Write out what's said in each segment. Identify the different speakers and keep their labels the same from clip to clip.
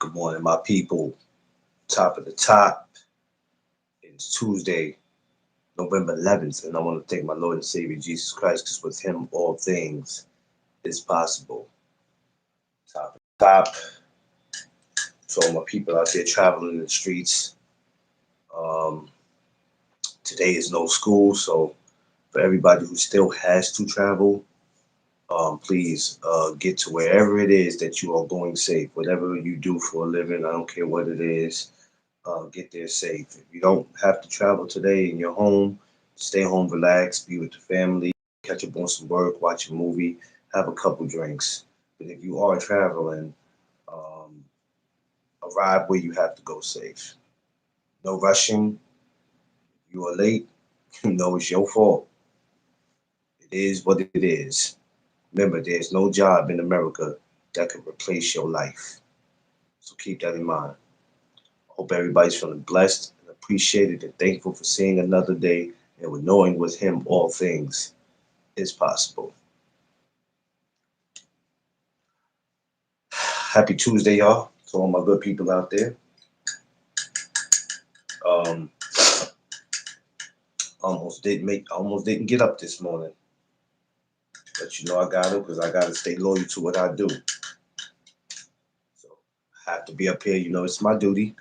Speaker 1: Good morning, my people. Top of the top. It's Tuesday, November 11th, and I want to thank my Lord and Savior Jesus Christ because with Him all things is possible. Top of the top. To all my people out there traveling in the streets. Um, Today is no school, so for everybody who still has to travel, please get to wherever it is that you are going safe. Whatever you do for a living, I don't care what it is. Get there safe. If you don't have to travel today in your home, stay home, relax, be with the family, catch up on some work, watch a movie, have a couple drinks. But if you are traveling, um, arrive where you have to go safe. No rushing. You are late. You know it's your fault. It is what it is. Remember, there's no job in America that can replace your life. So keep that in mind. Hope everybody's feeling blessed and appreciated and thankful for seeing another day and with knowing with Him all things is possible. Happy Tuesday, y'all. To all my good people out there. Um, almost didn't get up this morning, but you know I got to because I got to stay loyal to what I do. So I have to be up here. You know, it's my duty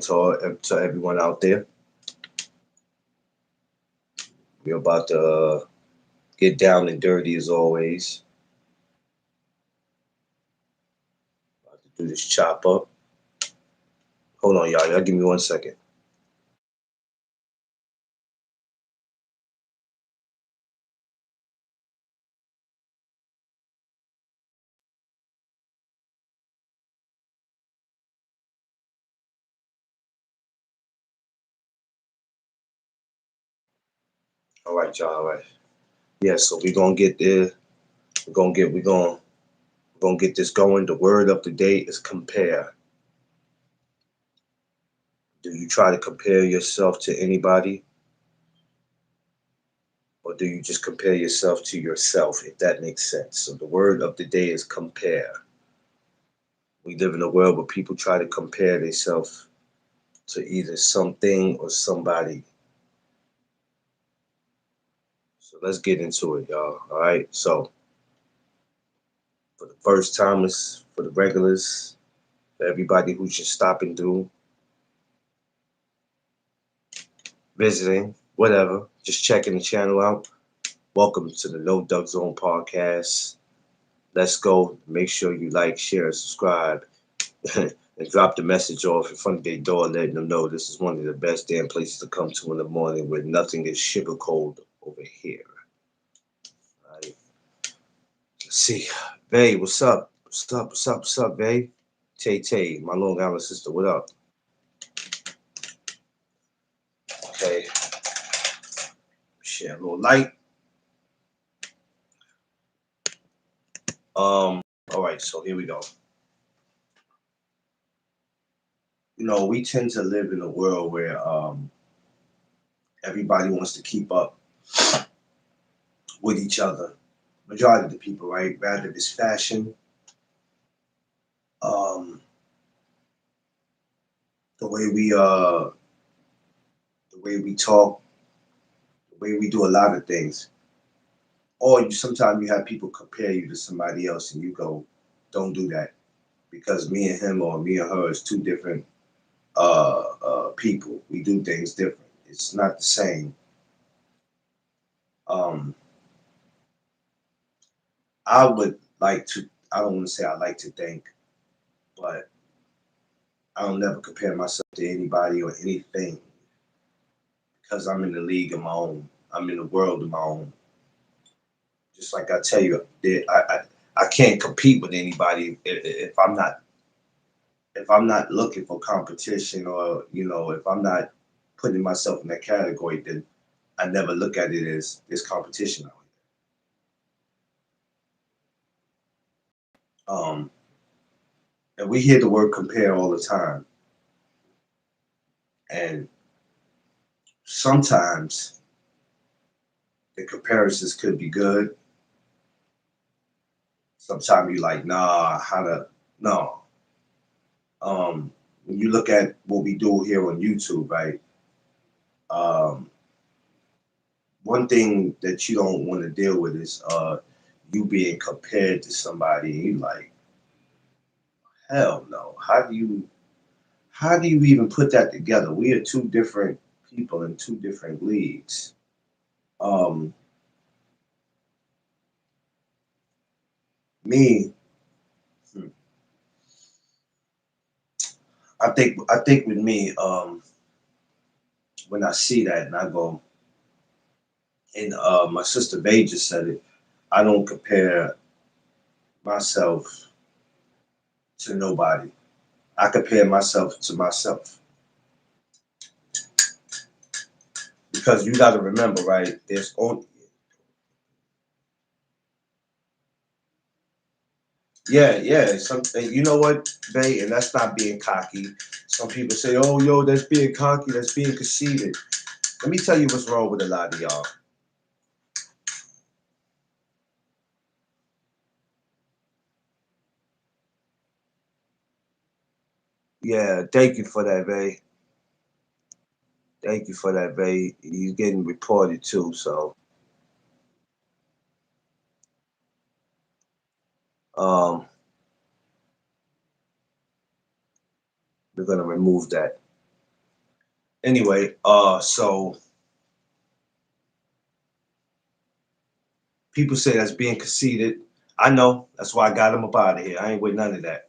Speaker 1: to everyone out there. We're about to get down and dirty as always. About to do this chop up. Hold on, y'all. Y'all give me 1 second. All right, y'all. All right. Yeah, so we're gonna get there. We're gonna get this going. The word of the day is compare. Do you try to compare yourself to anybody, or do you just compare yourself to yourself? If that makes sense. So the word of the day is compare. We live in a world where people try to compare themselves to either something or somebody. So let's get into it, y'all. All right. So for the first timers, for the regulars, for everybody who's just stopping through, visiting, whatever, just checking the channel out. Welcome to the No Duck Zone podcast. Let's go. Make sure you like, share, and subscribe, and drop the message off in front of their door, letting them know this is one of the best damn places to come to in the morning where nothing is sugar cold over here. All right. Let's see. Babe, what's up? What's up? What's up? What's up, babe? Tay Tay, my Long Island sister, what up? Okay. Share a little light. Um, all right, so here we go. You know, we tend to live in a world where everybody wants to keep up with each other. Majority of the people, right? Rather it's fashion, um, the way the way we talk, the way we do a lot of things. Or you sometimes you have people compare you to somebody else, and you go, "Don't do that," because me and him or me and her is two different people. We do things different. It's not the same. Um, I would like to. I don't want to say I like to think, but I don't never compare myself to anybody or anything because I'm in the league of my own. I'm in the world of my own. Just like I tell you, I can't compete with anybody if I'm not looking for competition or if I'm not putting myself in that category, then I never look at it as this competition out here. And we hear the word compare all the time, and sometimes the comparisons could be good. Sometimes you like, nah, how to. No. When you look at what we do here on YouTube, right? Um, one thing that you don't want to deal with is you being compared to somebody and you like, hell no. How do you even put that together? We are two different people in two different leagues. Um, me, hmm, I think with me, when I see that and I go, and my sister Bay just said it, I don't compare myself to nobody. I compare myself to myself. Because you got to remember, right? There's only, yeah, yeah. Something, you know what, Bay, and that's not being cocky. Some people say, "Oh, yo, that's being cocky. That's being conceited." Let me tell you what's wrong with a lot of y'all. Yeah, thank you for that, Bay. Thank you for that, Bay. You're getting reported too, so um, we're gonna remove that. Anyway, so people say that's being conceited. I know. That's why I got him up out of here. I ain't with none of that.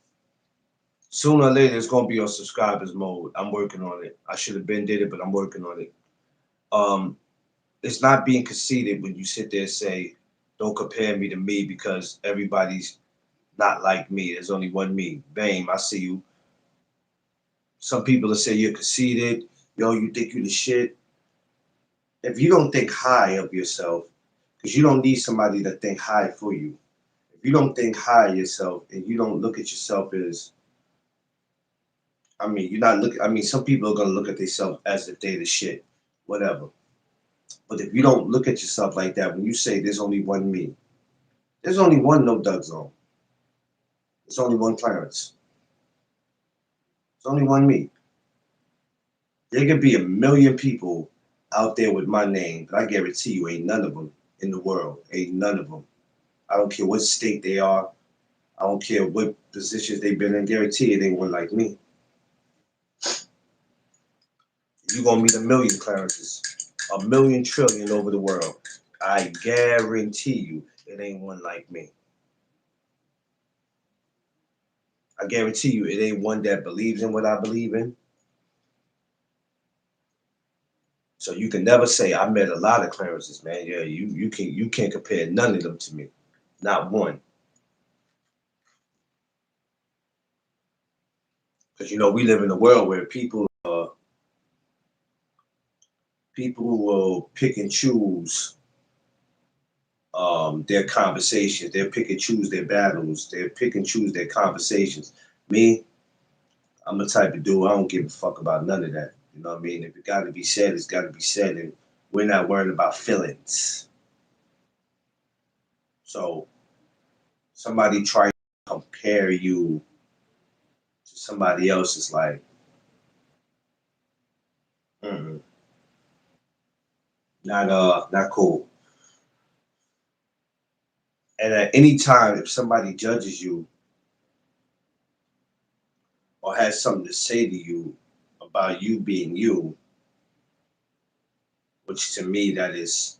Speaker 1: Sooner or later, it's gonna be on subscribers mode. I'm working on it. I should have been did it, but I'm working on it. Um, it's not being conceited when you sit there and say, "Don't compare me to me because everybody's not like me. There's only one me." Bam, I see you. Some people will say you're conceited. Yo, you think you the shit. If you don't think high of yourself, because you don't need somebody to think high for you. If you don't think high of yourself and you don't look at yourself as, I mean, you're not looking. I mean, some people are gonna look at themselves as if they the shit, whatever. But if you don't look at yourself like that, when you say there's only one me, there's only one No Doug Zone. There's only one Clarence. There's only one me. There could be a million people out there with my name, but I guarantee you, ain't none of them in the world. Ain't none of them. I don't care what state they are. I don't care what positions they've been in. Guarantee it ain't one like me. You're gonna meet a million Clarences, a million trillion over the world. I guarantee you, it ain't one like me. I guarantee you, it ain't one that believes in what I believe in. So you can never say I met a lot of Clarences, man. Yeah, you can't compare none of them to me, not one. Because we live in a world where people will pick and choose their conversations. They'll pick and choose their battles. They'll pick and choose their conversations. Me, I'm the type of dude, I don't give a fuck about none of that. You know what I mean? If it got to be said, it's got to be said, and we're not worried about feelings. So somebody try to compare you to somebody else is like, mm, not cool. And at any time, if somebody judges you or has something to say to you about you being you, which to me that's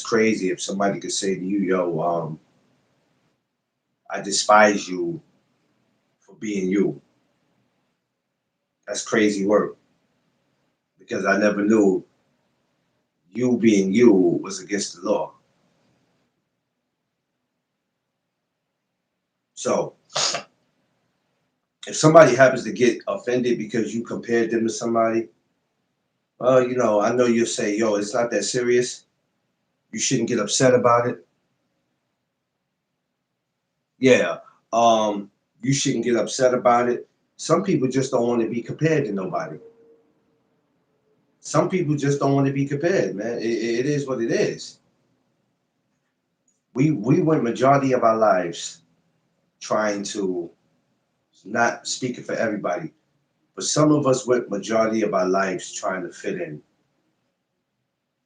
Speaker 1: crazy. If somebody could say to you, "Yo, I despise you for being you," that's crazy work because I never knew you being you was against the law. So if somebody happens to get offended because you compared them to somebody, well, I know you'll say, "Yo, it's not that serious. You shouldn't get upset about it." Yeah, you shouldn't get upset about it. Some people just don't want to be compared to nobody. Some people just don't want to be compared, man. It is what it is. We went majority of our lives trying to, not speaking for everybody, but some of us went majority of our lives trying to fit in,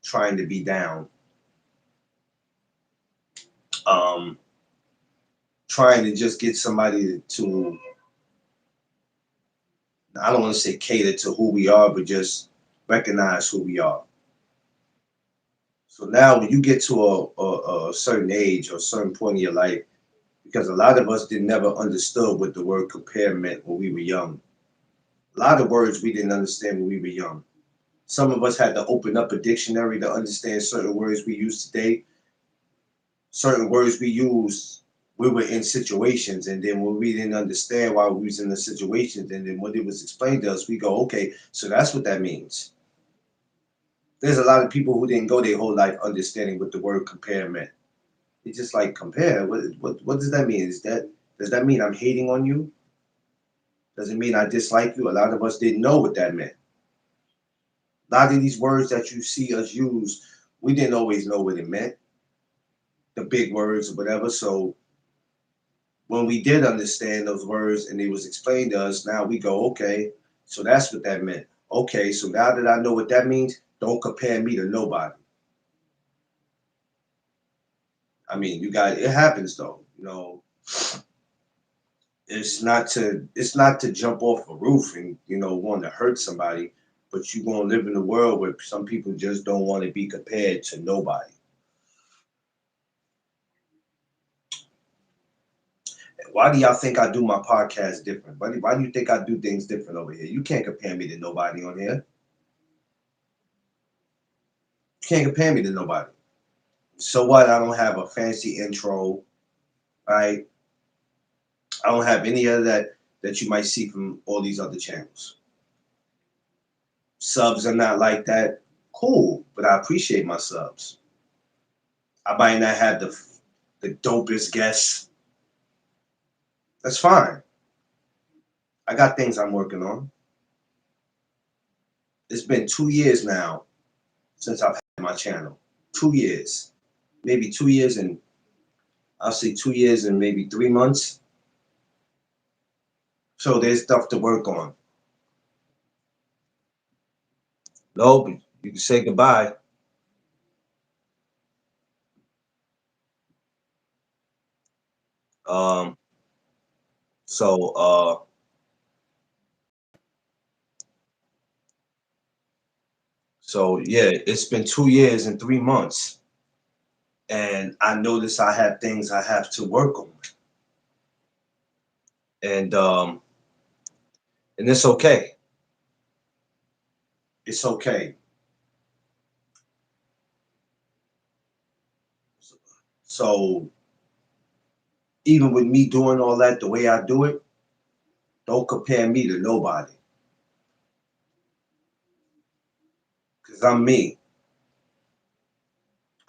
Speaker 1: trying to be down, um, trying to just get somebody to, I don't want to say cater to who we are, but just recognize who we are. So now when you get to a certain age or a certain point in your life, because a lot of us did never understood what the word compare meant when we were young. A lot of words we didn't understand when we were young. Some of us had to open up a dictionary to understand certain words we use today. Certain words we use, we were in situations, and then when we didn't understand why we was in the situations, and then when it was explained to us, we go, okay, so that's what that means. There's a lot of people who didn't go their whole life understanding what the word compare meant. It's just like compare. What does that mean? Does that mean I'm hating on you? Does it mean I dislike you? A lot of us didn't know what that meant. A lot of these words that you see us use, we didn't always know what it meant, the big words or whatever. So when we did understand those words and it was explained to us, now we go, okay, so that's what that meant. Okay, so now that I know what that means, don't compare me to nobody. I mean, you got it happens though, it's not to jump off a roof and want to hurt somebody, but you're gonna live in a world where some people just don't want to be compared to nobody. Why do y'all think I do my podcast different? Why do you think I do things different over here? You can't compare me to nobody on here. You can't compare me to nobody. So what? I don't have a fancy intro, right? I don't have any of that you might see from all these other channels. Subs are not like that. Cool, but I appreciate my subs. I might not have the dopest guests. That's fine. I got things I'm working on. It's been 2 years now since I've had my channel. 2 years, maybe 2 years, and I'll say 2 years and maybe 3 months. So there's stuff to work on. No, but you can say goodbye. Um, so yeah, it's been 2 years and 3 months, and I notice I have things I have to work on, and um, and it's okay. It's okay. So even with me doing all that the way I do it, don't compare me to nobody, because I'm me.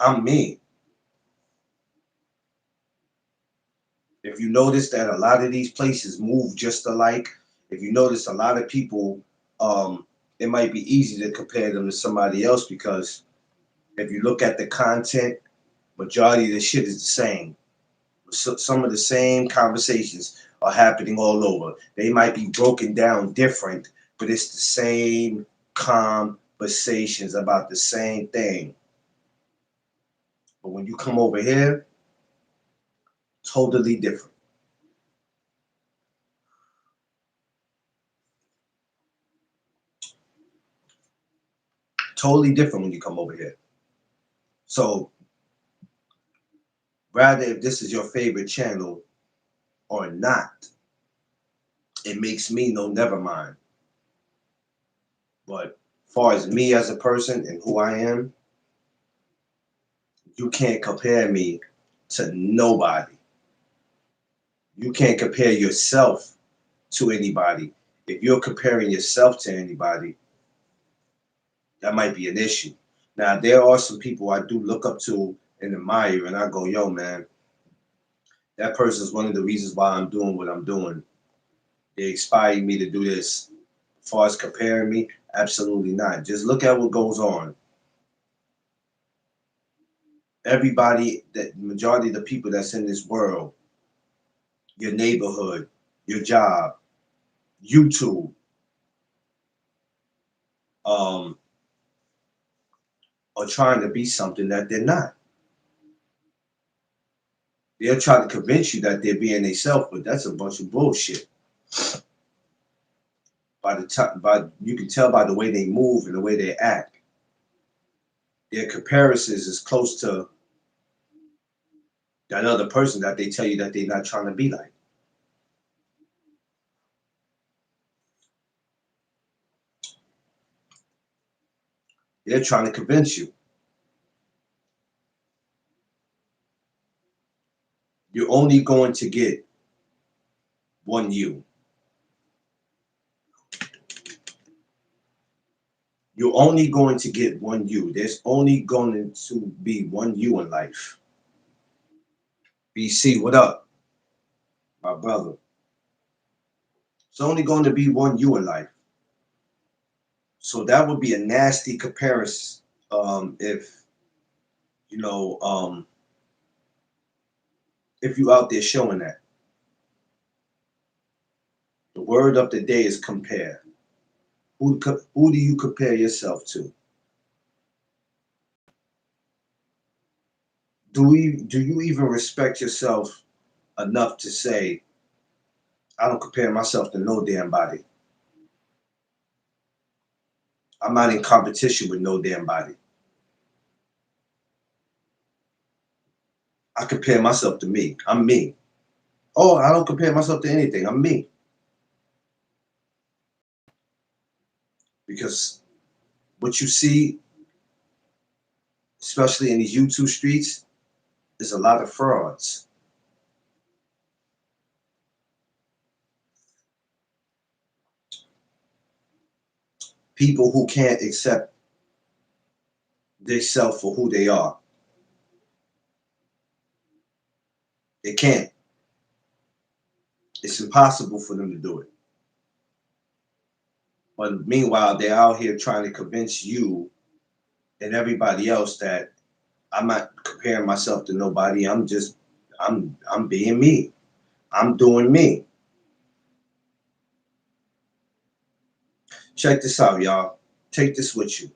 Speaker 1: I'm me. If you notice that a lot of these places move just alike, if you notice a lot of people, it might be easy to compare them to somebody else because if you look at the content, majority of the shit is the same. So some of the same conversations are happening all over. They might be broken down different, but it's the same conversations about the same thing. But when you come over here, totally different. Totally different when you come over here. So rather if this is your favorite channel or not, it makes me no never mind. But as far as me as a person and who I am, you can't compare me to nobody. You can't compare yourself to anybody. If you're comparing yourself to anybody, that might be an issue. Now, there are some people I do look up to and admire, and I go, yo, man, that person is one of the reasons why I'm doing what I'm doing. They inspired me to do this. As far as comparing me, absolutely not. Just look at what goes on. Everybody, that majority of the people that's in this world your neighborhood, your job, YouTube, are trying to be something that they're not. They'll try to convince you that they're being themselves, but that's a bunch of bullshit. By the time, by you can tell by the way they move and the way they act. Their comparisons is close to that other person that they tell you that they're not trying to be like. They're trying to convince you. You're only going to get one you. You're only going to get one you. There's only going to be one you in life. BC, what up, my brother? It's only going to be one you in life. So that would be a nasty comparison. If you know, if you out there showing that. The word of the day is compare. Who do you compare yourself to? Do you even respect yourself enough to say, I don't compare myself to no damn body. I'm not in competition with no damn body. I compare myself to me. I'm me. Oh, I don't compare myself to anything. I'm me. Because what you see, especially in these YouTube streets, is a lot of frauds. People who can't accept themselves for who they are. They can't. It's impossible for them to do it. But meanwhile, they're out here trying to convince you and everybody else that I'm not comparing myself to nobody. I'm being me. I'm doing me. Check this out, y'all. Take this with you.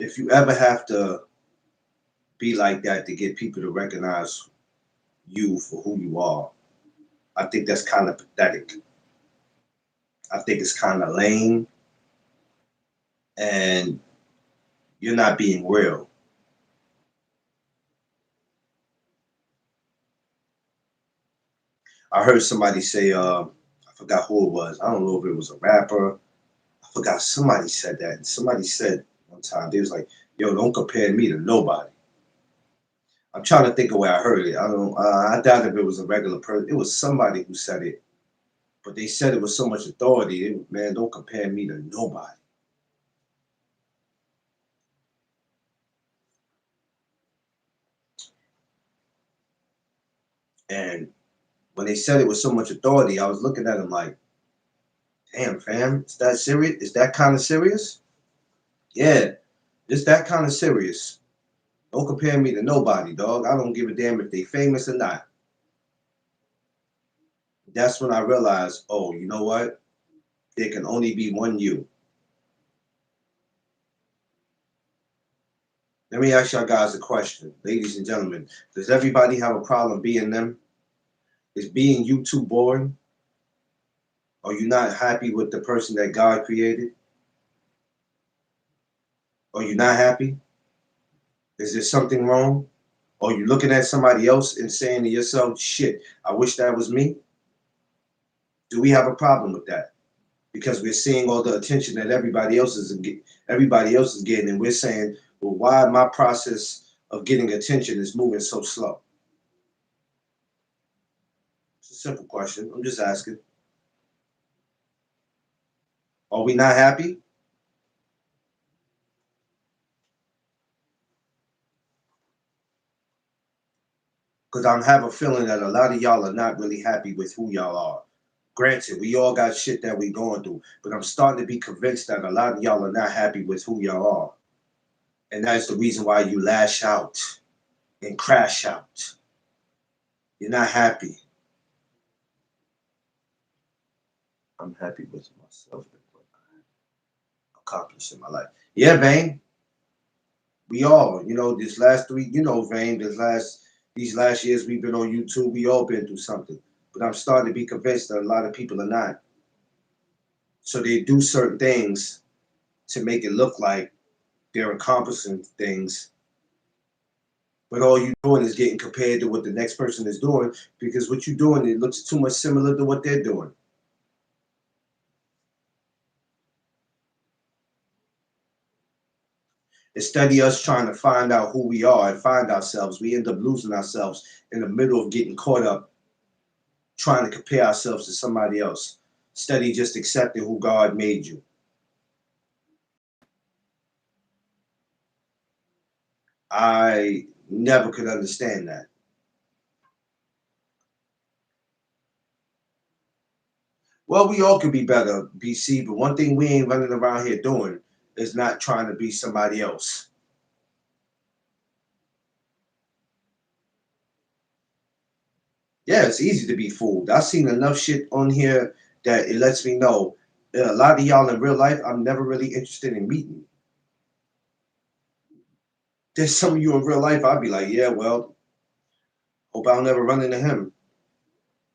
Speaker 1: If you ever have to be like that to get people to recognize you for who you are, I think that's kind of pathetic. I think it's kind of lame, and you're not being real. I heard somebody say, I forgot who it was. I don't know if it was a rapper. I forgot somebody said that. And somebody said one time, they was like, yo, don't compare me to nobody. I'm trying to think of where I heard it. I don't. I doubt if it was a regular person. It was somebody who said it, but they said it with so much authority. Man, don't compare me to nobody. And when they said it with so much authority, I was looking at him like, damn, fam, is that serious? Is that kind of serious? Yeah, it's that kind of serious. Don't compare me to nobody, dog. I don't give a damn if they famous or not. That's when I realized, oh, you know what? There can only be one you. Let me ask y'all guys a question, ladies and gentlemen. Does everybody have a problem being them? Is being you too boring? Are you not happy with the person that God created? Are you not happy? Is there something wrong? Are you looking at somebody else and saying to yourself, shit, I wish that was me? Do we have a problem with that? Because we're seeing all the attention that everybody else is getting, and we're saying, well, why my process of getting attention is moving so slow? It's a simple question. I'm just asking. Are we not happy? Because I have a feeling that a lot of y'all are not really happy with who y'all are. Granted, we all got shit that we going through, but I'm starting to be convinced that a lot of y'all are not happy with who y'all are. And that's the reason why you lash out and crash out. You're not happy. I'm happy with myself and what I accomplished in my life. Yeah, Vane. We all, this last 3, Vane, these last years we've been on YouTube, we all been through something. But I'm starting to be convinced that a lot of people are not. So they do certain things to make it look like they're accomplishing things. But all you're doing is getting compared to what the next person is doing, because what you're doing, it looks too much similar to what they're doing. Instead of us trying to find out who we are and find ourselves, we end up losing ourselves in the middle of getting caught up trying to compare ourselves to somebody else, instead of just accepting who God made you. I never could understand that. Well, we all could be better, BC, but one thing we ain't running around here doing is not trying to be somebody else. Yeah, it's easy to be fooled. I've seen enough shit on here that it lets me know that a lot of y'all in real life, I'm never really interested in meeting. There's some of you in real life, I'd be like, yeah, well, hope I don't ever run into him.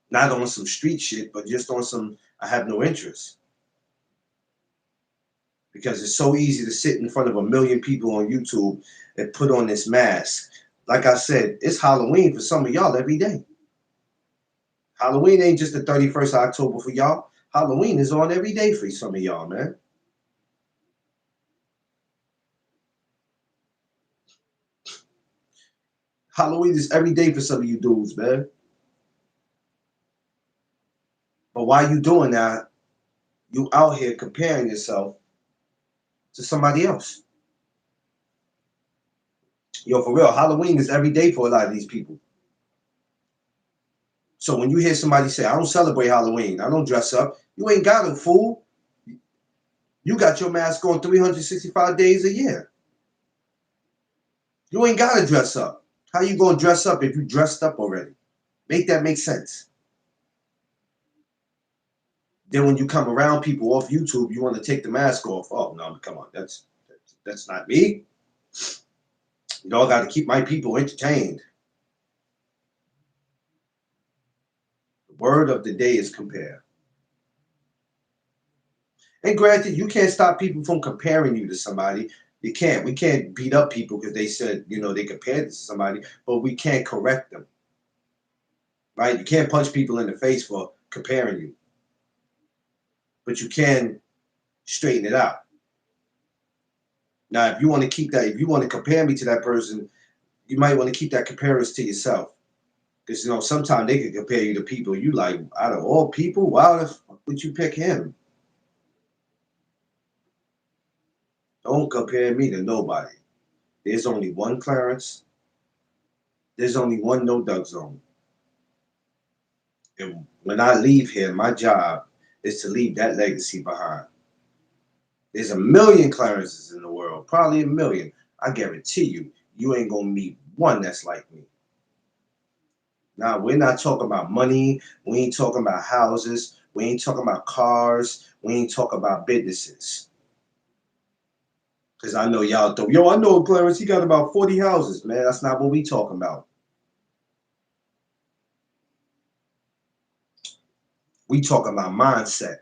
Speaker 1: Not on some street shit, but just on some, I have no interest. Because it's so easy to sit in front of a million people on YouTube and put on this mask. Like I said, it's Halloween for some of y'all every day. Halloween ain't just the 31st of October for y'all. Halloween is on every day for some of y'all, man. Halloween is every day for some of you dudes, man. But while you doing that, you out here comparing yourself to somebody else. Yo, for real, Halloween is every day for a lot of these people. So when you hear somebody say, I don't celebrate Halloween, I don't dress up, you ain't got no fool. You got your mask on 365 days a year. You ain't got to dress up. How you going to dress up if you dressed up already? Make that make sense. Then when you come around people off YouTube, you want to take the mask off. Oh, no, come on. That's not me. You know, I got to keep my people entertained. The word of the day is compare. And granted, you can't stop people from comparing you to somebody. You can't. We can't beat up people because they said, they compared it to somebody, but we can't correct them. Right? You can't punch people in the face for comparing you. But you can straighten it out. Now, if you want to keep that, if you want to compare me to that person, you might want to keep that comparison to yourself. Because, sometimes they can compare you to people you like, out of all people, why the fuck would you pick him? Don't compare me to nobody. There's only one Clarence. There's only one No Duck Zone. And when I leave here, my job is to leave that legacy behind. There's a million Clarences in the world, probably a million. I guarantee you, you ain't gonna meet one that's like me. Now, we're not talking about money. We ain't talking about houses. We ain't talking about cars. We ain't talking about businesses. Because I know y'all think, yo, I know Clarence, he got about 40 houses. Man, that's not what we talking about. We talking about mindset.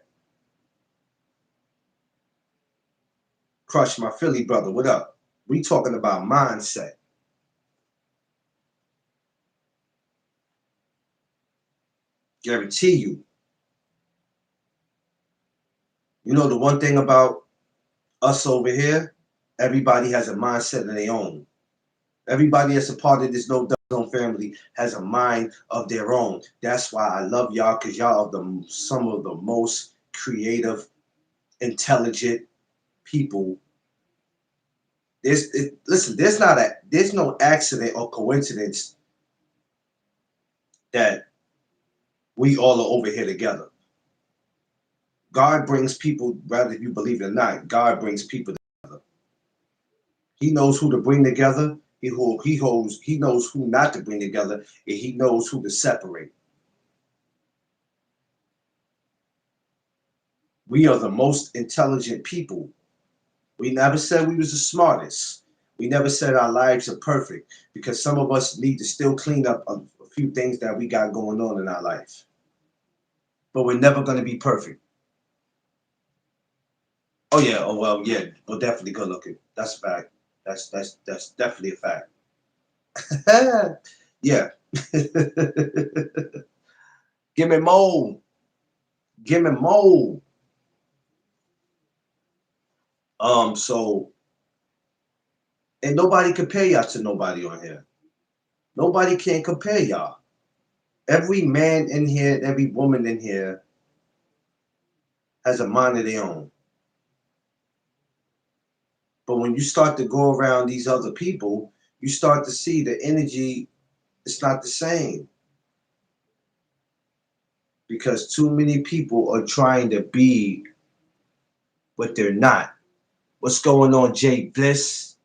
Speaker 1: Crush, my Philly brother, what up? We talking about mindset. Guarantee you. You know the one thing about us over here, everybody has a mindset of their own. Everybody that's a part of this No Duck Zone family has a mind of their own. That's why I love y'all, because y'all are some of the most creative, intelligent people. Listen, there's no accident or coincidence that we all are over here together. God brings people, whether you believe it or not, God brings people together. He knows who to bring together, He knows who not to bring together, and he knows who to separate. We are the most intelligent people. We never said we was the smartest. We never said our lives are perfect, because some of us need to still clean up a few things that we got going on in our life. But we're never going to be perfect. Oh yeah, oh well, yeah, we're definitely good looking. That's a fact. That's definitely a fact. Yeah. Give me more. Give me more. So and nobody compare y'all to nobody on here. Nobody can compare y'all. Every man in here, every woman in here has a mind of their own. But when you start to go around these other people, you start to see the energy, it's not the same. Because too many people are trying to be what they're not. What's going on, Jay Bliss?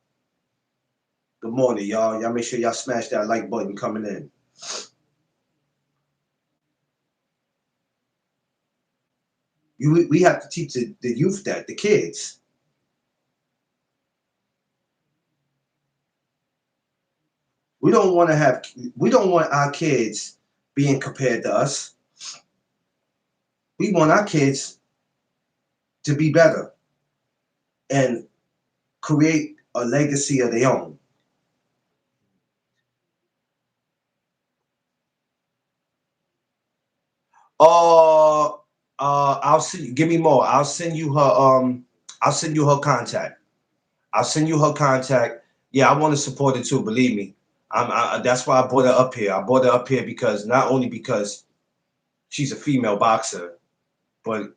Speaker 1: Good morning, y'all. Y'all make sure y'all smash that like button coming in. We have to teach the youth that, the kids. We don't want our kids being compared to us. We want our kids to be better and create a legacy of their own. Uh, I'll see. Give me more. I'll send you her. I'll send you her contact. I'll send you her contact. Yeah, I want to support it too. Believe me. That's why I brought her up here. I brought her up here because not only because she's a female boxer, but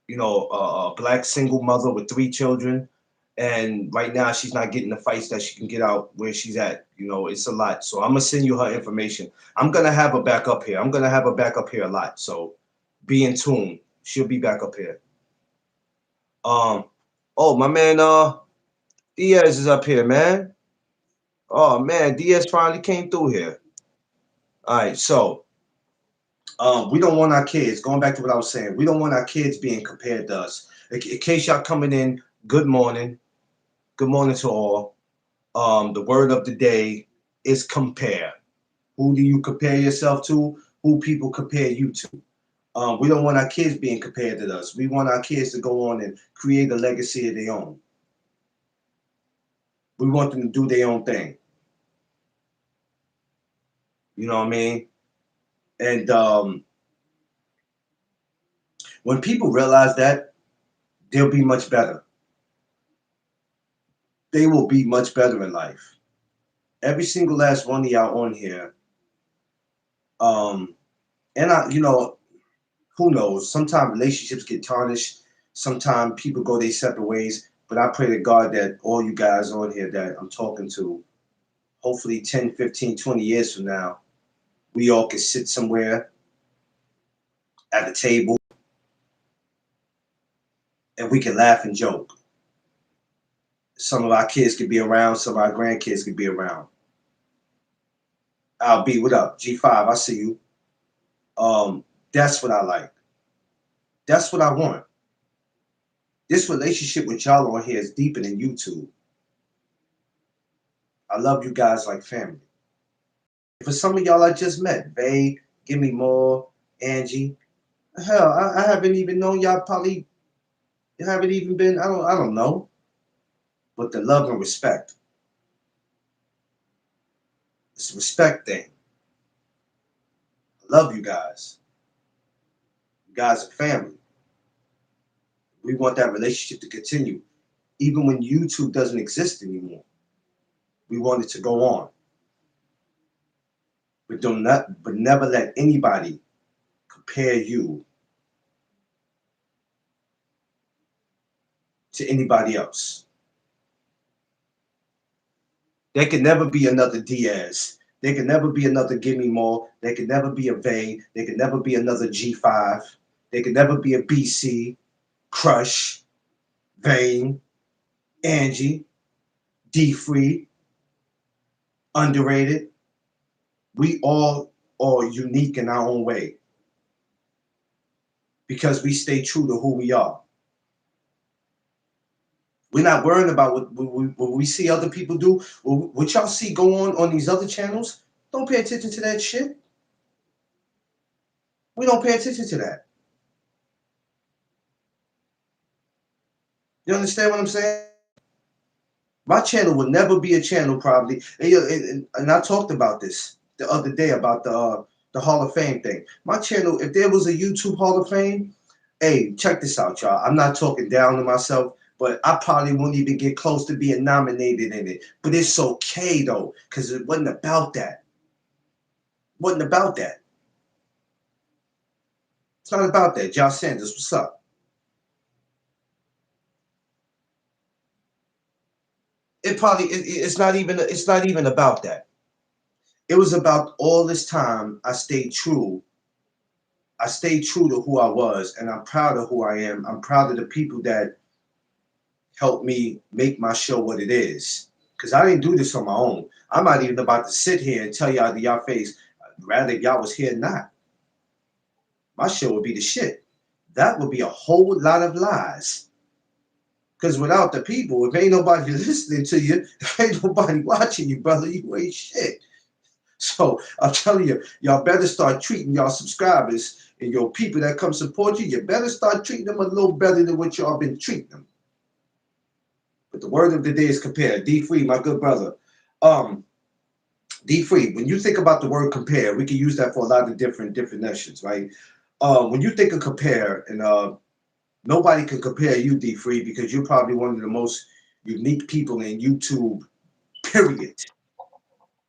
Speaker 1: a black single mother with 3 children, and right now she's not getting the fights that she can get out where she's at. It's a lot. So I'm gonna send you her information. I'm gonna have her back up here. I'm gonna have her back up here a lot. So be in tune. She'll be back up here. Oh, my man, Diaz is up here, man. Oh man, Diaz finally came through here. All right, so we don't want our kids. Going back to what I was saying, we don't want our kids being compared to us. In case y'all coming in, good morning. Good morning to all. The word of the day is compare. Who do you compare yourself to? Who people compare you to? We don't want our kids being compared to us. We want our kids to go on and create a legacy of their own. We want them to do their own thing. You know what I mean? And when people realize that, they'll be much better. They will be much better in life. Every single last one of y'all on here. Um, and who knows? Sometimes relationships get tarnished. Sometimes people go their separate ways. But I pray to God that all you guys on here that I'm talking to, hopefully 10, 15, 20 years from now, we all can sit somewhere at a table and we can laugh and joke. Some of our kids could be around, some of our grandkids could be around. I'll be, what up? G5, I see you. That's what I like. That's what I want. This relationship with y'all on here is deeper than YouTube. I love you guys like family. For some of y'all I just met, Vay, Give Me More, Angie. Hell, I haven't even known y'all. Probably haven't even been. I don't know. But the love and respect. It's a respect thing. I love you guys. You guys are family. We want that relationship to continue, even when YouTube doesn't exist anymore. We want it to go on. But never let anybody compare you to anybody else. There can never be another Diaz. There can never be another Give Me More. There can never be a Vay. There can never be another G5. There can never be a BC, Crush, Vane, Angie, D Free. underrated. We all are unique in our own way because we stay true to who we are. We're not worrying about what we see other people do. What y'all see go on these other channels, don't pay attention to that shit. We don't pay attention to that. You understand what I'm saying? My channel would never be a channel, probably. And I talked about this the other day about the Hall of Fame thing. My channel, if there was a YouTube Hall of Fame, hey, check this out, y'all. I'm not talking down to myself, but I probably wouldn't even get close to being nominated in it. But it's okay though, because it wasn't about that. It wasn't about that. It's not about that. Josh Sanders, what's up? It's not even about that. It was about all this time I stayed true. I stayed true to who I was, and I'm proud of who I am. I'm proud of the people that helped me make my show what it is. Because I didn't do this on my own. I'm not even about to sit here and tell y'all to y'all face, rather y'all was here or not. My show would be the shit. That would be a whole lot of lies. Because without the people, if ain't nobody listening to you, if ain't nobody watching you, brother, you ain't shit. So I'm telling you, y'all better start treating y'all subscribers and your people that come support you. You better start treating them a little better than what y'all been treating them. But the word of the day is compare. D Free, my good brother. Um, D Free, when you think about the word compare, we can use that for a lot of different definitions, right? When you think of compare, and nobody can compare you, D Free, because you're probably one of the most unique people in YouTube, period.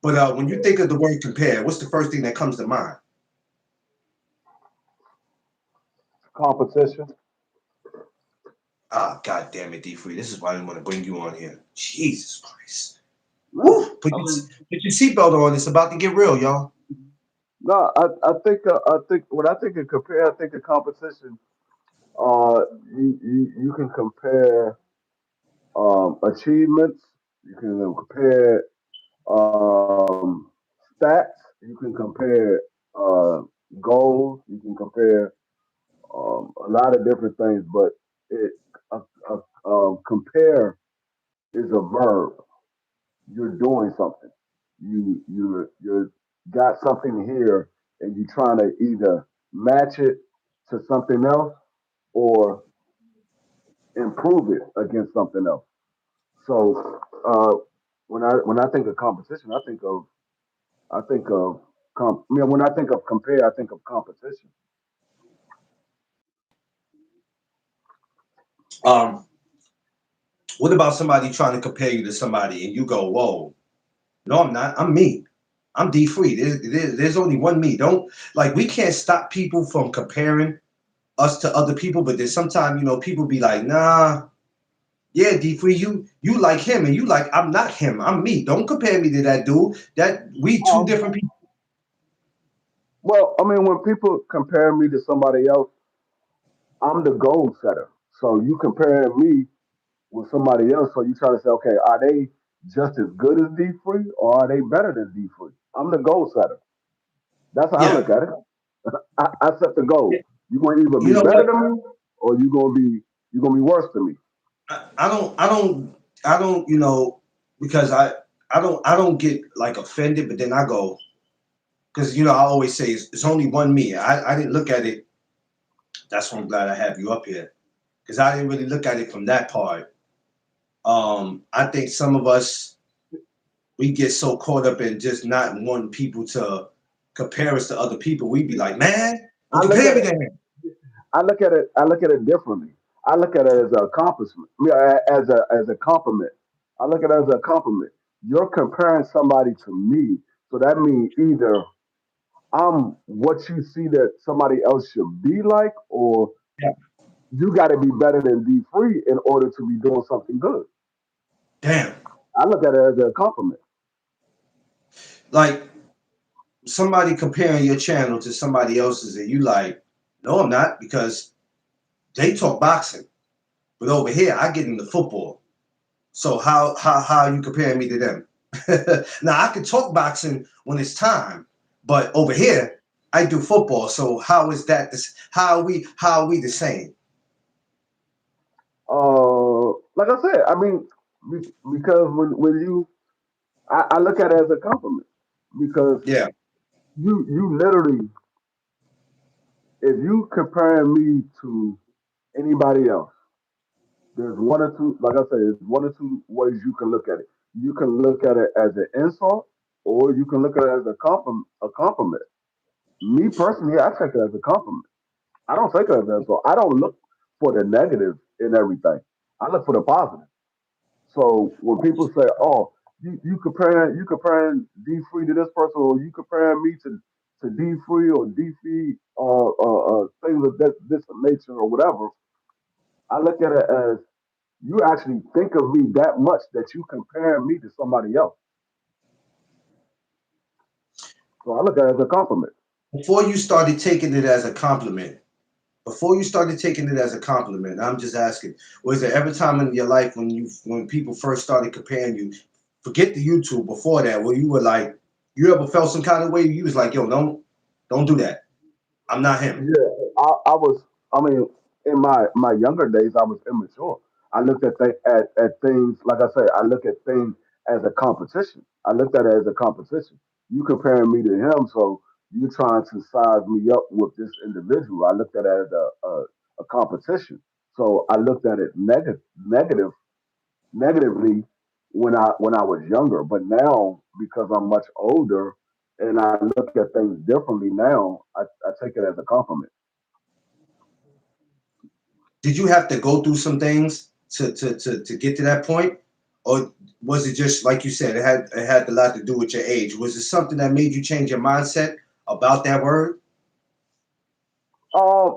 Speaker 1: But when you think of the word compare, what's the first thing that comes to mind?
Speaker 2: Competition.
Speaker 1: Ah, god damn it, D Free. This is why I didn't want to bring you on here. Jesus Christ.
Speaker 2: No,
Speaker 1: Woo! Put
Speaker 2: I
Speaker 1: your,
Speaker 2: mean,
Speaker 1: put your seatbelt on. It's about to get real, y'all.
Speaker 2: no. I think when I think of compare, I think of competition. Uh, you can compare achievements. You can compare stats. You can compare uh, goals. You can compare a lot of different things. But it compare is a verb. You're doing something. You got something here, and you're trying to either match it to something else or improve it against something else. So when I think of competition, when I think of compare, I think of competition.
Speaker 1: Um, what about somebody trying to compare you to somebody and you go, whoa, no, I'm not. I'm me. I'm D Free. There's only one me. Don't like we can't stop people from comparing us to other people, but there's sometimes, people be like, nah, yeah, D Free, you like him and you like I'm not him. I'm me. Don't compare me to that dude. That we two
Speaker 2: Um,
Speaker 1: different people.
Speaker 2: well, I mean, when people compare me to somebody else, I'm the goal setter. So you compare me with somebody else. So you try to say, okay, are they just as good as D Free or are they better than D Free? I'm the goal setter. That's how I
Speaker 1: Yeah.
Speaker 2: look at it. I set the goal. You're gonna either
Speaker 1: You
Speaker 2: be
Speaker 1: know
Speaker 2: better
Speaker 1: what?
Speaker 2: than me or you're gonna be worse than me.
Speaker 1: I don't, because I don't get like offended, but then I go, because I always say it's only one me. I didn't look at it. That's why I'm glad I have you up here, because I didn't really look at it from that part. I think some of us we get so caught up in just not wanting people to compare us to other people. We be like, man, don't
Speaker 2: I look
Speaker 1: compare
Speaker 2: at
Speaker 1: me
Speaker 2: it.
Speaker 1: to him.
Speaker 2: I look at it differently. I look at it as an accomplishment. As a compliment. I look at it as a compliment. You're comparing somebody to me, so that means either I'm what you see that somebody else should be like, or
Speaker 1: Yeah.
Speaker 2: you got to be better than D Free in order to be doing something good.
Speaker 1: Damn.
Speaker 2: I look at it as a compliment.
Speaker 1: Like somebody comparing your channel to somebody else's, and you like, no, I'm not, because they talk boxing, but over here I get into football. So how you comparing me to them? Now I can talk boxing when it's time, but over here I do football. So how is that? This how are we the same?
Speaker 2: Like I said, I mean, because when you, I look at it as a compliment because
Speaker 1: Yeah.
Speaker 2: you literally, if you compare me to anybody else, there's one or two, like I said, there's one or two ways you can look at it. You can look at it as an insult, or you can look at it as a compliment. A compliment. Me personally, I take it as a compliment. I don't take it as an insult. I don't look for the negative in everything. I look for the positive. So when people say, "Oh, you comparing D Free to this person, or you comparing me to D Free or D Free things of this nature or whatever," I look at it as you actually think of me that much that you compare me to somebody else. So I look at it as a compliment.
Speaker 1: Before you started taking it as a compliment, before you started taking it as a compliment, I'm just asking, was there ever time in your life when people first started comparing you, forget the YouTube before that, where you were like, you ever felt some kind of way? You was like, yo, don't do that. I'm not him.
Speaker 2: Yeah, I was. I mean, in my younger days, I was immature. I looked at things like I say. I look at things as a competition. I looked at it as a competition. You comparing me to him, so you trying to size me up with this individual. I looked at it as a competition. So I looked at it negatively when I was younger. But now, because I'm much older and I look at things differently now, I take it as a compliment.
Speaker 1: Did you have to go through some things to get to that point? Or was it just like you said, it had a lot to do with your age? Was it something that made you change your mindset about that word?
Speaker 2: Uh,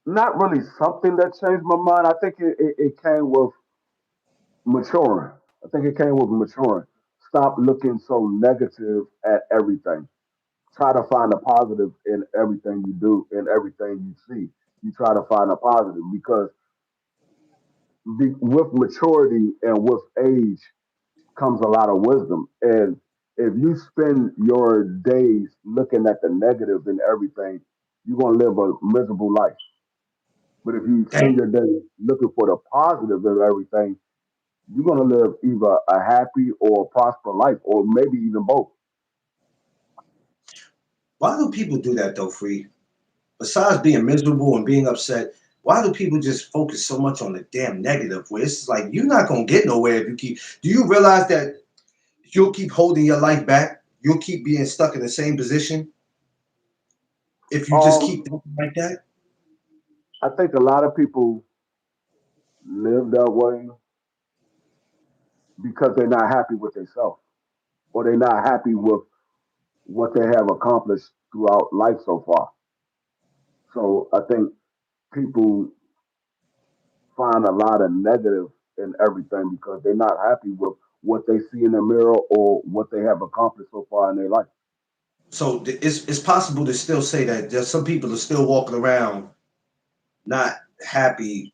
Speaker 2: Not really something that changed my mind. I think it came with maturing. I think it came with maturing. Stop looking so negative at everything. Try to find a positive in everything you do, in everything you see. You try to find a positive because with maturity and with age comes a lot of wisdom. And if you spend your days looking at the negative in everything, you're going to live a miserable life. But if you spend
Speaker 1: Dang.
Speaker 2: your day looking for the positive in everything, you're going to live either a happy or a prosperous life, or maybe even both.
Speaker 1: Why do people do that though, Free? Besides being miserable and being upset, why do people just focus so much on the damn negative? Where it's like you're not gonna get nowhere if you keep. Do you realize that you'll keep holding your life back? You'll keep being stuck in the same position if you just keep
Speaker 2: Um,
Speaker 1: thinking like that.
Speaker 2: I think a lot of people live that way because they're not happy with themselves, or they're not happy with what they have accomplished throughout life so far. So I think people find a lot of negative in everything because they're not happy with what they see in the mirror or what they have accomplished so far in their life.
Speaker 1: So it's possible to still say that there's some people are still walking around not happy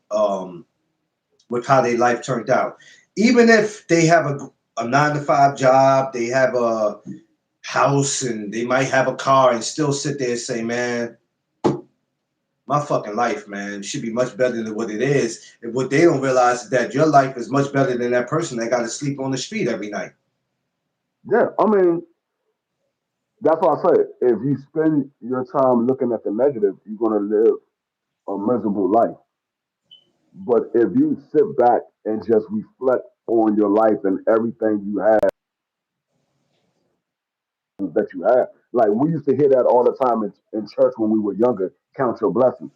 Speaker 1: with how their life turned out, even if they have a 9 to 5 job, they have a house, and they might have a car, and still sit there and say, "Man, my fucking life, man, should be much better than what it is." And what they don't realize is that your life is much better than that person that got to sleep on the street every night.
Speaker 2: Yeah, I mean, that's why I say if you spend your time looking at the negative, you're gonna live a miserable life. But if you sit back and just reflect on your life and everything you have that you have, like we used to hear that all the time in church when we were younger, count your blessings.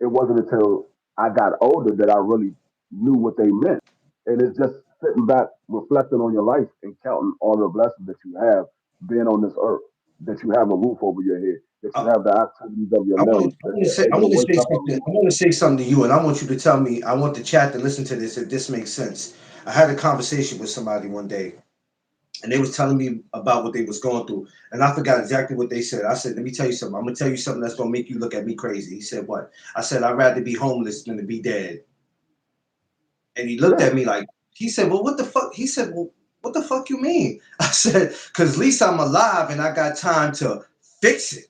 Speaker 2: It wasn't until I got older that I really knew what they meant. And it's just sitting back, reflecting on your life and counting all the blessings that you have being on this earth, that you have a roof over your head, that you
Speaker 1: I,
Speaker 2: have the activities of your
Speaker 1: I want
Speaker 2: limbs,
Speaker 1: to, I
Speaker 2: that
Speaker 1: want to
Speaker 2: you're
Speaker 1: say, I
Speaker 2: able to
Speaker 1: want to
Speaker 2: wake
Speaker 1: say
Speaker 2: up every
Speaker 1: something. I
Speaker 2: morning.
Speaker 1: want to say something to you, and I want you to tell me. I want the chat to listen to this if this makes sense. I had a conversation with somebody one day, and they was telling me about what they was going through, and I forgot exactly what they said. I said, "Let me tell you something. I'm gonna tell you something that's gonna make you look at me crazy." He said, "What?" I said, "I'd rather be homeless than to be dead." And he looked
Speaker 2: Yeah.
Speaker 1: at me like, he said, "Well, what the fuck?" He said, "Well, What the fuck you mean? I said, because at least I'm alive and I got time to fix it.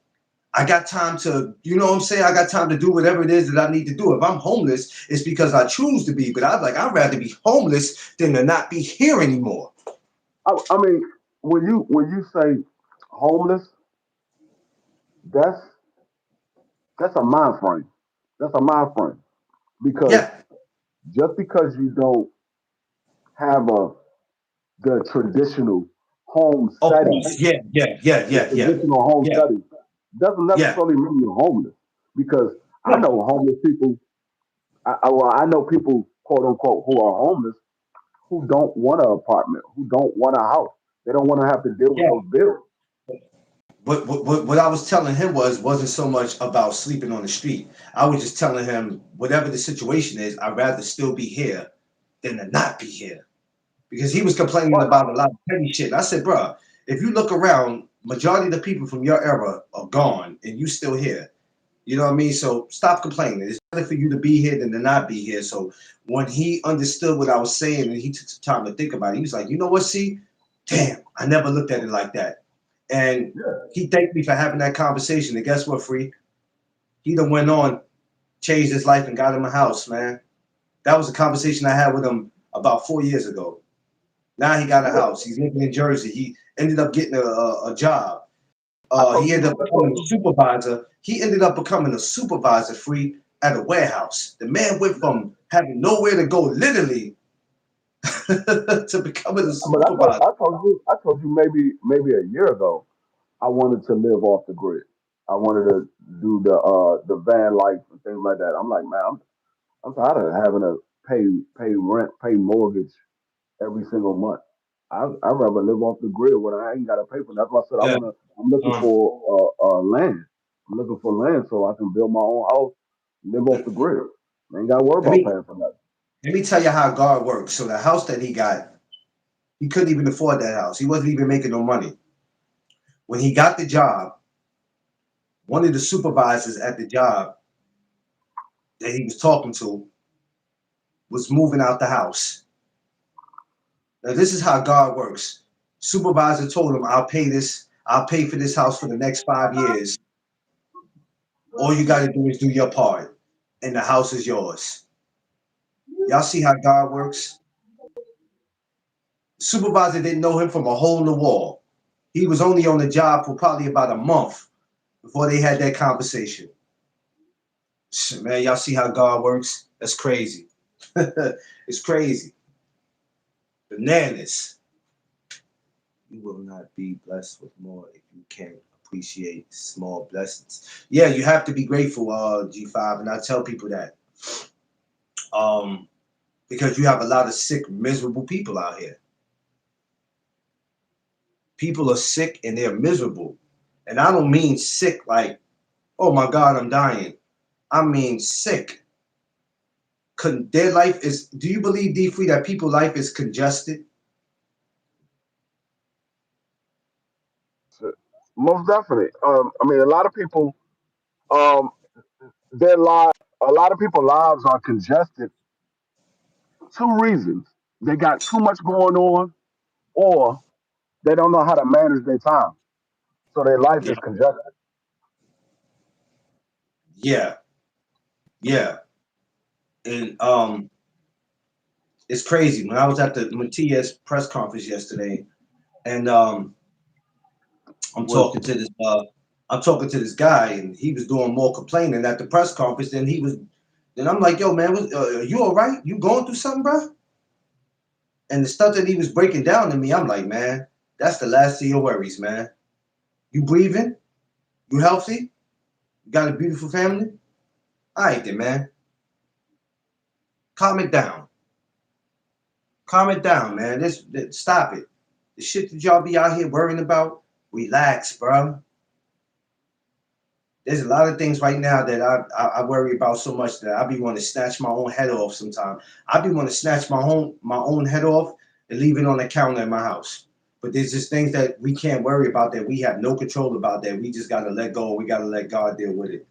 Speaker 1: I got time to, you know what I'm saying? I got time to do whatever it is that I need to do. If I'm homeless, it's because I choose to be. But I'd rather be homeless than to not be here anymore.
Speaker 2: I mean, when you say homeless, that's that's a mind frame. That's a mind frame because
Speaker 1: Yeah.
Speaker 2: just because you don't have a the traditional home
Speaker 1: Of
Speaker 2: setting,
Speaker 1: course. Yeah. Yeah. Yeah.
Speaker 2: the
Speaker 1: Yeah. Yeah.
Speaker 2: traditional home
Speaker 1: Yeah.
Speaker 2: setting, doesn't
Speaker 1: Yeah.
Speaker 2: necessarily mean you're homeless. Because I
Speaker 1: No.
Speaker 2: know homeless people. I know people, quote unquote, who are homeless who don't want an apartment, who don't want a house. They don't want to have to deal with
Speaker 1: Yeah.
Speaker 2: those bills.
Speaker 1: What I was telling him wasn't so much about sleeping on the street. I was just telling him whatever the situation is, I'd rather still be here than to not be here. Because he was complaining
Speaker 2: But
Speaker 1: about a lot of petty shit. And I said, bro, if you look around, majority of the people from your era are gone and you still here. You know what I mean? So stop complaining. It's better for you to be here than to not be here. So when he understood what I was saying and he took some time to think about it, he was like, you know what, see? Damn, I never looked at it like that. And
Speaker 2: yeah,
Speaker 1: he thanked me for having that conversation. And guess what, Free? He done went on, changed his life and got him a house, man. That was a conversation I had with him about 4 years ago. Now he got a
Speaker 2: yeah.
Speaker 1: house. He's living in Jersey. He ended up getting a job.
Speaker 2: I told
Speaker 1: He ended up
Speaker 2: you. I told
Speaker 1: becoming a
Speaker 2: you.
Speaker 1: supervisor. He ended up becoming a supervisor free at a warehouse. The man went from having nowhere to go, literally, to becoming a
Speaker 2: But
Speaker 1: supervisor.
Speaker 2: I told you maybe a year ago. I wanted to live off the grid. I wanted to do the van life and things like that. I'm like, man, I'm tired of having to pay rent, pay mortgage every single month. I'd rather live off the grid when I ain't got to pay for. That's why I said
Speaker 1: Yeah.
Speaker 2: I'm looking
Speaker 1: Um,
Speaker 2: for land. I'm looking for land so I can build my own house, live off
Speaker 1: let,
Speaker 2: the grid. I ain't got to worry
Speaker 1: let
Speaker 2: about
Speaker 1: me
Speaker 2: paying for nothing.
Speaker 1: let me tell you how God works. So the house that he got, he couldn't even afford that house. He wasn't even making no money. When he got the job, one of the supervisors at the job that he was talking to was moving out the house. Now this is how God works. Supervisor told him, I'll pay for this house for the next 5 years. All you got to do is do your part, and the house is yours. Y'all see how God works? Supervisor didn't know him from a hole in the wall. He was only on the job for probably about a month before they had that conversation. Man, y'all see how God works? That's crazy. It's crazy. Bananas. You will not be blessed with more if you can't appreciate small blessings. Yeah, you have to be grateful, G5, and I tell people that. Um, because you have a lot of sick, miserable people out here. People are sick and they're miserable. And I don't mean sick like, oh my God, I'm dying. I mean sick. Their life is, do you believe, D Free, that people's life is congested?
Speaker 2: So, most definitely. I mean, a lot of people, um, their lives, a lot of people's lives are congested. Two reasons: they got too much going on, or they don't know how to manage their time, so their life
Speaker 1: Yeah.
Speaker 2: is congested.
Speaker 1: Yeah. Yeah. And it's crazy. When I was at the Matias press conference yesterday, and I'm
Speaker 2: With
Speaker 1: talking to this I'm talking to this guy, and he was doing more complaining at the press conference than he was. Then I'm like, yo, man, are you all right? You going through something, bro? And the stuff that he was breaking down to me, I'm like, man, that's the last of your worries, man. You breathing? You healthy? You got a beautiful family? All right, then, man. Calm it down. Calm it down, man. Stop it. The shit that y'all be out here worrying about, relax, bro. There's a lot of things right now that I worry about so much that I be want to snatch my own head off sometimes. I be want to snatch my own head off and leave it on the counter in my house. But there's just things that we can't worry about that we have no control about that we just gotta let go. We gotta let God deal with it.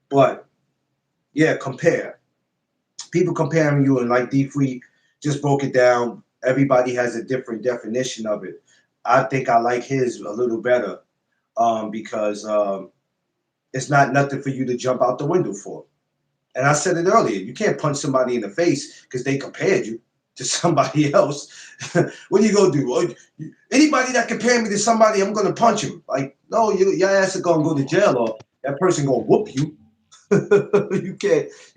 Speaker 1: But yeah, compare. People comparing you and like D Free just broke it down. Everybody has a different definition of it. I think I like his a little better because it's not nothing for you to jump out the window for. And I said it earlier, you can't punch somebody in the face because they compared you to somebody else. What are you gonna do? Well, anybody that compare me to somebody, I'm gonna punch him. Like, no, your ass is gonna go to jail, or that person gonna whoop you. You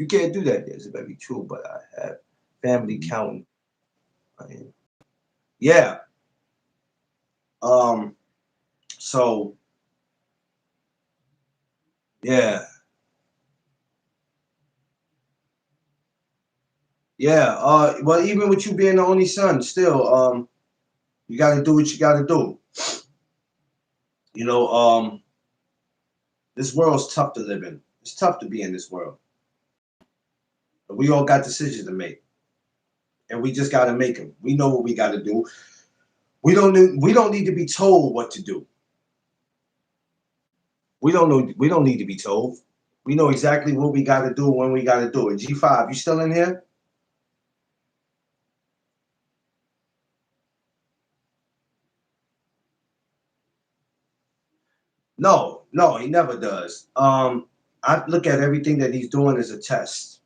Speaker 1: can't do that. That's very true. But I have family counting. I mean, yeah. Um. So yeah, yeah. Well, even with you being the only son, still, you got to do what you got to do. You know, this world's tough to live in. It's tough to be in this world. But we all got decisions to make, and we just got to make them. We know what we got to do. We don't need to be told what to do. We don't know. We don't need to be told. We know exactly what we got to do when we got to do it. G5, you still in here? No, no, he never does. I look at everything that he's doing as a test.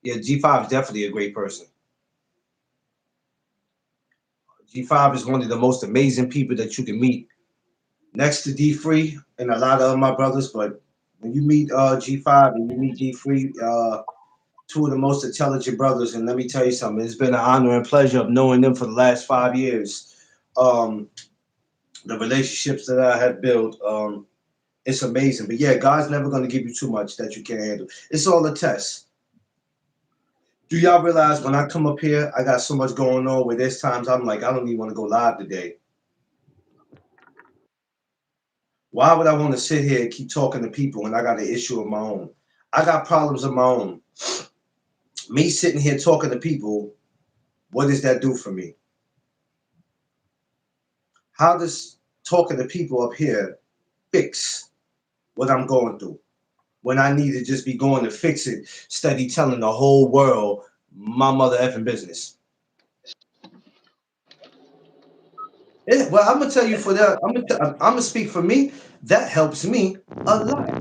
Speaker 1: Yeah, G5 is definitely a great person. G5 is one of the most amazing people that you can meet next to D Free and a lot of my brothers. But when you meet G5 and you meet D Free, two of the most intelligent brothers, and let me tell you something, it's been an honor and pleasure of knowing them for the last 5 years. Um, the relationships that I have built, it's amazing. But yeah, God's never going to give you too much that you can't handle. It's all a test. Do y'all realize when I come up here, I got so much going on where there's times I'm like, I don't even want to go live today. Why would I want to sit here and keep talking to people when I got an issue of my own? I got problems of my own. Me sitting here talking to people, what does that do for me? How does talking to people up here fix what I'm going through? When I need to just be going to fix it, steady telling the whole world my mother effing business. Well, I'm gonna tell you for that. I'm gonna speak for me. That helps me a lot.
Speaker 2: I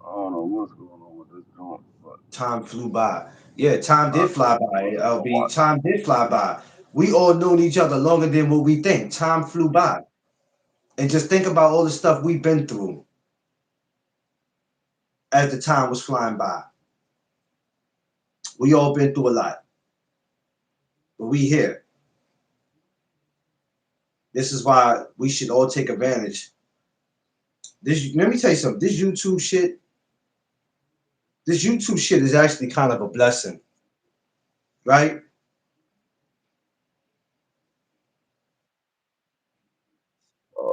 Speaker 2: don't know what's going on with this joint, but
Speaker 1: Time flew by. Yeah, time
Speaker 2: I
Speaker 1: did fly
Speaker 2: told you
Speaker 1: by.
Speaker 2: brothers to
Speaker 1: LB,
Speaker 2: watch.
Speaker 1: time did fly by. We all known each other longer than what we think. Time flew by. And just think about all the stuff we've been through as the time was flying by. We all been through a lot, but we here. This is why we should all take advantage. Let me tell you something. This YouTube shit is actually kind of a blessing, right?
Speaker 2: Uh,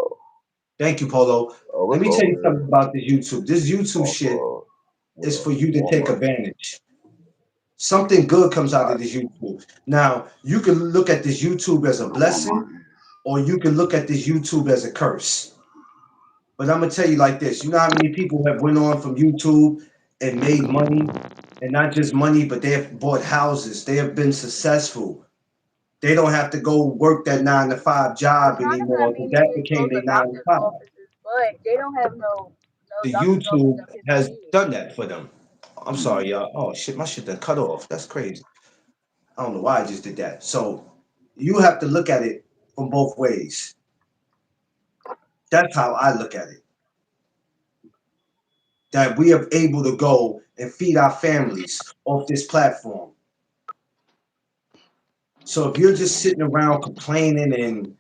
Speaker 1: Thank you, Polo. Let
Speaker 2: it's
Speaker 1: me tell
Speaker 2: over
Speaker 1: you something
Speaker 2: here
Speaker 1: about this YouTube. This YouTube
Speaker 2: off
Speaker 1: shit
Speaker 2: with
Speaker 1: is for you to take
Speaker 2: Walmart.
Speaker 1: advantage. Something good comes
Speaker 2: All
Speaker 1: out of
Speaker 2: right,
Speaker 1: this YouTube. Now, you can look at this YouTube as a
Speaker 2: where Walmart
Speaker 1: blessing,
Speaker 2: is.
Speaker 1: or you can look at this YouTube as a curse. But I'm gonna tell you like this: you know how many people have went on from YouTube and made money, and not just money, but they have bought houses. They have been successful. They don't have to go work that 9 to 5
Speaker 3: Well,
Speaker 1: job
Speaker 3: China got
Speaker 1: anymore because
Speaker 3: many
Speaker 1: that
Speaker 3: big
Speaker 1: became their
Speaker 3: closing
Speaker 1: 9 to
Speaker 3: doctor's
Speaker 1: 5.
Speaker 3: offices, but they don't have no
Speaker 1: The
Speaker 3: Dunkin' Donuts
Speaker 1: YouTube
Speaker 3: up here
Speaker 1: has
Speaker 3: near me.
Speaker 1: done that for them. I'm sorry, y'all. Oh shit, my shit done cut off. That's crazy. I don't know why I just did that. So you have to look at it from both ways. That's how I look at it. That we are able to go and feed our families off this platform. So if you're just sitting around complaining and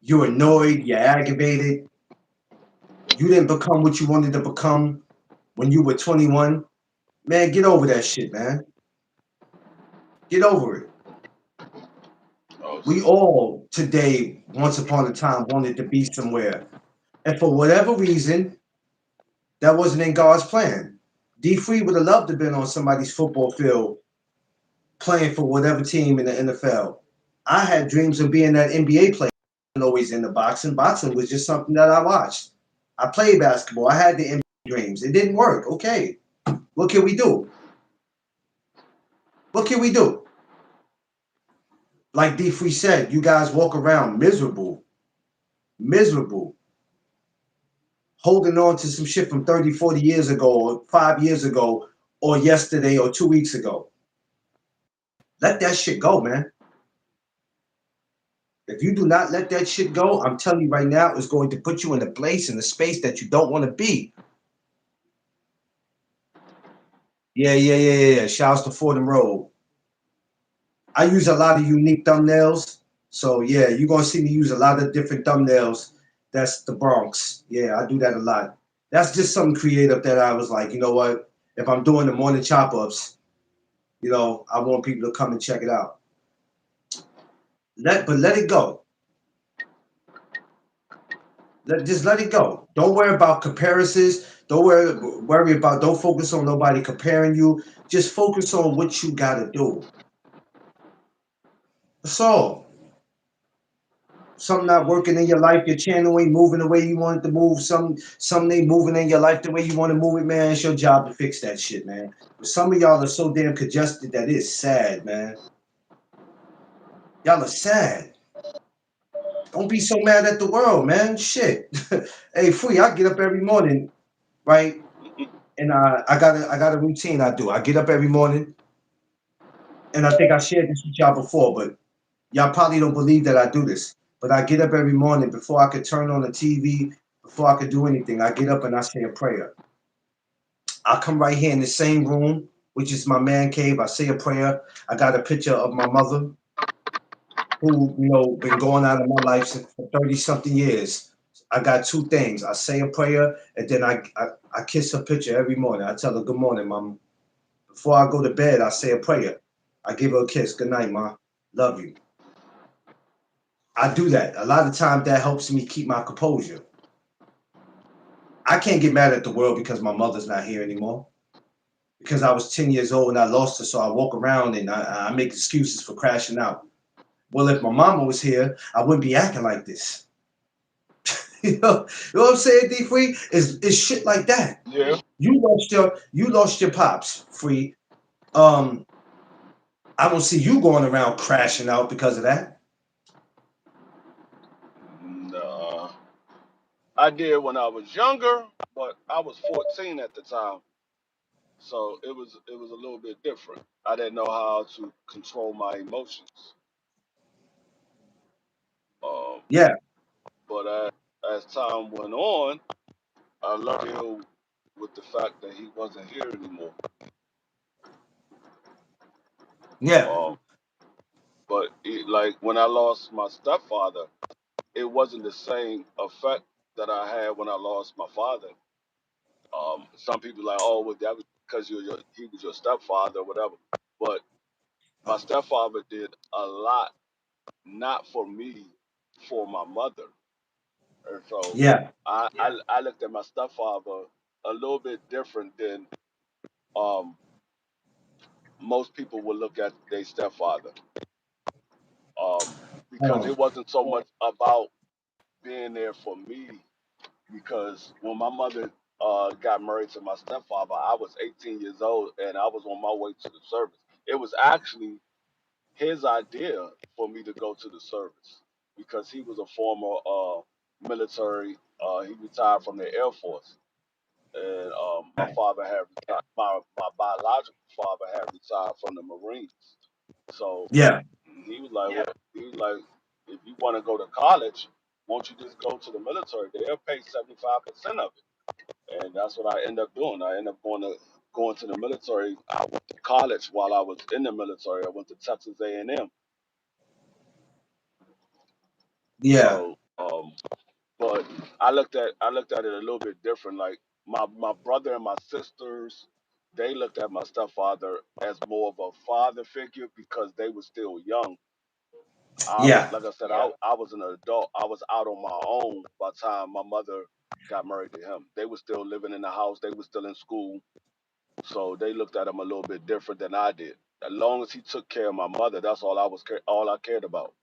Speaker 1: you're annoyed, you're aggravated, you didn't become what you wanted to become when you were 21, man, get over that shit, man. Get over it.
Speaker 2: Oh,
Speaker 1: We all today, once upon a time, wanted to be somewhere. And for whatever reason, that wasn't in God's plan. D Free would have loved to have been on somebody's football field playing for whatever team in the NFL. I had dreams of being that NBA player. I wasn't always into boxing. Boxing was just something that I watched. I played basketball. I had the NBA dreams. It didn't work. Okay. What can we do? What can we do? Like D Free said, you guys walk around miserable, miserable, holding on to some shit from 30, 40 years ago, or 5 years ago, or yesterday, or 2 weeks ago. Let that shit go, man. If you do not let that shit go, I'm telling you right now, it's going to put you in a place, in a space that you don't want to be. Yeah. Shouts to Fordham Road. I use a lot of unique thumbnails. So yeah, you're gonna see me use a lot of different thumbnails. That's the Bronx. Yeah, I do that a lot. That's just something creative that I was like, you know what? If I'm doing the morning chop ups, I want people to come and check it out. Let it go. Just let it go. Don't worry about comparisons. Don't worry about. Don't focus on nobody comparing you. Just focus on what you gotta do. That's all. Something not working in your life, your channel ain't moving the way you want it to move. Something ain't moving in your life the way you want to move it, man. It's your job to fix that shit, man. But some of y'all are so damn congested that it's sad, man. Y'all are sad. Don't be so mad at the world, man. Shit. Hey, Free, I get up every morning, right? And I got a routine I do. I get up every morning, and I think I shared this with y'all before, but y'all probably don't believe that I do this. But I get up every morning before I could turn on the TV, before I could do anything. I get up and I say a prayer. I come right here in the same room, which is my man cave. I say a prayer. I got a picture of my mother, who been going out of my life for 30 something years. I got two things. I say a prayer, and then I kiss her picture every morning. I tell her good morning, mom. Before I go to bed, I say a prayer. I give her a kiss. Good night, ma. Love you. I do that. A lot of times that helps me keep my composure. I can't get mad at the world because my mother's not here anymore. Because I was 10 years old and I lost her, so I walk around and I make excuses for crashing out. Well, if my mama was here, I wouldn't be acting like this. You know what I'm saying, D Free? Is shit like that.
Speaker 4: Yeah.
Speaker 1: You lost your pops, Free. Um, I don't see you going around crashing out because of that.
Speaker 4: Nah. I did when I was younger, but I was 14 at the time, so it was a little bit different. I didn't know how to control my emotions. Um,
Speaker 1: Yeah,
Speaker 4: but as time went on, I learned to deal with the fact that he wasn't here anymore.
Speaker 1: yeah,
Speaker 4: Um, but like when I lost my stepfather, it wasn't the same effect that I had when I lost my father. Some people like, oh, well, that was because he was your stepfather or whatever. But my stepfather did a lot, not for me, for my mother. And so
Speaker 1: yeah.
Speaker 4: I looked at my stepfather a little bit different than um, most people would look at their stepfather, because
Speaker 1: Um,
Speaker 4: it wasn't so much about being there for me. Because when my mother got married to my stepfather, I was 18 years old and I was on my way to the service. It was actually his idea for me to go to the service because he was a former military. He retired from the Air Force, and my father had retired, my biological father had retired from the Marines. So
Speaker 1: yeah,
Speaker 4: he was like, well, he was like, if you want to go to college, won't you just go to the military? They'll pay 75% of it, and that's what I ended up doing. I ended up going to the military. I went to college while I was in the military. I went to Texas A&M.
Speaker 1: yeah,
Speaker 4: So, but I looked at it a little bit different. Like my brother and my sisters, they looked at my stepfather as more of a father figure because they were still young.
Speaker 1: yeah,
Speaker 4: Like I said, I was an adult. I was out on my own by the time my mother got married to him. They were still living in the house. They were still in school. So they looked at him a little bit different than I did. As long as he took care of my mother, that's all I cared about.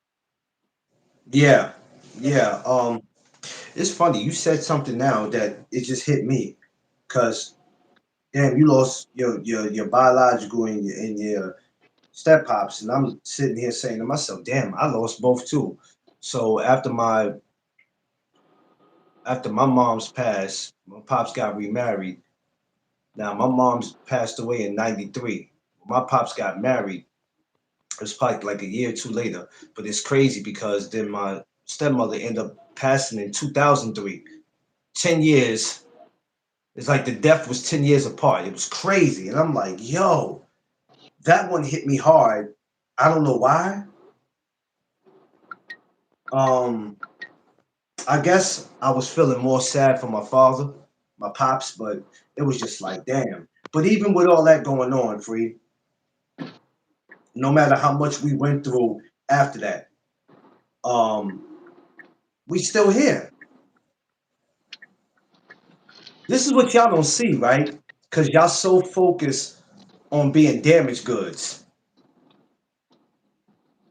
Speaker 1: yeah, yeah. It's funny. You said something now that it just hit me because damn, you lost your biological and your step pops, and I'm sitting here saying to myself, "Damn, I lost both too." So after my mom's passed, my pops got remarried. Now my mom's passed away in '93. My pops got married. It was probably like a year or two later. But it's crazy because then my stepmother ended up passing in 2003. 10 years. It's like the death was 10 years apart. It was crazy. And I'm like, yo, that one hit me hard. I don't know why. Um, I guess I was feeling more sad for my father, my pops, but it was just like, damn. But even with all that going on, Free, no matter how much we went through after that, um, we still here. This is what y'all don't see, right? Because y'all so focused on being damaged goods.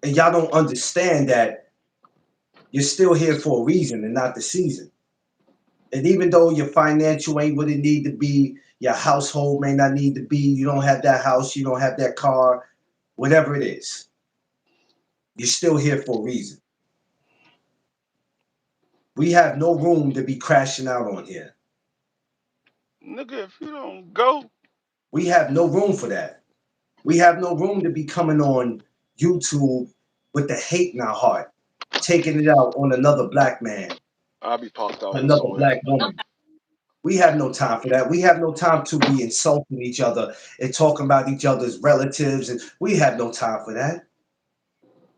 Speaker 1: And y'all don't understand that you're still here for a reason and not the season. And even though your financial ain't what it need to be, your household may not need to be, you don't have that house, you don't have that car, whatever it is, you're still here for a reason. We have no room to be crashing out on here.
Speaker 4: Nigga, if you don't go,
Speaker 1: We have no room for that. We have no room to be coming on YouTube with the hate in our heart, taking it out on another black man,
Speaker 4: I'll be parked out here
Speaker 1: another
Speaker 4: somewhere.
Speaker 1: black woman. We have no time for that. We have no time to be insulting each other and talking about each other's relatives, and we have no time for that.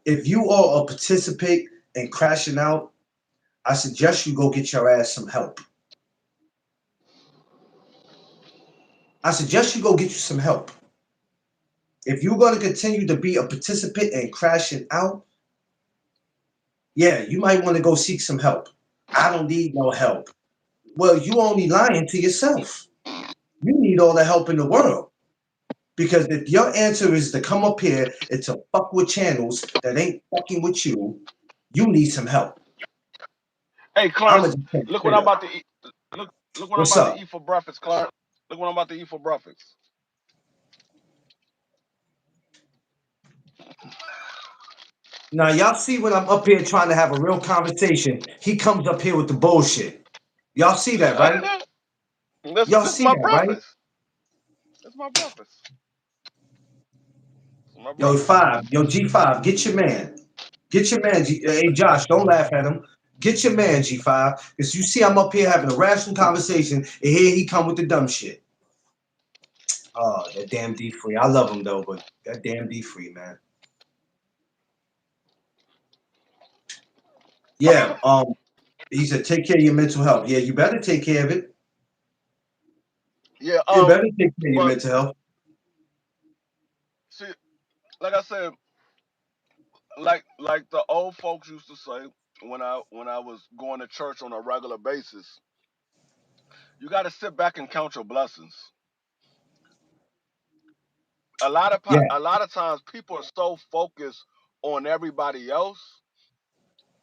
Speaker 1: If you are a participant in crashing out, I suggest you go get your ass some help. I suggest you go get you some help. If you're going to continue to be a participant in crashing out, yeah, you might want to go seek some help. I don't need no help. Well, you only lying to yourself. You need all the help in the world. Because if your answer is to come up here and to fuck with channels that ain't fucking with you, you need some help.
Speaker 4: Hey,
Speaker 1: I'm
Speaker 4: Clarence,
Speaker 1: gonna just say it
Speaker 4: look what
Speaker 1: straight
Speaker 4: I'm
Speaker 1: up.
Speaker 4: about to eat. Look what I'm
Speaker 1: What's
Speaker 4: about to
Speaker 1: up?
Speaker 4: eat for breakfast, Clarence. Look what I'm about to eat for breakfast.
Speaker 1: Now y'all see when I'm up here trying to have a real conversation, he comes up here with the bullshit. Y'all see that, right?
Speaker 4: this
Speaker 1: Y'all
Speaker 4: this is
Speaker 1: see
Speaker 4: my
Speaker 1: that, right?
Speaker 4: breakfast. That's my breakfast. My
Speaker 1: Yo,
Speaker 4: breakfast.
Speaker 1: five, yo, G5, get your man. Get your man, hey Josh, don't laugh at him. Get your man, G5. Because you see I'm up here having a rational conversation, and here he come with the dumb shit. Oh, that damn D free. I love him though, but that damn D free, man. Yeah, he said take care of your mental health. Yeah, you better take care of it.
Speaker 4: Yeah.
Speaker 1: You better take care of your
Speaker 4: But
Speaker 1: mental health.
Speaker 4: see, like I said, like the old folks used to say when I was going to church on a regular basis, you got to sit back and count your blessings.
Speaker 1: Yeah,
Speaker 4: A lot of times people are so focused on everybody else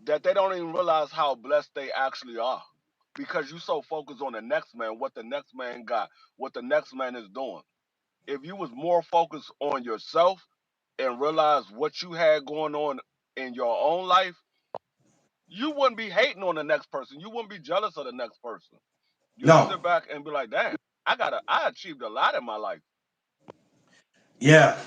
Speaker 4: that they don't even realize how blessed they actually are because you so focused on the next man, what the next man got, what the next man is doing. If you was more focused on yourself and realize what you had going on in your own life, you wouldn't be hating on the next person. You wouldn't be jealous of the next person. You'll
Speaker 1: no,
Speaker 4: sit back and be like, damn, I achieved a lot in my life.
Speaker 1: yeah,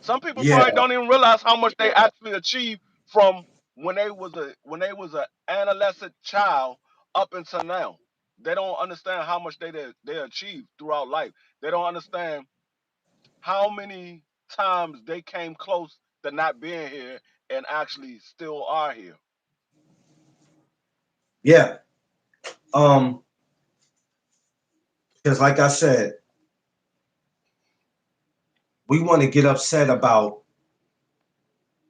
Speaker 4: Some people
Speaker 1: yeah,
Speaker 4: probably don't even realize how much they actually achieved from when they was a adolescent child up until now. They don't understand how much they achieved throughout life. They don't understand how many times they came close to not being here and actually still are here.
Speaker 1: yeah. Um, because like I said, we want to get upset about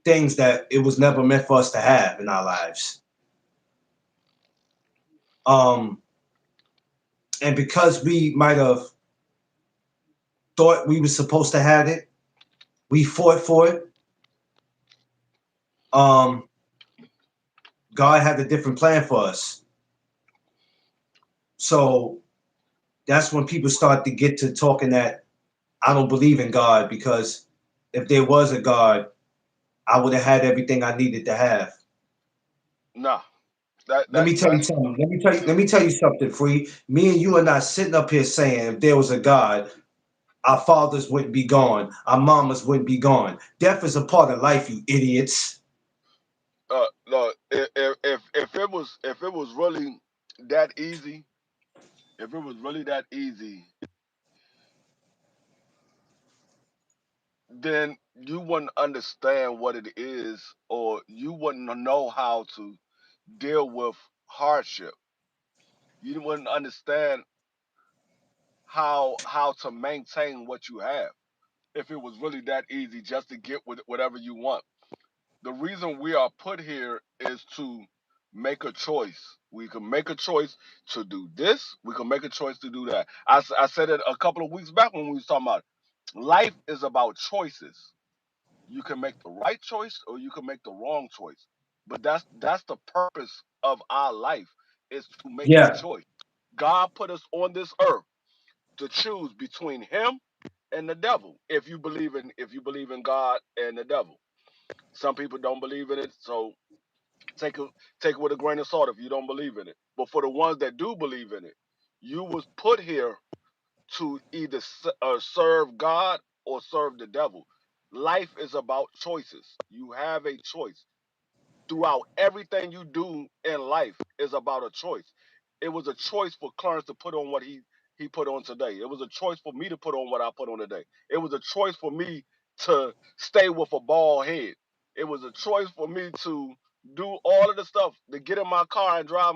Speaker 1: things that it was never meant for us to have in our lives. Um, and because we might have thought we were supposed to have it, we fought for it. Um, God had a different plan for us. So that's when people start to get to talking that I don't believe in God because if there was a God, I would have had everything I needed to have.
Speaker 4: Nah, that
Speaker 1: Let
Speaker 4: that
Speaker 1: me tell you
Speaker 4: that's
Speaker 1: something. Let me tell you something, Free. Me and you are not sitting up here saying if there was a God, our fathers wouldn't be gone, our mamas wouldn't be gone. Death is a part of life, you idiots.
Speaker 4: no. If it was really that easy, if it was really that easy, then you wouldn't understand what it is, or you wouldn't know how to deal with hardship. You wouldn't understand how to maintain what you have if it was really that easy just to get with whatever you want. The reason we are put here is to make a choice. We can make a choice to do this. We can make a choice to do that. I said it a couple of weeks back when we was talking about life is about choices. You can make the right choice or you can make the wrong choice. But that's the purpose of our life, is to make a
Speaker 1: Yeah,
Speaker 4: choice. God put us on this earth to choose between him and the devil. If you believe in God and the devil. Some people don't believe in it, so take it take it with a grain of salt if you don't believe in it. But for the ones that do believe in it, you was put here to either serve God or serve the devil. Life is about choices. You have a choice. Throughout everything you do in life is about a choice. It was a choice for Clarence to put on what he put on today. It was a choice for me to put on what I put on today. It was a choice for me to stay with a bald head. It was a choice for me to do all of the stuff, to get in my car and drive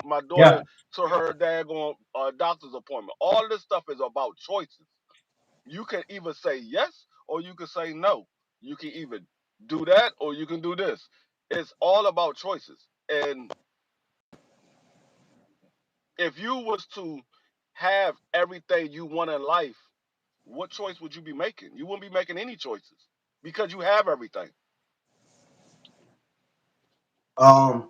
Speaker 4: my daughter
Speaker 1: yeah,
Speaker 4: to her daggone doctor's appointment. All of this stuff is about choices. You can either say yes or you can say no. You can either do that or you can do this. It's all about choices. And if you was to have everything you want in life, what choice would you be making? You wouldn't be making any choices because you have everything.
Speaker 1: um,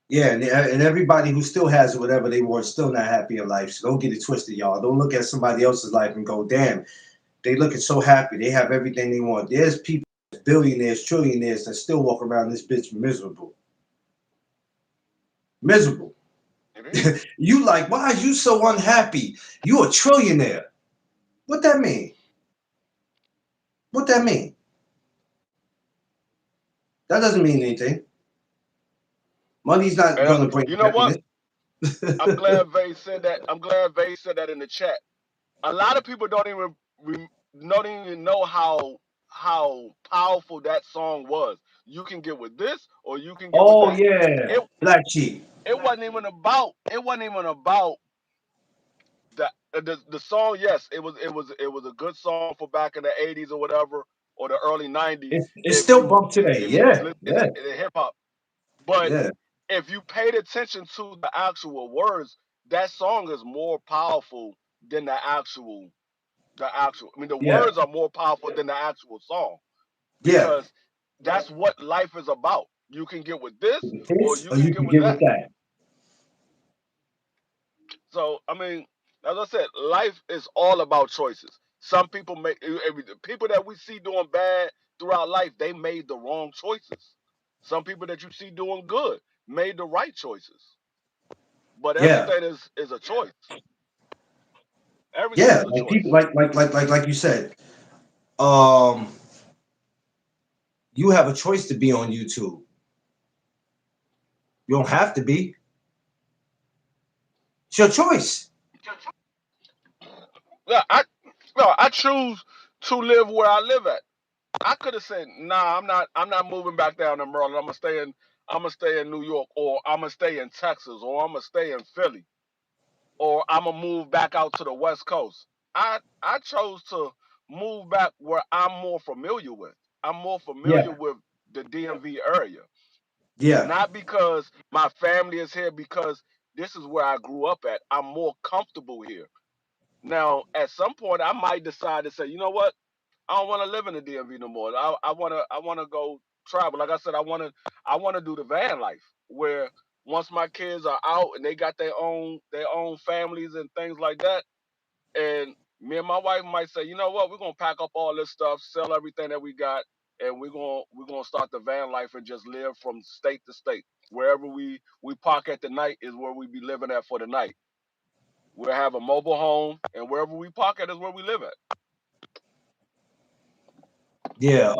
Speaker 1: yeah, and everybody who still has whatever they want, still not happy in life. So don't get it twisted, y'all. Don't look at somebody else's life and go, "Damn, they looking so happy. They have everything they want." There's people, billionaires, trillionaires, that still walk around this bitch miserable, miserable.
Speaker 4: It is.
Speaker 1: You like, why are you so unhappy? You a trillionaire. What that mean? What that mean? That doesn't mean anything. Money's not
Speaker 4: And
Speaker 1: gonna bring
Speaker 4: you know what?
Speaker 1: happiness.
Speaker 4: I'm glad Vay said that. I'm glad Vay said that in the chat. A lot of people don't even know how powerful that song was. You can get with this or you can get with
Speaker 1: Oh
Speaker 4: that.
Speaker 1: yeah,
Speaker 4: It
Speaker 1: Black Sheep.
Speaker 4: it wasn't even about the song. Yes, it was a good song for back in the 80s or whatever, or the early 90s.
Speaker 1: It's still bumped today.
Speaker 4: If you was
Speaker 1: Yeah,
Speaker 4: listening
Speaker 1: yeah,
Speaker 4: in hip hop, but
Speaker 1: yeah,
Speaker 4: if you paid attention to the actual words, that song is more powerful than the actual. I mean, the
Speaker 1: yeah,
Speaker 4: words are more powerful than the actual song,
Speaker 1: yeah.
Speaker 4: because that's what life is about. You can get with this or
Speaker 1: This
Speaker 4: you
Speaker 1: or
Speaker 4: can
Speaker 1: you
Speaker 4: get
Speaker 1: can
Speaker 4: with
Speaker 1: get with
Speaker 4: that.
Speaker 1: that.
Speaker 4: So I mean, as I said, life is all about choices. Some people the people that we see doing bad throughout life, they made the wrong choices. Some people that you see doing good made the right choices. But
Speaker 1: Yeah,
Speaker 4: everything is a choice. Everything
Speaker 1: yeah.
Speaker 4: is a
Speaker 1: Like people,
Speaker 4: choice.
Speaker 1: like you said. Um, you have a choice to be on YouTube. You don't have to be. It's your choice.
Speaker 4: Yeah, I no, I choose to live where I live at. I could have said, nah, I'm not moving back down to Maryland. I'm gonna stay in New York, or I'm gonna stay in Texas, or I'm gonna stay in Philly, or I'm gonna move back out to the West Coast. I chose to move back where I'm more familiar with. I'm more familiar
Speaker 1: Yeah,
Speaker 4: with the DMV area.
Speaker 1: yeah,
Speaker 4: Not because my family is here, because this is where I grew up at. I'm more comfortable here. Now, at some point, I might decide to say, you know what? I don't want to live in the DMV no more. I wanna go travel. Like I said, I wanna do the van life, where once my kids are out and they got their own families and things like that, and me and my wife might say, you know what, we're gonna pack up all this stuff, sell everything that we got, and we're gonna start the van life and just live from state to state. Wherever we park at the night is where we be living at for the night. We'll have a mobile home, and wherever we park at is where we live at.
Speaker 1: Yeah.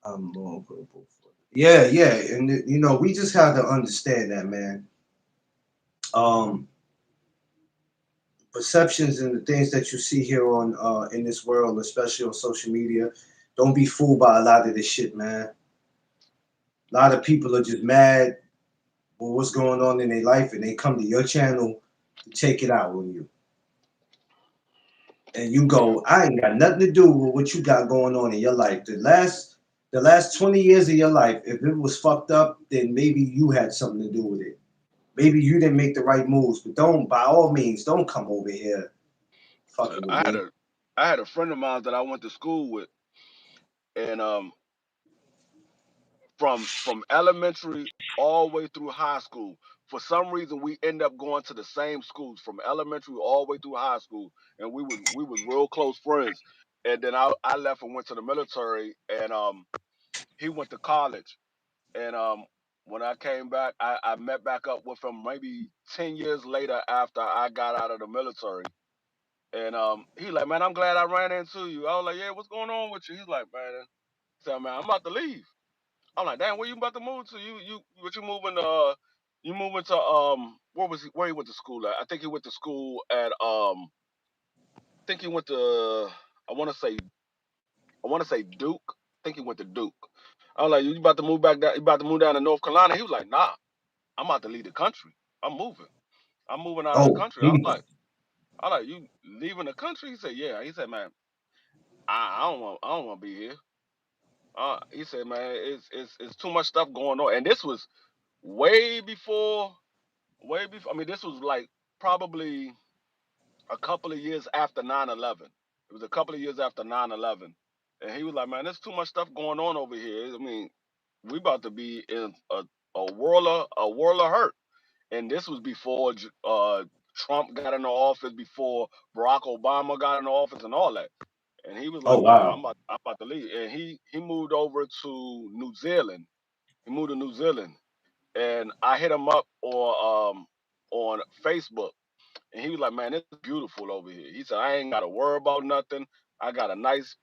Speaker 1: I'm more grateful for it. Yeah, yeah, and you know, we just have to understand that, man. Um, Perceptions and the things that you see here on in this world, especially on social media, don't be fooled by a lot of this shit, man. A lot of people are just mad with what's going on in their life, and they come to your channel to take it out on you. And you
Speaker 4: Yeah,
Speaker 1: go, I ain't got nothing to do with what you got going on in your life. The last 20 years of your life, if it was fucked up, then maybe you had something to do with it. Maybe you didn't make the right moves, but don't, by all means, don't come over here fucking with
Speaker 4: I had
Speaker 1: me.
Speaker 4: a I had a friend of mine that I went to school with, and from elementary all the way through high school. For some reason, we end up going to the same schools from elementary all the way through high school, and we was real close friends. And then I left and went to the military, and he went to college, and when I came back, I met back up with him maybe 10 years later after I got out of the military. And he like, man, I'm glad I ran into you. I was like, yeah, what's going on with you? He's like, man, he said, man, I'm about to leave. I'm like, damn, where you about to move to? What you moving to? You moving to where he went to school at? I think he went to school at I think he went to I want to say I want to say Duke. I think he went to Duke. I was like, you about to move back down? You about to move down to North Carolina? He was like, nah, I'm about to leave the country. I'm moving. I'm moving out of the
Speaker 1: Oh,
Speaker 4: country.
Speaker 1: Jesus.
Speaker 4: I like you leaving the country. He said, yeah. He said, man, I don't want to be here. He said, man, it's too much stuff going on, and this was way before way before. I mean, this was like probably a couple of years after 9/11. It was a couple of years after 9/11, and he was like, "Man, there's too much stuff going on over here. I mean, we about to be in a world of hurt." And this was before Trump got into office, before Barack Obama got into office, and all that. And he was
Speaker 1: Oh,
Speaker 4: like, "Man,
Speaker 1: wow.
Speaker 4: I'm about to leave." And he moved over to New Zealand. He moved to New Zealand, and I hit him up on Facebook, and he was like, "Man, it's beautiful over here." He said, "I ain't got to worry about nothing. I got a nice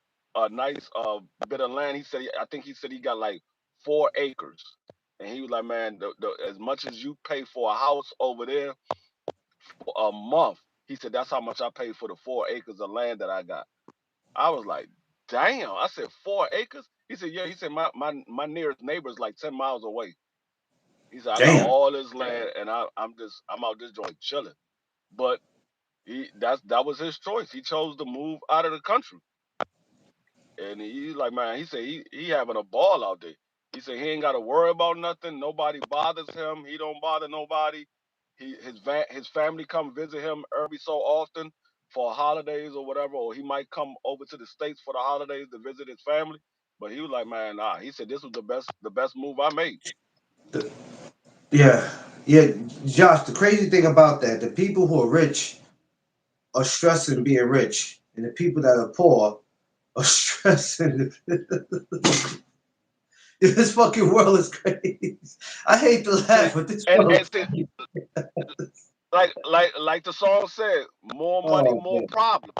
Speaker 4: bit of land." He said, "I think he said he got like 4 acres," and he was like, "Man, as much as you pay for a house over there for a month," he said, "that's how much I pay for the 4 acres of land that I got." I was like, "Damn!" I said, "4 acres?" He said, "Yeah." He said, "My nearest neighbor is like 10 miles away." He said, "I got
Speaker 1: Damn.
Speaker 4: all this land, and I'm out this joint chilling." But that was his choice. He chose to move out of the country, and he's like, man, he said he having a ball out there. He said he ain't got to worry about nothing. Nobody bothers him. He don't bother nobody. His family come visit him every so often for holidays or whatever, or he might come over to the states for the holidays to visit his family. But he was like, man, nah. He said this was the best move I made.
Speaker 1: The- yeah, yeah, Josh. The crazy thing about that, the people who are rich are stressing being rich, and the people that are poor are stressing. This fucking world is crazy. I hate to
Speaker 4: See,
Speaker 1: laugh, but this
Speaker 4: and
Speaker 1: world.
Speaker 4: see, like the song said, more money,
Speaker 1: Oh
Speaker 4: more
Speaker 1: man.
Speaker 4: problems.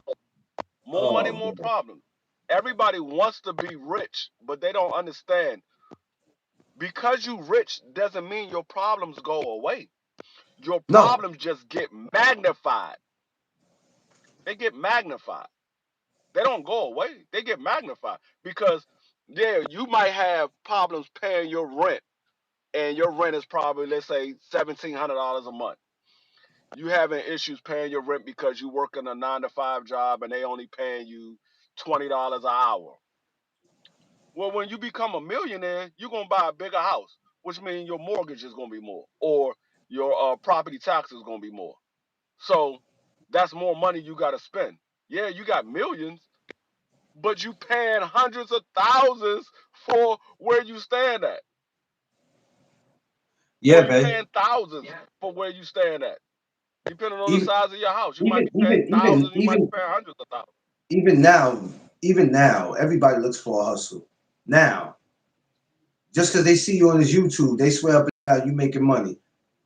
Speaker 4: More money,
Speaker 1: Oh
Speaker 4: more
Speaker 1: man.
Speaker 4: problems. Everybody wants to be rich, but they don't understand. Because you rich doesn't mean your problems go away. Your
Speaker 1: No.
Speaker 4: problems just get magnified. They get magnified. They don't go away. They get magnified because yeah, you might have problems paying your rent, and your rent is probably, let's say, $1,700 a month. You having issues paying your rent because you work in a 9 to 5 job and they only paying you $20 an hour. Well, when you become a millionaire, you're gonna buy a bigger house, which means your mortgage is gonna be more, or your property tax is gonna be more. So that's more money you gotta spend. Yeah, you got millions, but you paying hundreds of thousands for where you stand at, or
Speaker 1: Yeah,
Speaker 4: you
Speaker 1: man.
Speaker 4: paying thousands for where you stand at. Depending on the
Speaker 1: Even
Speaker 4: size of your house, you might
Speaker 1: even
Speaker 4: be paying
Speaker 1: even even
Speaker 4: thousands, you might be
Speaker 1: even
Speaker 4: paying hundreds of thousands.
Speaker 1: even now, everybody looks for a hustle. Now, just because they see you on this YouTube, they swear up and down you making money.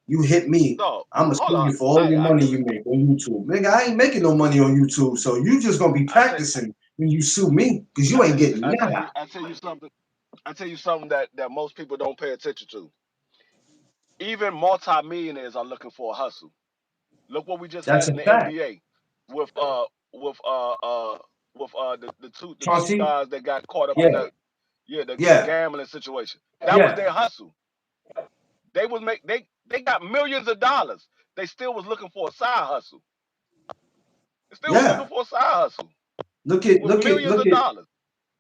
Speaker 1: You hit me,
Speaker 4: No,
Speaker 1: I'ma
Speaker 4: hold
Speaker 1: sue
Speaker 4: on.
Speaker 1: you for all your
Speaker 4: I
Speaker 1: money
Speaker 4: give
Speaker 1: you
Speaker 4: it.
Speaker 1: make on YouTube. Nigga, I ain't making no money on YouTube, so you just gonna be
Speaker 4: I tell
Speaker 1: practicing when you sue me, because you ain't getting nada.
Speaker 4: I tell you something. I tell you something that most people don't pay attention to. Even multimillionaires are looking for a hustle. Look what we just
Speaker 1: That's
Speaker 4: had
Speaker 1: a
Speaker 4: in the
Speaker 1: fact.
Speaker 4: NBA with with the two
Speaker 1: Chauncey?
Speaker 4: guys that got caught up in
Speaker 1: Yeah,
Speaker 4: the
Speaker 1: yeah,
Speaker 4: gambling situation. That was
Speaker 1: yeah.
Speaker 4: their hustle. They got millions of dollars. They still was looking for a side hustle. They still was looking
Speaker 1: Yeah.
Speaker 4: for a side hustle
Speaker 1: Look at
Speaker 4: with
Speaker 1: look at
Speaker 4: millions
Speaker 1: look
Speaker 4: of
Speaker 1: at
Speaker 4: dollars.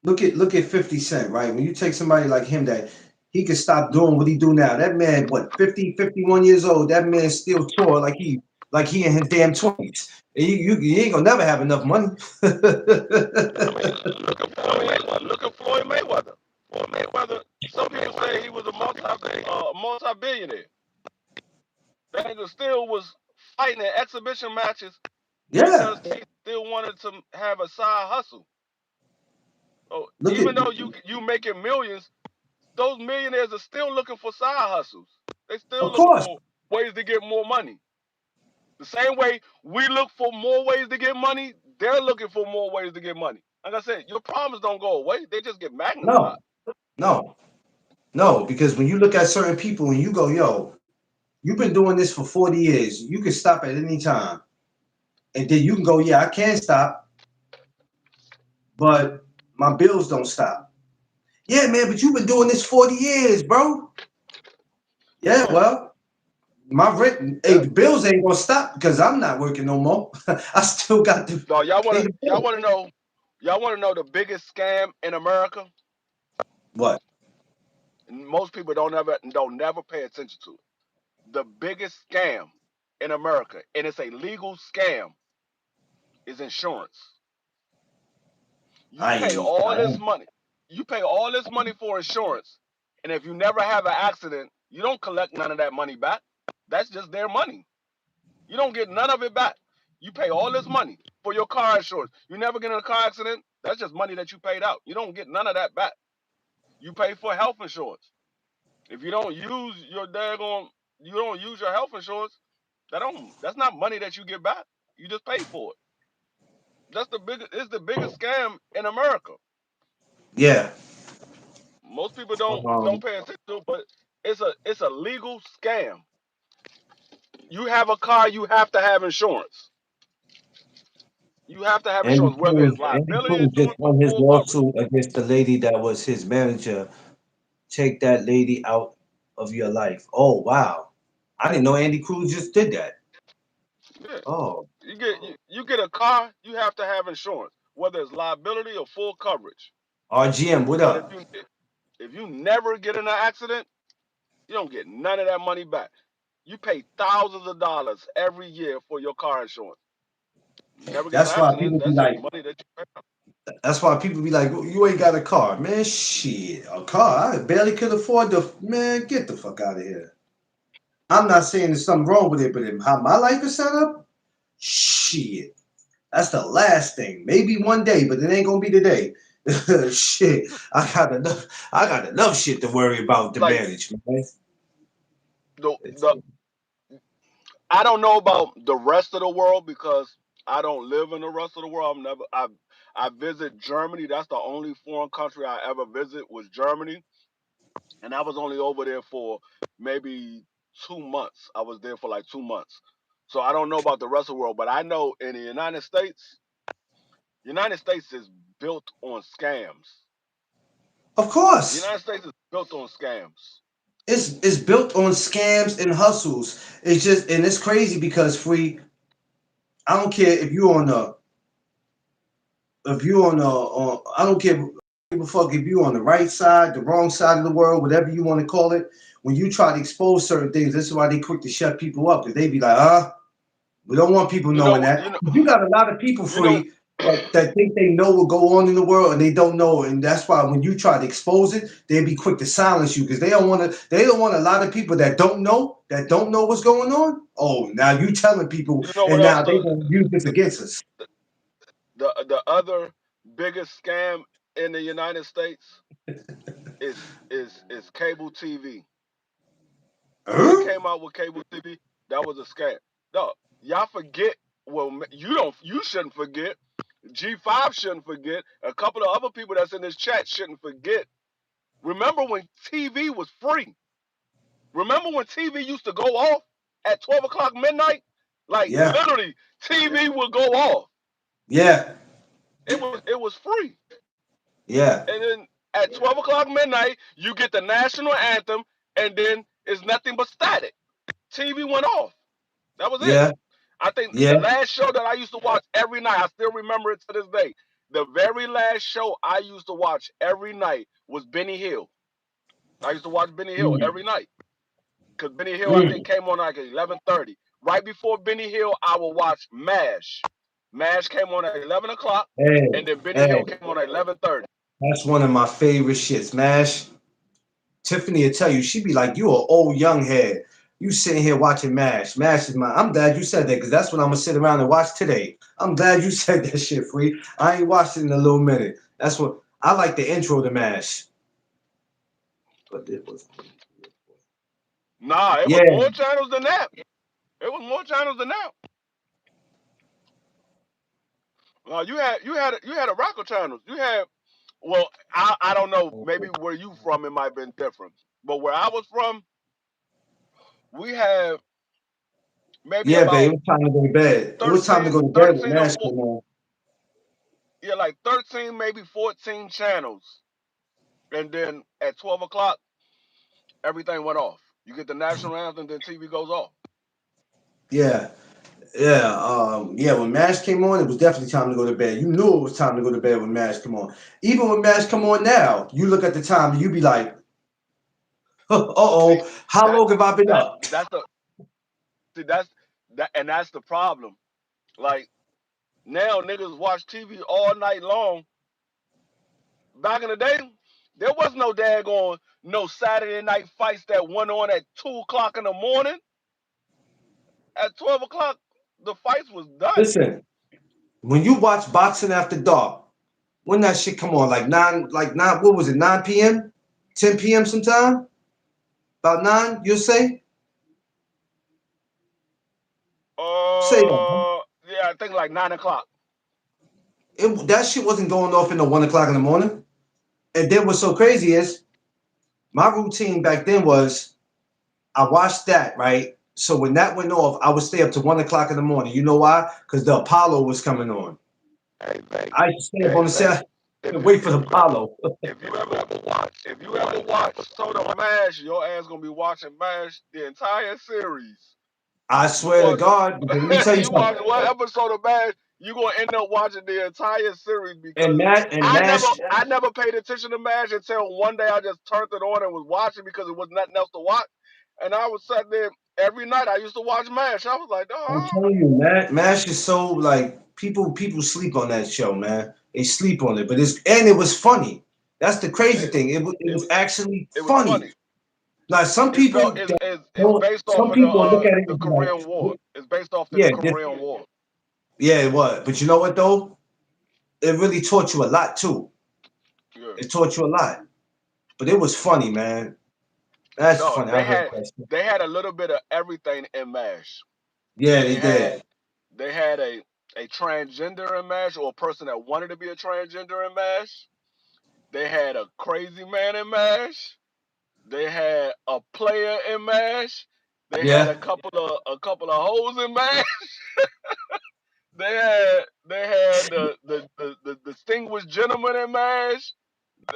Speaker 1: look at 50 Cent, right? When you take somebody like him that he can stop doing what he do now. That man, what, 50, 51 years old, that man still tour like he in his damn 20s. And you ain't gonna never have enough money.
Speaker 4: I mean, look at Floyd Mayweather. Floyd Mayweather. Some people say he was a multi-billionaire. That nigga still was fighting in exhibition matches
Speaker 1: Yeah.
Speaker 4: because he still wanted to have a side hustle. So
Speaker 1: Look at
Speaker 4: even though you making millions, those millionaires are still looking for side hustles. They still
Speaker 1: of
Speaker 4: looking
Speaker 1: course.
Speaker 4: for ways to get more money. The same way we look for more ways to get money, they're looking for more ways to get money. Like I said, your problems don't go away; they just get magnified.
Speaker 1: No, no, no, because when you look at certain people and you go, yo, you've been doing this for 40 years, you can stop at any time. And then you can go, yeah, I can stop, but my bills don't stop. Yeah, man, but you've been doing this 40 years, bro. Yeah,
Speaker 4: Yeah,
Speaker 1: well, my rent, hey,
Speaker 4: yeah.
Speaker 1: the bills ain't gonna stop because I'm not working no more. I still got to
Speaker 4: No,
Speaker 1: pay the bill.
Speaker 4: y'all wanna know the biggest scam in America?
Speaker 1: What?
Speaker 4: And most people don't never pay attention to it. The biggest scam in America, and it's a legal scam, is insurance. You pay
Speaker 1: I,
Speaker 4: all this
Speaker 1: I
Speaker 4: money. You pay all this money for insurance, and if you never have an accident, you don't collect none of that money back. That's just their money. You don't get none of it back. You pay all this money for your car insurance. You never get in a car accident. That's just money that you paid out. You don't get none of that back. You pay for health insurance. If you don't use your daggone, you don't use your health insurance. That's not money that you get back. You just pay for it. That's the biggest. It's the biggest scam in America.
Speaker 1: yeah.
Speaker 4: Most people don't
Speaker 1: Um,
Speaker 4: pay attention to it, but it's a legal scam. You have a car, you have to have insurance. You have to have insurance, whether it's
Speaker 1: Andy
Speaker 4: liability
Speaker 1: Cruz just
Speaker 4: insurance or
Speaker 1: won his
Speaker 4: full coverage.
Speaker 1: lawsuit against the lady that was his manager. Take that lady out of your life. Oh wow. I didn't know Andy Cruz just did that.
Speaker 4: Yeah,
Speaker 1: Oh,
Speaker 4: you get a car, you have to have insurance, whether it's liability or full coverage.
Speaker 1: RGM, what
Speaker 4: And
Speaker 1: up?
Speaker 4: if you never get in an accident, you don't get none of that money back. You pay thousands of dollars every year for your car insurance. Never get in an
Speaker 1: That's why
Speaker 4: accident,
Speaker 1: people be
Speaker 4: that's just
Speaker 1: like,
Speaker 4: money that you pay.
Speaker 1: that's why people be like, you ain't got a car. Man, shit. A car? I barely could afford the man, get the fuck out of here. I'm not saying there's something wrong with it, but how my life is set up, shit. That's the last thing. Maybe one day, but it ain't gonna be today. Shit. I got enough shit to worry about to
Speaker 4: Like
Speaker 1: manage, man. It's,
Speaker 4: the I don't know about the rest of the world because I don't live in the rest of the world. I visit Germany. That's the only foreign country I ever visit was Germany, and I was only over there for maybe 2 months. I was there for like 2 months, so I don't know about the rest of the world. But I know in the United States is built on scams.
Speaker 1: of
Speaker 4: The
Speaker 1: course.
Speaker 4: United States is built on scams.
Speaker 1: It's built on scams and hustles. It's just and it's crazy because free. I don't care if you on the I don't care give a fuck if you on the right side, the wrong side of the world, whatever you want to call it. When you try to expose certain things, this is why they quick to shut people up because they be like, we don't want people
Speaker 4: You
Speaker 1: knowing
Speaker 4: know,
Speaker 1: that. You got a lot of people
Speaker 4: you know,
Speaker 1: free. that think they know what go on in the world and they don't know, and that's why when you try to expose it, they be quick to silence you because they don't want to. They don't want a lot of people that don't know what's going on. Oh, now you telling people,
Speaker 4: You know what
Speaker 1: and
Speaker 4: else?
Speaker 1: now they gonna use this against us.
Speaker 4: The other biggest scam in the United States is cable TV. When they
Speaker 1: Huh?
Speaker 4: came out with cable TV, that was a scam. No, y'all forget. Well, you don't. You shouldn't forget. G5 shouldn't forget. A couple of other people that's in this chat shouldn't forget. Remember when TV was free? Remember when TV used to go off at 12 o'clock midnight? Like
Speaker 1: Yeah,
Speaker 4: literally, TV would go off.
Speaker 1: yeah,
Speaker 4: It was free.
Speaker 1: yeah,
Speaker 4: And then at 12 o'clock midnight, you get the national anthem, and then it's nothing but static. TV went off. That was it.
Speaker 1: yeah,
Speaker 4: I think
Speaker 1: yeah.
Speaker 4: the last show that I used to watch every night, I still remember it to this day. The very last show I used to watch every night was Benny Hill. I used to watch Benny Hill
Speaker 1: Mm,
Speaker 4: every night because Benny Hill I think
Speaker 1: mm.
Speaker 4: came on like at 11:30. Right before Benny Hill, I would watch MASH. MASH came on at 11 o'clock, and
Speaker 1: Hey,
Speaker 4: then Benny
Speaker 1: hey,
Speaker 4: Hill came on at 11:30.
Speaker 1: that's one of my favorite shits, Mash. Tiffany will tell you, she be like, you an old young head. You sitting here watching MASH. MASH is my. I'm glad you said that because that's what I'm gonna sit around and watch today. I'm glad you said that shit, Free. I ain't watched it in a little minute. That's what I like the intro to MASH. But it was,
Speaker 4: Nah, it was
Speaker 1: yeah,
Speaker 4: more channels than that. It was more channels than that. You had a rocker channels. You had well, I don't know. Maybe where you from, it might have been different. But where I was from, we had maybe
Speaker 1: yeah, babe. It
Speaker 4: about
Speaker 1: was time to go to bed. It was time to
Speaker 4: 13,
Speaker 1: go to bed with
Speaker 4: 13 or
Speaker 1: MASH
Speaker 4: 4,
Speaker 1: came on.
Speaker 4: yeah, like 13, maybe 14 channels. And then at 12 o'clock, everything went off. You get the national anthem, then TV goes off.
Speaker 1: Yeah, yeah, yeah. When MASH came on, it was definitely time to go to bed. You knew it was time to go to bed when MASH come on. Even when MASH come on now, you look at the time and you be like,
Speaker 4: See,
Speaker 1: uh-oh, how
Speaker 4: that
Speaker 1: long have I been
Speaker 4: that
Speaker 1: up?
Speaker 4: that's the see that's the problem. Like now niggas watch TV all night long. Back in the day, there was no daggone no Saturday night fights that went on at 2 o'clock in the morning. At 12 o'clock, the fights was done.
Speaker 1: Listen, when you watch Boxing After Dark, when that shit come on, like nine, what was it, 9 p.m., 10 p.m. sometime? About 9, you'll say that.
Speaker 4: Yeah, I think like 9 o'clock.
Speaker 1: That shit wasn't going off until 1 o'clock in the morning. And then what's so crazy is my routine back then was I watched that, right? So when that went off, I would stay up to 1 o'clock in the morning. You know why? Because the Apollo was coming on.
Speaker 4: Hey, man.
Speaker 1: I used to stay up
Speaker 4: Hey,
Speaker 1: on the
Speaker 4: man.
Speaker 1: set and wait for the Apollo.
Speaker 4: If you ever watch Soto Mash, your ass gonna be watching Mash the entire series.
Speaker 1: I
Speaker 4: You
Speaker 1: swear to
Speaker 4: watch
Speaker 1: God, because let me tell you
Speaker 4: you watch
Speaker 1: something.
Speaker 4: one episode of Mash, you gonna end up watching the entire series
Speaker 1: And
Speaker 4: because
Speaker 1: Matt and Mash,
Speaker 4: I never paid attention to Mash until one day I just turned it on and was watching because it was nothing else to watch. And I was sitting there every night. I used to watch Mash. I was like,
Speaker 1: I'm
Speaker 4: oh,
Speaker 1: telling you, Mash is so like people sleep on that show, man. They sleep on it, but it was funny. That's the crazy
Speaker 4: yeah,
Speaker 1: thing. It was actually
Speaker 4: it was
Speaker 1: funny.
Speaker 4: funny.
Speaker 1: Now some
Speaker 4: It's felt
Speaker 1: people
Speaker 4: it's based off
Speaker 1: some
Speaker 4: of
Speaker 1: people look at it
Speaker 4: the
Speaker 1: and be like,
Speaker 4: Korean War. It's based off the
Speaker 1: yeah,
Speaker 4: Korean War.
Speaker 1: yeah, it was. But you know what though? It really taught you a lot too.
Speaker 4: Yeah.
Speaker 1: It taught you a lot. But it was funny, man. That's
Speaker 4: No,
Speaker 1: funny. I heard that. Shit.
Speaker 4: they had a little bit of everything in MASH.
Speaker 1: Yeah,
Speaker 4: They
Speaker 1: they
Speaker 4: had
Speaker 1: did.
Speaker 4: they had a transgender in MASH or a person that wanted to be a transgender in MASH. They had a crazy man in MASH. They had a player in MASH. They had
Speaker 1: Yeah,
Speaker 4: a couple of hoes in MASH. They had the distinguished gentleman in MASH.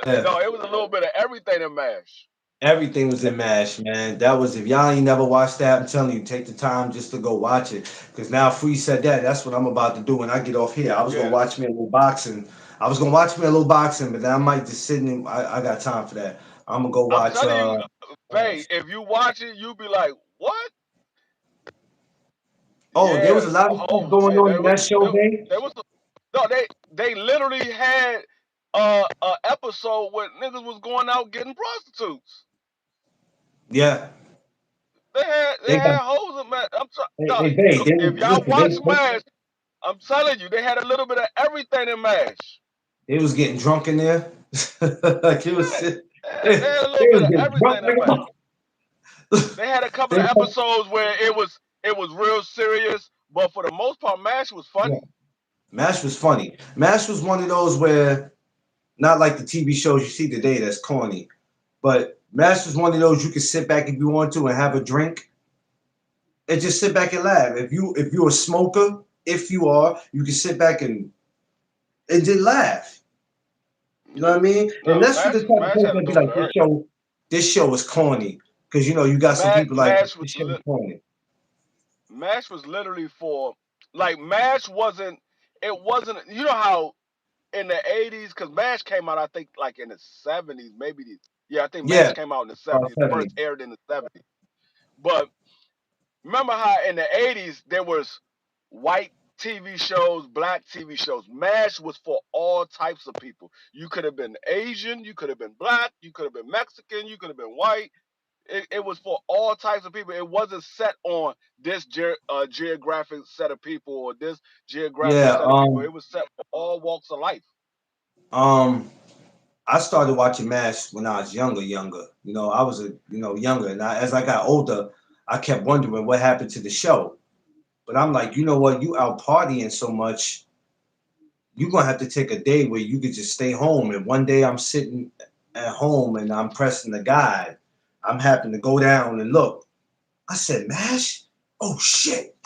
Speaker 1: yeah.
Speaker 4: No, it was a little bit of everything in MASH.
Speaker 1: Everything was in MASH, man. That was if y'all ain't never watched that, I'm telling you, take the time just to go watch it. Cause now Free said that. That's what I'm about to do when I get off here. I was gonna
Speaker 4: Yeah.
Speaker 1: watch me a little boxing. I was gonna watch me a little boxing, but then I might just sit in. I got time for that. I'm gonna go
Speaker 4: I'm
Speaker 1: watch.
Speaker 4: telling you, Faye, if you watch it, you'll be like, what?
Speaker 1: Oh, there was
Speaker 4: Yeah.
Speaker 1: a lot of stuff
Speaker 4: Oh,
Speaker 1: going
Speaker 4: yeah.
Speaker 1: on in that show, babe.
Speaker 4: There was No, they literally had a episode where niggas was going out getting prostitutes.
Speaker 1: Yeah,
Speaker 4: They
Speaker 1: they got
Speaker 4: had hoes in Mash.
Speaker 1: they bang. They
Speaker 4: If
Speaker 1: was
Speaker 4: y'all
Speaker 1: listen.
Speaker 4: watch Mash, I'm telling you, they had a little bit of everything in Mash.
Speaker 1: They was getting drunk in there. Like it was,
Speaker 4: Yeah,
Speaker 1: they
Speaker 4: they had a little bit
Speaker 1: was
Speaker 4: of
Speaker 1: getting drunk
Speaker 4: everything
Speaker 1: like
Speaker 4: in
Speaker 1: a
Speaker 4: Mash.
Speaker 1: mother-
Speaker 4: They had a couple
Speaker 1: they,
Speaker 4: of episodes where it was real serious, but for the most part, Mash was
Speaker 1: yeah.
Speaker 4: funny.
Speaker 1: Mash was funny. Mash was one of those where not like the TV shows you see today that's corny, but Mash was one of those you could sit back if you want to and have a drink and just sit back and laugh. If you're a smoker, if you are, you can sit back and just laugh. You know
Speaker 4: Yeah.
Speaker 1: what I mean? And
Speaker 4: No,
Speaker 1: that's for the type of
Speaker 4: Mash
Speaker 1: person
Speaker 4: had a
Speaker 1: that be
Speaker 4: little bit
Speaker 1: like,
Speaker 4: of everything.
Speaker 1: this show is corny. Because you got some people like
Speaker 4: Mash
Speaker 1: this
Speaker 4: was
Speaker 1: show is corny.
Speaker 4: Mash was literally for like Mash wasn't. It wasn't. You know how in the '80s, because Mash came out, I think, like in the '70s, maybe. Yeah, I think Mash
Speaker 1: Yeah,
Speaker 4: came out in the '70s. First
Speaker 1: 70.
Speaker 4: aired in the '70s. But remember how in the '80s there was white TV shows, black TV shows. MASH was for all types of people. You could have been Asian, you could have been black, you could have been Mexican, you could have been white. It was for all types of people. It wasn't set on this geographic set of people or this geographic
Speaker 1: Yeah,
Speaker 4: set of people. It was set for all walks of life.
Speaker 1: um, I started watching MASH when I was younger. I was younger, and as I got older, I kept wondering what happened to the show. But I'm like, you know what? You out partying so much, you're gonna have to take a day where you could just stay home. And one day I'm sitting at home and I'm pressing the guide. I'm having to go down and look. I said, MASH? Oh shit.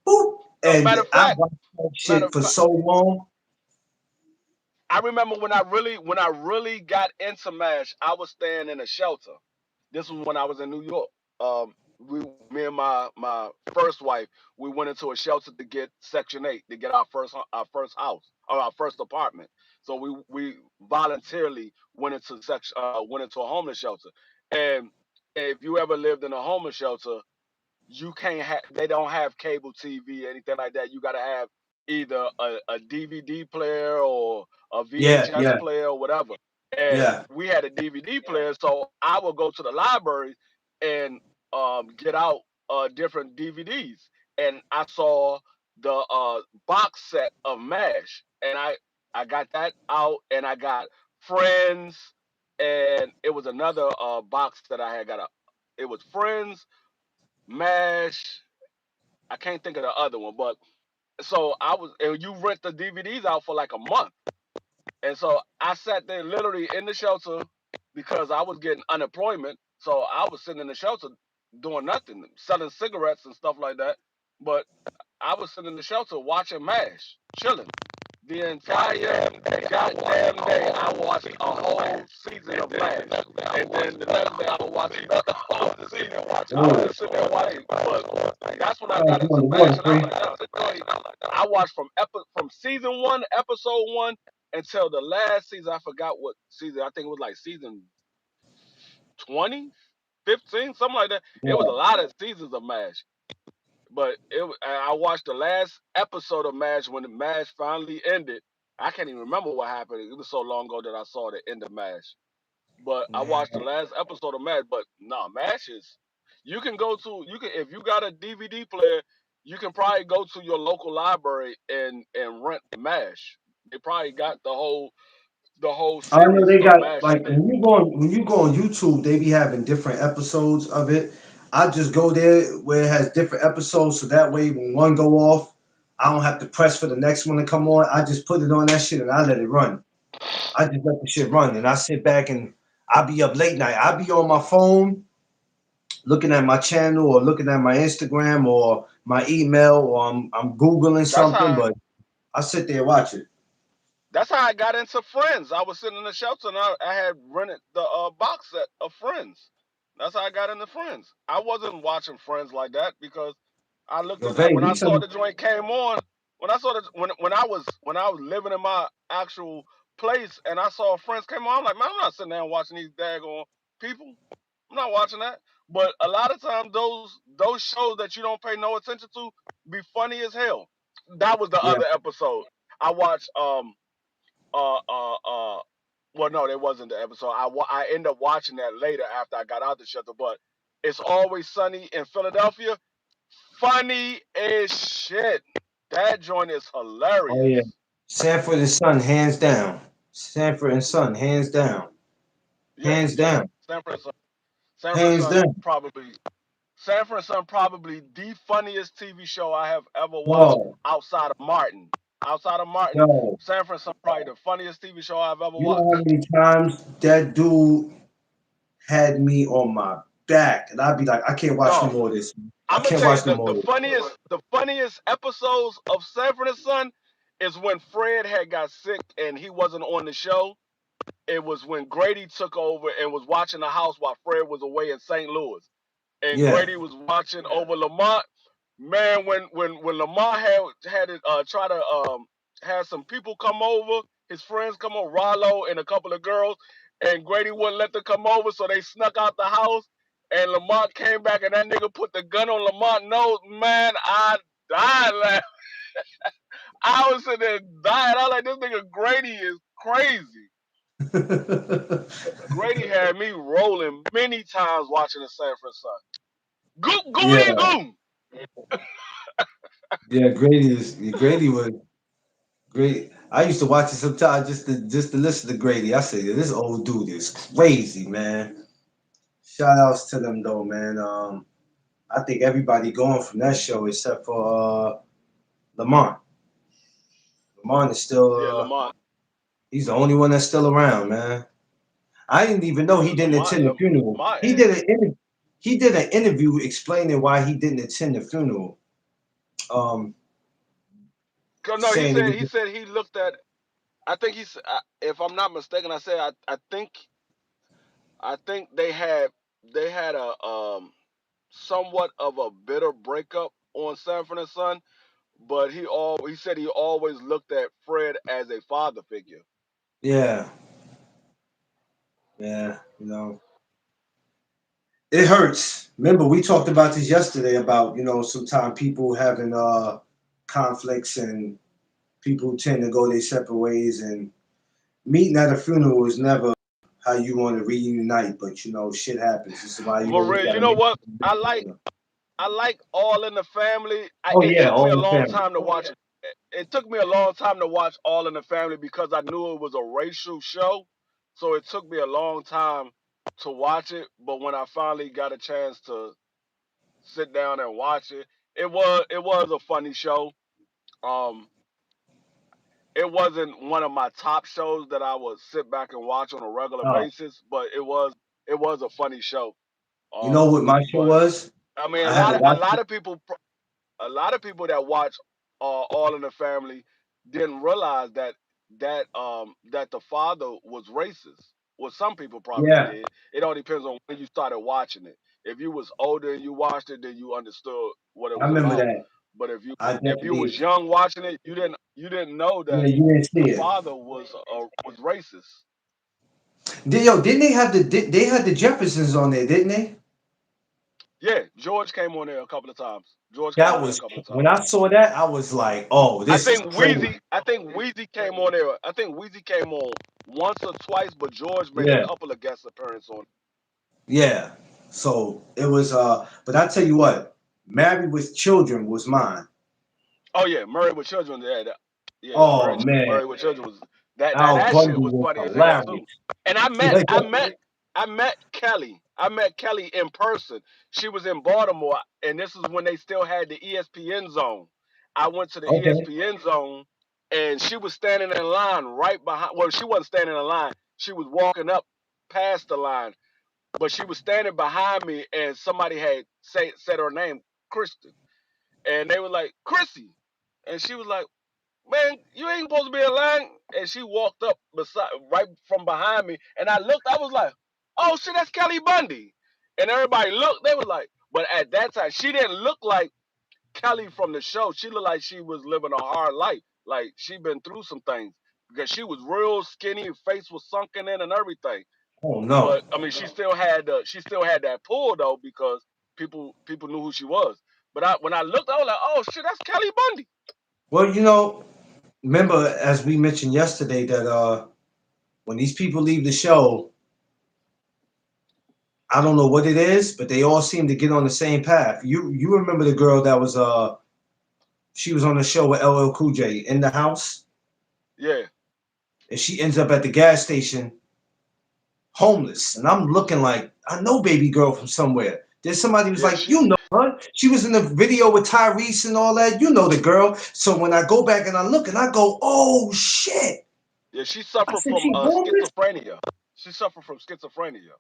Speaker 1: Boop.
Speaker 4: Matter
Speaker 1: And
Speaker 4: of
Speaker 1: I
Speaker 4: fact,
Speaker 1: watched that
Speaker 4: matter
Speaker 1: shit
Speaker 4: of
Speaker 1: for
Speaker 4: fact,
Speaker 1: so long.
Speaker 4: I remember when I really got into MASH, I was staying in a shelter. This was when I was in New York. Me and my first wife, we went into a shelter to get Section 8 to get our first house or our first apartment. So we voluntarily went into a homeless shelter. And if you ever lived in a homeless shelter, you can't have they don't have cable TV, anything like that. You got to have either a DVD player or a
Speaker 1: Yeah,
Speaker 4: VHS
Speaker 1: yeah,
Speaker 4: player or whatever. And
Speaker 1: yeah.
Speaker 4: we had a DVD player, so I would go to the library and get out different DVDs. And I saw the box set of MASH, and I got that out, and I got Friends, and it was another box that I had got up. It was Friends, MASH. I can't think of the other one, but so and you rent the DVDs out for like a month. And so I sat there literally in the shelter because I was getting unemployment. So I was sitting in the shelter doing nothing, selling cigarettes and stuff like that. But I was sitting in the shelter watching MASH, chilling. The entire goddamn day, I watched a whole season of MASH. And then the next day, I would watch another whole season. I was
Speaker 1: Ooh.
Speaker 4: just sitting there watching. But that's when I
Speaker 1: I was
Speaker 4: got into
Speaker 1: doing the
Speaker 4: MASH.
Speaker 1: one,
Speaker 4: And I was
Speaker 1: free.
Speaker 4: like, nah, this joint- I watched from season one, episode one, until the last season. I forgot what season. I think it was like season 20, 15, something like that. It was a
Speaker 1: Yeah.
Speaker 4: lot of seasons of MASH. But I watched the last episode of MASH when the MASH finally ended. I can't even remember what happened. It was so long ago that I saw the end of MASH. But I watched the last episode of MASH. But no, MASH is. You can if you got a DVD player, you can probably go to your local library and rent MASH. They probably got the whole
Speaker 1: I know
Speaker 4: series
Speaker 1: they
Speaker 4: of
Speaker 1: got
Speaker 4: MASH
Speaker 1: like
Speaker 4: in there.
Speaker 1: when you go on YouTube, they be having different episodes of it. I just go there where it has different episodes, so that way when one go off, I don't have to press for the next one to come on. I just put it on that shit and I let it run. I just let the shit run and I sit back and I be up late night. I be on my phone looking at my channel or looking at my Instagram or my email or I'm googling
Speaker 4: That's
Speaker 1: something,
Speaker 4: how
Speaker 1: but I sit there and watch it.
Speaker 4: That's how I got into Friends. I was sitting in the shelter and I had rented the box set of Friends. That's how I got into Friends. I wasn't watching Friends like that because I looked
Speaker 1: Yo,
Speaker 4: at it
Speaker 1: Vay,
Speaker 4: when I
Speaker 1: we
Speaker 4: saw
Speaker 1: some
Speaker 4: the joint came on. When I saw the when I was living in my actual place and I saw Friends came on, I'm like, man, I'm not sitting there and watching these daggone people. I'm not watching that. But a lot of times those shows that you don't pay no attention to be funny as hell. That was the
Speaker 1: yeah.
Speaker 4: other episode. I watched well, no, that wasn't the episode. I ended up watching that later after I got out the shelter. But It's Always Sunny in Philadelphia. Funny as shit. That joint is
Speaker 1: Oh yeah.
Speaker 4: hilarious.
Speaker 1: Sanford and Son, hands down. Sanford and Son, hands down.
Speaker 4: Yeah,
Speaker 1: Hands
Speaker 4: yeah.
Speaker 1: down.
Speaker 4: Sanford and Son. Sanford and
Speaker 1: Hands
Speaker 4: Son
Speaker 1: down.
Speaker 4: probably Sanford and Son probably the funniest TV show I have ever watched
Speaker 1: Yo,
Speaker 4: outside of Martin. Outside of Martin,
Speaker 1: yo.
Speaker 4: Sanford and Son probably the funniest TV show I've ever
Speaker 1: You know how
Speaker 4: watched.
Speaker 1: many times that dude had me on my back, and I'd be like, I can't watch no
Speaker 4: Dog,
Speaker 1: more of this. I
Speaker 4: I'm gonna
Speaker 1: can't
Speaker 4: tell you
Speaker 1: watch no more of this.
Speaker 4: the funniest episodes of Sanford and Son is when Fred had got sick and he wasn't on the show. It was when Grady took over and was watching the house while Fred was away in St. Louis, and
Speaker 1: Yeah,
Speaker 4: Grady was watching over Lamont. Man, when Lamont had it try to had some people come over, his friends come over, Rollo and a couple of girls, and Grady wouldn't let them come over, so they snuck out the house. And Lamont came back, and that nigga put the gun on Lamont's nose. Man, I died laughing. I was sitting there dying. I was like, this nigga Grady is crazy. Grady had me rolling many times watching the Sanford Son. Go
Speaker 1: yeah,
Speaker 4: Gooey Goo.
Speaker 1: yeah. Grady was great. I used to watch it sometimes just to listen to Grady. I say, this old dude is crazy, man. Shout outs to them though, man. I think everybody going from that show except for Lamont. Lamont is still
Speaker 4: Yeah, Lamont.
Speaker 1: he's the only one that's still around, man. I didn't even know he
Speaker 4: Yeah,
Speaker 1: didn't attend the funeral.
Speaker 4: Lamont
Speaker 1: He did he did an interview explaining why he didn't attend the funeral. Um,
Speaker 4: No,
Speaker 1: saying it
Speaker 4: he
Speaker 1: was
Speaker 4: said he looked at. I think if I'm not mistaken, I think they had a somewhat of a bitter breakup on Sanford and Son, but he said he always looked at Fred as a father figure.
Speaker 1: yeah, yeah, you know. It hurts. Remember, we talked about this yesterday about, sometimes people having conflicts and people tend to go their separate ways and meeting at a funeral is never how you want to reunite, but shit happens. This is why you always
Speaker 4: Maria, you
Speaker 1: gotta
Speaker 4: know
Speaker 1: make
Speaker 4: what?
Speaker 1: it.
Speaker 4: I like All in the Family.
Speaker 1: Oh
Speaker 4: It
Speaker 1: yeah,
Speaker 4: took me
Speaker 1: all
Speaker 4: a
Speaker 1: in the
Speaker 4: long
Speaker 1: family.
Speaker 4: time to watch it. It took me a long time to watch All in the Family because I knew it was a racial show. So it took me a long time to watch it. But when I finally got a chance to sit down and watch it, it was a funny show. Um, it wasn't one of my top shows that I would sit back and watch on a regular
Speaker 1: Oh,
Speaker 4: basis, but it was a funny show.
Speaker 1: you know what my show
Speaker 4: But
Speaker 1: was?
Speaker 4: I mean,
Speaker 1: I haven't watched it.
Speaker 4: a lot of people that watch All in the Family didn't realize that the father was racist. Well, some people probably
Speaker 1: Yeah,
Speaker 4: did. It all depends on when you started watching it. If you was older and you watched it, then you understood what it
Speaker 1: I
Speaker 4: was
Speaker 1: remember
Speaker 4: about.
Speaker 1: that.
Speaker 4: But
Speaker 1: I
Speaker 4: if you was
Speaker 1: definitely.
Speaker 4: young watching it, you didn't know
Speaker 1: Yeah,
Speaker 4: that
Speaker 1: you didn't
Speaker 4: the
Speaker 1: see it.
Speaker 4: father was racist.
Speaker 1: Didn't they have they had the Jeffersons on there, didn't they?
Speaker 4: Yeah, George came on there a couple of times. George came
Speaker 1: That
Speaker 4: on there a
Speaker 1: was
Speaker 4: couple of
Speaker 1: when
Speaker 4: times.
Speaker 1: I saw that, I was like, "Oh, this is crazy."
Speaker 4: I think Weezy came on there. I think Weezy came on once or twice, but George made a
Speaker 1: Yeah,
Speaker 4: couple of guest appearances on.
Speaker 1: yeah. So it was. But I tell you what, Married with Children was mine.
Speaker 4: Oh yeah, Married with Children. Yeah,
Speaker 1: Oh man,
Speaker 4: Married with Children was that that
Speaker 1: Al
Speaker 4: that shit
Speaker 1: Bundy
Speaker 4: was
Speaker 1: was
Speaker 4: funny as hell
Speaker 1: hilarious.
Speaker 4: too. And I met Kelly. I met Kelly in person. She was in Baltimore, and this is when they still had the ESPN zone. I went to the
Speaker 1: Okay.
Speaker 4: ESPN zone, and she was standing in line right behind. Well, she wasn't standing in line. She was walking up past the line, but she was standing behind me, and somebody had said her name, Kristen, and they were like, Chrissy, and she was like, man, you ain't supposed to be in line. And she walked up beside, right from behind me, and I looked. I was like, oh shit, that's Kelly Bundy. And everybody looked. They was like, but at that time, she didn't look like Kelly from the show. She looked like she was living a hard life. Like she been through some things because she was real skinny, her face was sunken in and everything.
Speaker 1: Oh no.
Speaker 4: But I mean, she still had that pull though because people knew who she was. But when I looked, I was like, oh shit, that's Kelly Bundy.
Speaker 1: Well, remember, as we mentioned yesterday, that when these people leave the show, I don't know what it is, but they all seem to get on the same path. You remember the girl that was she was on the show with LL Cool J, In the House,
Speaker 4: Yeah,
Speaker 1: and she ends up at the gas station homeless, and I'm looking like I know baby girl from somewhere. Then somebody was
Speaker 4: yeah,
Speaker 1: like, "You know her? She was in the video with Tyrese and all that. You know the girl." So when I go back and I look and I go, "Oh shit!"
Speaker 4: yeah, she
Speaker 1: I
Speaker 4: suffered
Speaker 1: said,
Speaker 4: from
Speaker 1: "She homeless?"
Speaker 4: schizophrenia. She suffered from schizophrenia.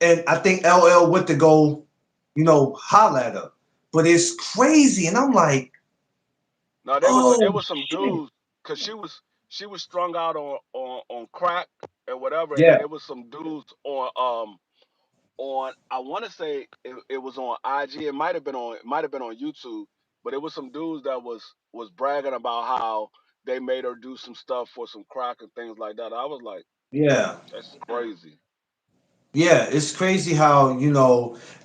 Speaker 1: And I think LL went to go, holler at her. But it's crazy, and I'm like,
Speaker 4: Now
Speaker 1: "Oh
Speaker 4: it was some
Speaker 1: shit!"
Speaker 4: dudes because she was strung out on crack and whatever,
Speaker 1: Yeah,
Speaker 4: and it was some dudes on I want to say it was on IG. It might have been on YouTube, but it was some dudes that was bragging about how they made her do some stuff for some crack and things like that. I was like,
Speaker 1: yeah,
Speaker 4: that's crazy.
Speaker 1: yeah. It's crazy how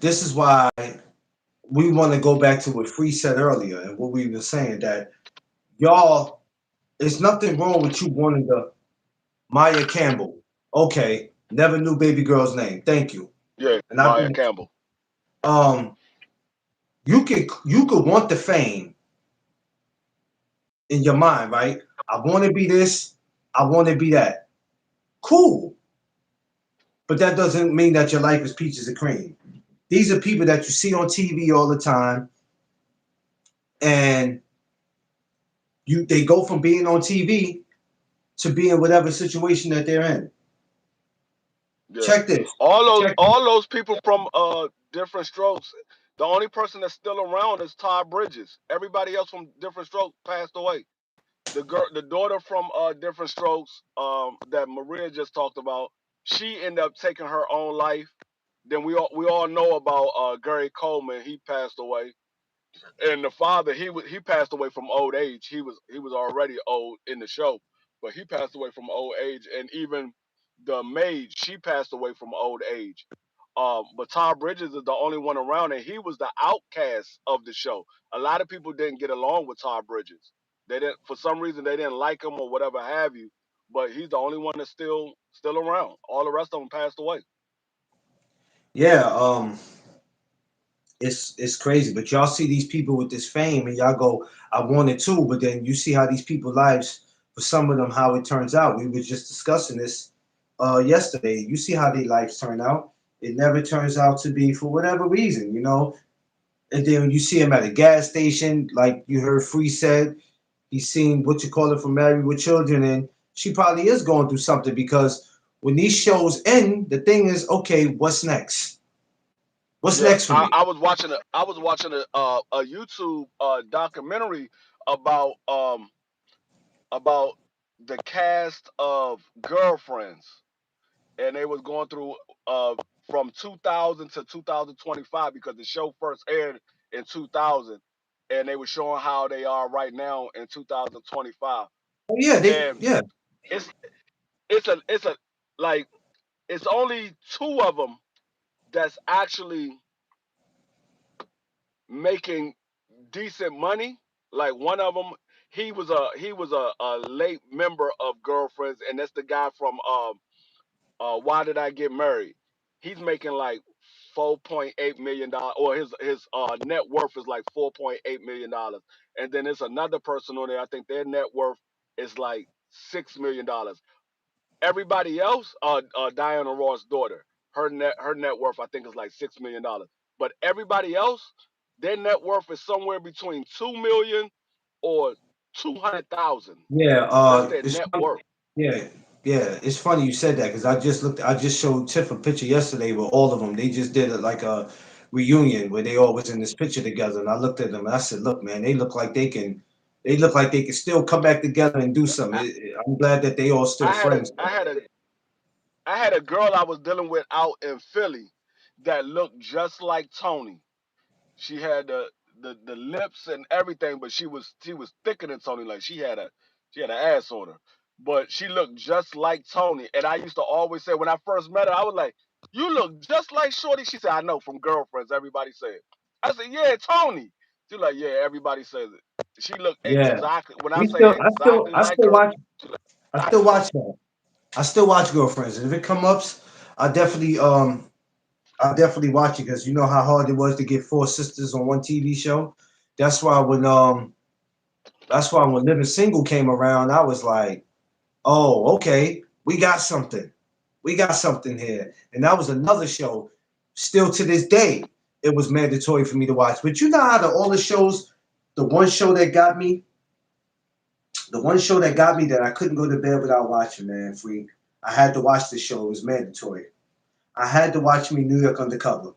Speaker 1: this is why we want to go back to what Free said earlier and what we were saying that y'all, there's nothing wrong with you wanting the Maya Campbell. Okay, never knew baby girl's name. Thank you.
Speaker 4: Yeah,
Speaker 1: And I
Speaker 4: Maya
Speaker 1: think
Speaker 4: Campbell.
Speaker 1: you could want the fame in your mind, right? I want to be this. I want to be that. Cool, but that doesn't mean that your life is peaches and cream. These are people that you see on TV all the time, and they go from being on TV to being whatever situation that they're in.
Speaker 4: Yeah,
Speaker 1: Check this. Check this.
Speaker 4: all those people from Different Strokes. The only person that's still around is Todd Bridges. Everybody else from Different Strokes passed away. The daughter from Different Strokes, that Maria just talked about, she ended up taking her own life. Then we all know about Gary Coleman. He passed away, and the father he passed away from old age. He was already old in the show, but he passed away from old age. And even the maid, she passed away from old age. But Todd Bridges is the only one around, and he was the outcast of the show. A lot of people didn't get along with Todd Bridges. They didn't, for some reason, they didn't like him or whatever have you. But he's the only one that's still around. All the rest of them passed away.
Speaker 1: Yeah, it's crazy. But y'all see these people with this fame, and y'all go, "I want it too." But then you see how these people lives, for some of them, how it turns out. We were just discussing this yesterday. You see how their lives turn out. It never turns out to be for whatever reason. And then you see him at a gas station, like you heard Free said. He's seen what you call it from Married with Children, and she probably is going through something because when these shows end, the thing is, okay, what's next? What's
Speaker 4: Yeah,
Speaker 1: next for me?
Speaker 4: I was watching a YouTube documentary about um about the cast of Girlfriends, and they was going through uh from 2000 to 2025 because the show first aired in 2000, and they were showing how they are right now in 2025.
Speaker 1: Oh yeah,
Speaker 4: And
Speaker 1: yeah,
Speaker 4: it's it's a like it's only two of them that's actually making decent money. Like one of them, he was a late member of Girlfriends, and that's the guy from Why Did I Get Married? He's making like $4.8 million, or his net worth is like $4.8 million. And then there's another person on there. I think their net worth is like $6 million. Everybody else, Diana Ross' daughter, her net worth I think is like $6 million. But everybody else, their net worth is somewhere between 2 million or 200,000.
Speaker 1: yeah.
Speaker 4: That's their net worth.
Speaker 1: Yeah, yeah. It's funny you said that because I just showed Tiff a picture yesterday with all of them. They just did like a reunion where they all was in this picture together, and I looked at them and I said, "Look, man, they look like they can still come back together and do something."
Speaker 4: I,
Speaker 1: I'm glad that they all still
Speaker 4: I had a
Speaker 1: friends.
Speaker 4: I had a girl I was dealing with out in Philly that looked just like Tony. She had the lips and everything, but she was thicker than Tony. Like she had an ass on her, but she looked just like Tony. And I used to always say when I first met her, I was like, "You look just like Shorty." She said, "I know from Girlfriends. Everybody say it." I said, "Yeah, Tony." She was like, "Yeah, everybody says it." She looked
Speaker 1: Yeah.
Speaker 4: exactly, when I
Speaker 1: We
Speaker 4: say
Speaker 1: still, I still,
Speaker 4: exactly
Speaker 1: I
Speaker 4: like
Speaker 1: still
Speaker 4: her,
Speaker 1: watch.
Speaker 4: she looked
Speaker 1: I still
Speaker 4: exactly.
Speaker 1: watch that. I still watch Girlfriends, and if it come up, I definitely I definitely watch it because you know how hard it was to get four sisters on one TV show. That's why when um that's why when Living Single came around, I was like, oh, okay, we got something. We got something here. And that was another show. Still to this day, it was mandatory for me to watch. But you know how the all the shows, the one show that got me, the one show that got me that I couldn't go to bed without watching, man, Freak. I had to watch the show. It was mandatory. I had to watch me New York Undercover.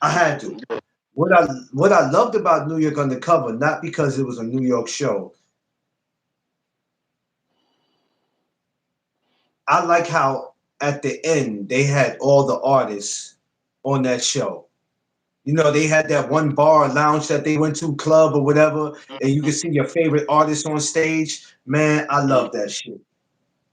Speaker 1: I had to. What I loved about New York Undercover, not because it was a New York show, I like how at the end they had all the artists on that show. You know, they had that one bar or lounge that they went to, club or whatever, and you could see your favorite artist on stage. Man, I love that shit.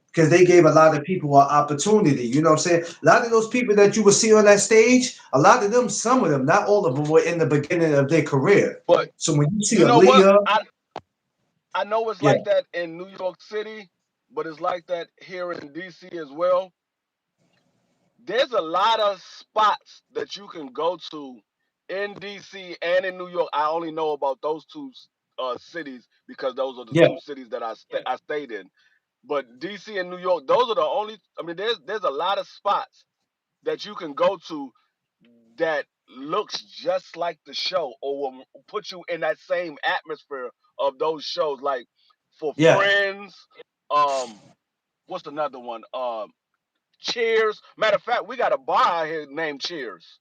Speaker 1: Because they gave a lot of people an opportunity. You know what I'm saying? A lot of those people that you would see on that stage, a lot of them, some of them, not all of them, were in the beginning of their career.
Speaker 4: But
Speaker 1: So when you see
Speaker 4: you know what?
Speaker 1: Aaliyah,
Speaker 4: I know it's
Speaker 1: yeah,
Speaker 4: like that in New York City, but it's like that here in DC as well. There's a lot of spots that you can go to in DC and in New York. I only know about those two cities because those are the
Speaker 1: yeah,
Speaker 4: two cities that I stayed in. But DC and New York, those are the only. I mean, there's a lot of spots that you can go to that looks just like the show or will put you in that same atmosphere of those shows. Like for
Speaker 1: yeah.
Speaker 4: Friends, um, what's another one? Cheers. Matter of fact, we got a bar out here named Cheers,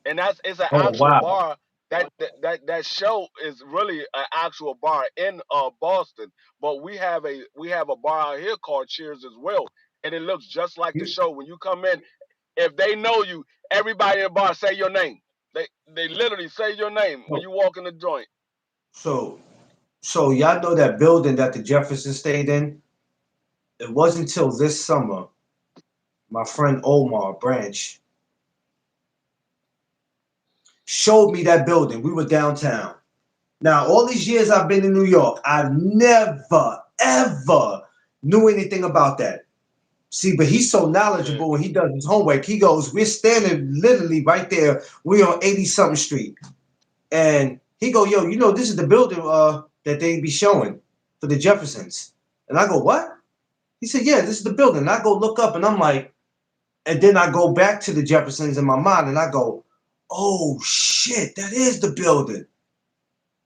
Speaker 4: and it's an
Speaker 1: Oh,
Speaker 4: actual
Speaker 1: wow.
Speaker 4: bar. That show is really an actual bar in Boston, but we have a bar out here called Cheers as well, and it looks just like the
Speaker 1: You,
Speaker 4: show. When you come in, if they know you, everybody in the bar say your name. They literally say your name when
Speaker 1: so,
Speaker 4: you walk in the joint.
Speaker 1: so, so y'all know that building that the Jefferson stayed in? It wasn't until this summer, my friend Omar Branch showed me that building. We were downtown. Now, all these years I've been in New York, I never, ever knew anything about that. See, but he's so
Speaker 4: Yeah,
Speaker 1: knowledgeable when he does his homework. He goes, we're standing literally right there. We're on 80 something street. And he go, yo, you know, this is the building that they be showing for the Jeffersons. And I go, what? He said, yeah, this is the building. And I go look up and I'm like, and then I go back to the Jeffersons in my mind and I go, oh shit, that is the building.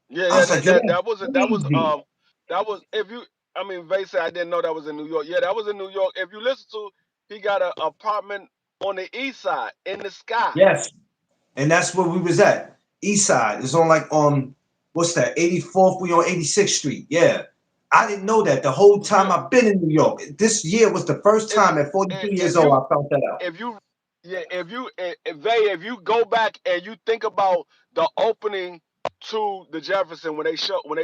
Speaker 4: yeah,
Speaker 1: I
Speaker 4: yeah.
Speaker 1: was like,
Speaker 4: That
Speaker 1: yo,
Speaker 4: that,
Speaker 1: that's
Speaker 4: that was that was
Speaker 1: crazy.
Speaker 4: that was if you. I mean, Vay said I didn't know that was in New York. Yeah, that was in New York. If you listen to, he got an apartment on the east side in the sky.
Speaker 1: Yes. And that's where we was at. East side. It's on like what's that? 84th, we on 86th Street. Yeah. I didn't know that the whole time
Speaker 4: Yeah,
Speaker 1: I've been in New York. This year was the first
Speaker 4: it's
Speaker 1: time at 42 years
Speaker 4: if
Speaker 1: old
Speaker 4: you
Speaker 1: I found that out.
Speaker 4: if you yeah if you go back and you think about the opening to the Jefferson when they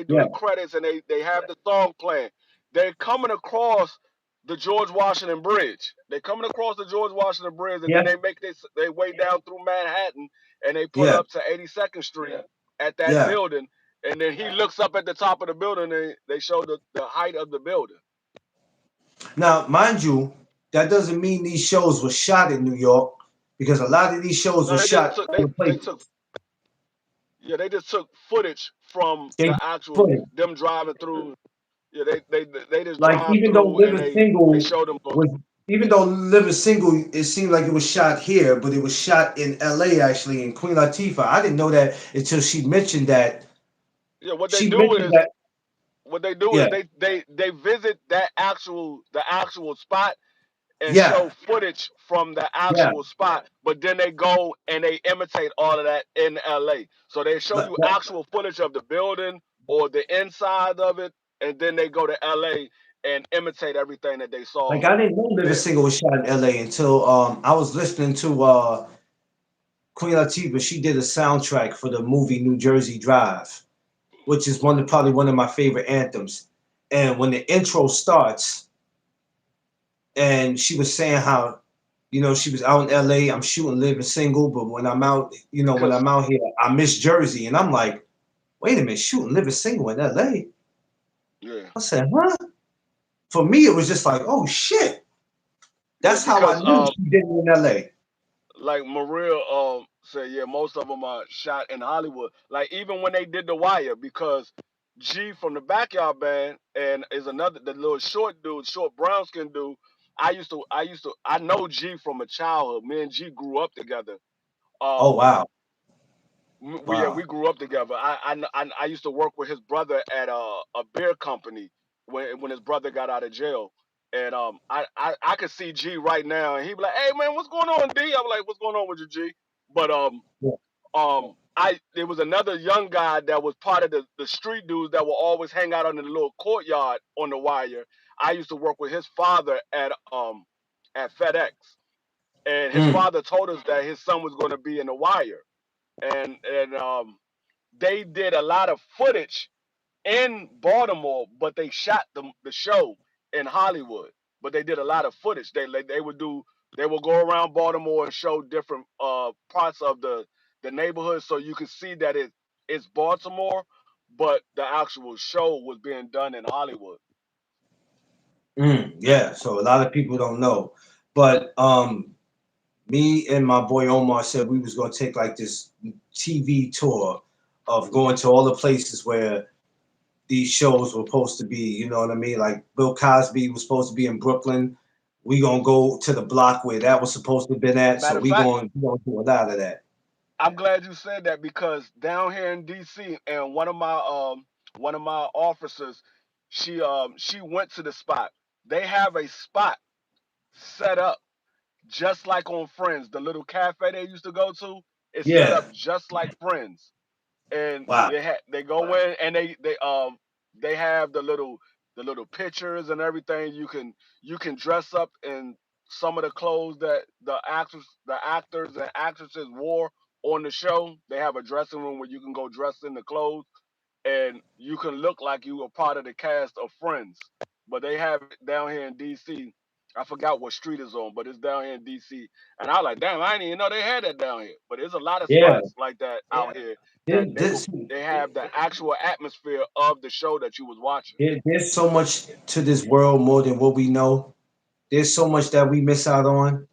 Speaker 4: do
Speaker 1: Yeah.
Speaker 4: the credits and they have the song playing, they're coming across the George Washington Bridge. They're coming across the George Washington Bridge and
Speaker 1: Yeah.
Speaker 4: then they make they way down through Manhattan and they pull
Speaker 1: Yeah.
Speaker 4: up to 82nd Street at that
Speaker 1: Yeah.
Speaker 4: building and then he looks up at the top of the building and they show the height of the building.
Speaker 1: Now, mind you, that doesn't mean these shows were shot in New York because a lot of these shows were
Speaker 4: No, they just
Speaker 1: shot
Speaker 4: took
Speaker 1: other
Speaker 4: they
Speaker 1: places.
Speaker 4: took Yeah, they just took footage from
Speaker 1: They
Speaker 4: the actual
Speaker 1: put it
Speaker 4: them driving through. Yeah, they just
Speaker 1: like
Speaker 4: drive
Speaker 1: even though
Speaker 4: through and
Speaker 1: Living
Speaker 4: they
Speaker 1: Single
Speaker 4: show them.
Speaker 1: was even though Living Single, it seemed like it was shot here, but it was shot in LA actually in Queen Latifah. I didn't know that until she mentioned that.
Speaker 4: Yeah, what they
Speaker 1: She
Speaker 4: do
Speaker 1: mentioned
Speaker 4: is
Speaker 1: that.
Speaker 4: what they do is
Speaker 1: Yeah,
Speaker 4: they visit that actual spot and
Speaker 1: yeah,
Speaker 4: show footage from the
Speaker 1: yeah.
Speaker 4: actual spot, but then they go and they imitate all of that in LA. So they show
Speaker 1: Like,
Speaker 4: you actual footage of the building or the inside of it, and then they go to LA and imitate everything that they saw
Speaker 1: I didn't know Living
Speaker 4: there.
Speaker 1: Single was shot in LA until I was listening to Queen Latifah. She did a soundtrack for the movie New Jersey Drive, which is probably one of my favorite anthems. And when the intro starts, and she was saying how, you know, she was out in LA, I'm shooting Living Single, but when I'm out, you know, when
Speaker 4: Cause
Speaker 1: I'm out here, I miss Jersey. And I'm like, wait a minute, shooting living single in LA.
Speaker 4: Yeah.
Speaker 1: I said, huh? For me, it was just like, oh shit.
Speaker 4: Yeah,
Speaker 1: That's how I
Speaker 4: because
Speaker 1: knew she did it in LA.
Speaker 4: like Maria said, yeah, most of them are shot in Hollywood. Like even when they did The Wire, because G from the Backyard Band and is another the little short dude, short brown skin dude. I know G from a childhood. Me and G grew up together.
Speaker 1: Oh
Speaker 4: Um,
Speaker 1: wow.
Speaker 4: we
Speaker 1: Wow.
Speaker 4: grew up together. I used to work with his brother at a beer company when his brother got out of jail. And I could see G right now, and he'd be like, "Hey man, what's going on, D?" I'm like, "What's going on with you, G?" But
Speaker 1: Yeah.
Speaker 4: I there was another young guy that was part of the street dudes that will always hang out on the little courtyard on the Wire. I used to work with his father at FedEx, and his
Speaker 1: Mm.
Speaker 4: father told us that his son was going to be in the Wire, and they did a lot of footage in Baltimore, but they shot the show in Hollywood. But they did a lot of footage. They would go around Baltimore and show different parts of the neighborhood, so you could see that it's Baltimore, but the actual show was being done in Hollywood.
Speaker 1: Yeah. So a lot of people don't know. But me and my boy Omar said we was gonna take like this TV tour of going to all the places where these shows were supposed to be. You know what I mean? Like Bill Cosby was supposed to be in Brooklyn. We gonna go to the block where that was supposed to have been at. So
Speaker 4: Matter of fact,
Speaker 1: we gonna do a lot of that.
Speaker 4: I'm glad you said that because down here in DC, and one of my officers, she went to the spot. They have a spot set up just like on Friends. The little cafe they used to go to is set
Speaker 1: Yeah.
Speaker 4: up just like Friends, and
Speaker 1: Wow.
Speaker 4: they go in and they have the little pictures and everything. You can dress up in some of the clothes that the actors and actresses wore on the show. They have a dressing room where you can go dress in the clothes and you can look like you were part of the cast of Friends. But they have it down here in DC. I forgot what street it's on, but it's down here in DC. And I was like, damn, I didn't even know they had that down here. But there's a lot of
Speaker 1: Yeah.
Speaker 4: spots like that out here that
Speaker 1: This
Speaker 4: they have the actual atmosphere of the show that you was watching.
Speaker 1: there's so much to this world more than what we know. There's so much that we miss out on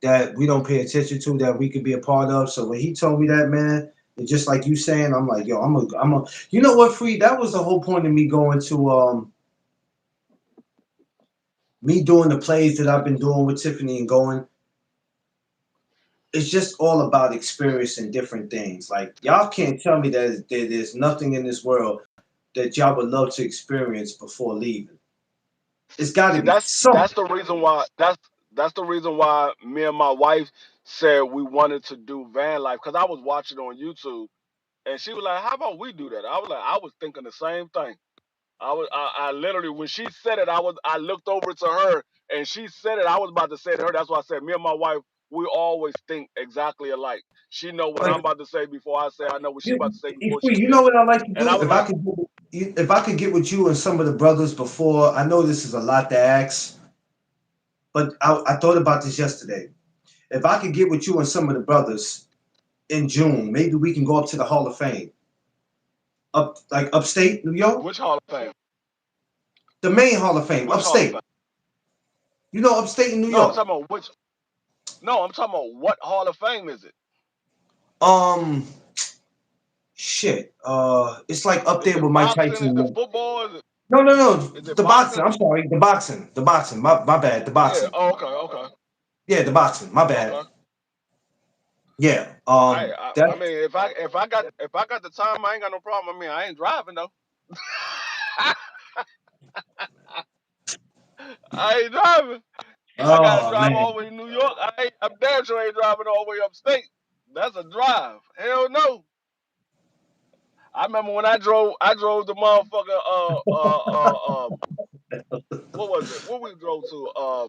Speaker 1: that we don't pay attention to that we could be a part of. So when he told me that, man, it's just like you saying, I'm like, yo, I'm a. You know what, Free? That was the whole point of me going to me doing the plays that I've been doing with Tiffany and going. It's just all about experiencing different things. Like y'all can't tell me that there's nothing in this world that y'all would love to experience before leaving. It's got to
Speaker 4: See,
Speaker 1: be
Speaker 4: that's
Speaker 1: something.
Speaker 4: the reason why that's the reason why me and my wife said we wanted to do van life because I was watching on YouTube and she was like, "How about we do that?" I was thinking the same thing. I literally when she said it, I looked over to her and she said it. I was about to say to her. That's why I said me and my wife we always think exactly alike. She know what
Speaker 1: Like
Speaker 4: I'm about to say before I say. I know what she about to say before she
Speaker 1: you
Speaker 4: say.
Speaker 1: know what I like to
Speaker 4: And I
Speaker 1: do?
Speaker 4: was like,
Speaker 1: If I could get with you and some of the brothers before, I know this is a lot to ask, but I thought about this yesterday. If I could get with you and some of the brothers in June, maybe we can go up to the Hall of Fame, up like upstate New York,
Speaker 4: which Hall of Fame?
Speaker 1: the main Hall of Fame,
Speaker 4: Which Hall of Fame?
Speaker 1: upstate. You know, upstate in New
Speaker 4: No, I'm
Speaker 1: York.
Speaker 4: talking about which. No, I'm talking about what Hall of Fame is it?
Speaker 1: Um, shit. It's like up
Speaker 4: Is
Speaker 1: there
Speaker 4: it
Speaker 1: with Mike
Speaker 4: boxing? Is it
Speaker 1: Tyson.
Speaker 4: football?
Speaker 1: No, no, no.
Speaker 4: Is it
Speaker 1: The boxing.
Speaker 4: boxing?
Speaker 1: I'm sorry. The boxing. The boxing. My bad. The
Speaker 4: Yeah.
Speaker 1: boxing.
Speaker 4: Oh, okay. Okay.
Speaker 1: Yeah, the boxing. My bad.
Speaker 4: Okay.
Speaker 1: Yeah.
Speaker 4: I
Speaker 1: That.
Speaker 4: mean, if I got the time, I ain't got no problem. I mean, I ain't driving though. I ain't driving. If I gotta
Speaker 1: Oh
Speaker 4: drive
Speaker 1: man.
Speaker 4: all the way to New York, I'm damn sure ain't driving all the way upstate. That's a drive. Hell no. I remember when I drove the motherfucker. What was it? What we drove to?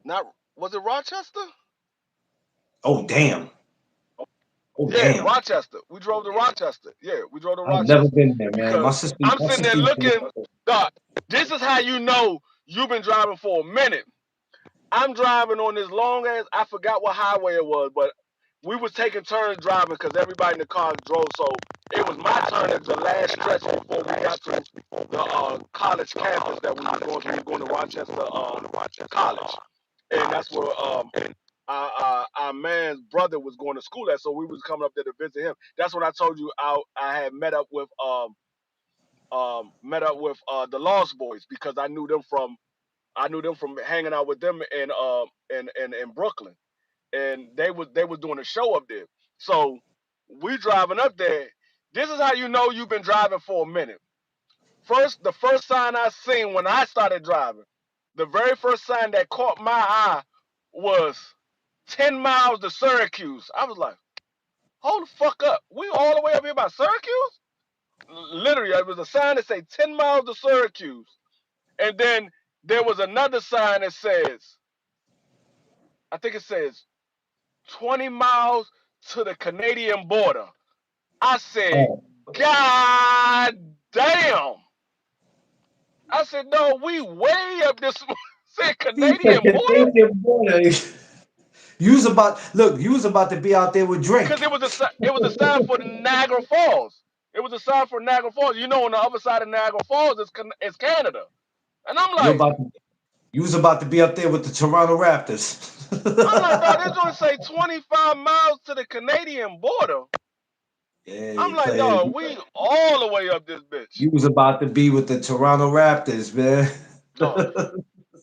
Speaker 4: Not was it Rochester?
Speaker 1: Oh damn. Oh
Speaker 4: Yeah,
Speaker 1: damn.
Speaker 4: Rochester. We drove to Rochester. Yeah, we drove to
Speaker 1: I've never
Speaker 4: Rochester
Speaker 1: been there, man.
Speaker 4: because I'm
Speaker 1: My
Speaker 4: sitting there
Speaker 1: sister used to live
Speaker 4: looking.
Speaker 1: up there.
Speaker 4: Doc, this is how you know you've been driving for a minute. I'm driving on this long ass. I forgot what highway it was, but we was taking turns driving because everybody in the car drove. So it was my turn at the last stretch before we got to the college campus that we were going to. We were going to Rochester College, and that's where our man's brother was going to school at. So we was coming up there to visit him. That's when I told you I had met up with the Lost Boys because I knew them from hanging out with them in Brooklyn, and they was doing a show up there. So we driving up there. This is how you know you've been driving for a minute. The first sign I seen when I started driving, the very first sign that caught my eye was 10 miles to Syracuse. I was like, hold the fuck up. We all the way up here by Syracuse? Literally, it was a sign that said 10 miles to Syracuse. And then there was another sign that says, I think it says 20 miles to the Canadian border. I said,
Speaker 1: Oh,
Speaker 4: God damn. I said, no, we way up this said
Speaker 1: he said
Speaker 4: Canadian border?
Speaker 1: Canadian border. You was about to be out there with
Speaker 4: Because
Speaker 1: Drake.
Speaker 4: it was a sign for the Niagara Falls. It was a sign for Niagara Falls. You know, on the other side of Niagara Falls is Canada. And
Speaker 1: You about to, you was about to be up there with the Toronto Raptors.
Speaker 4: I'm like, dog, this only say 25 miles to the Canadian border.
Speaker 1: Yeah,
Speaker 4: I'm
Speaker 1: you
Speaker 4: like,
Speaker 1: play.
Speaker 4: dog, we all the way up this bitch.
Speaker 1: You was about to be with the Toronto Raptors, man.
Speaker 4: No,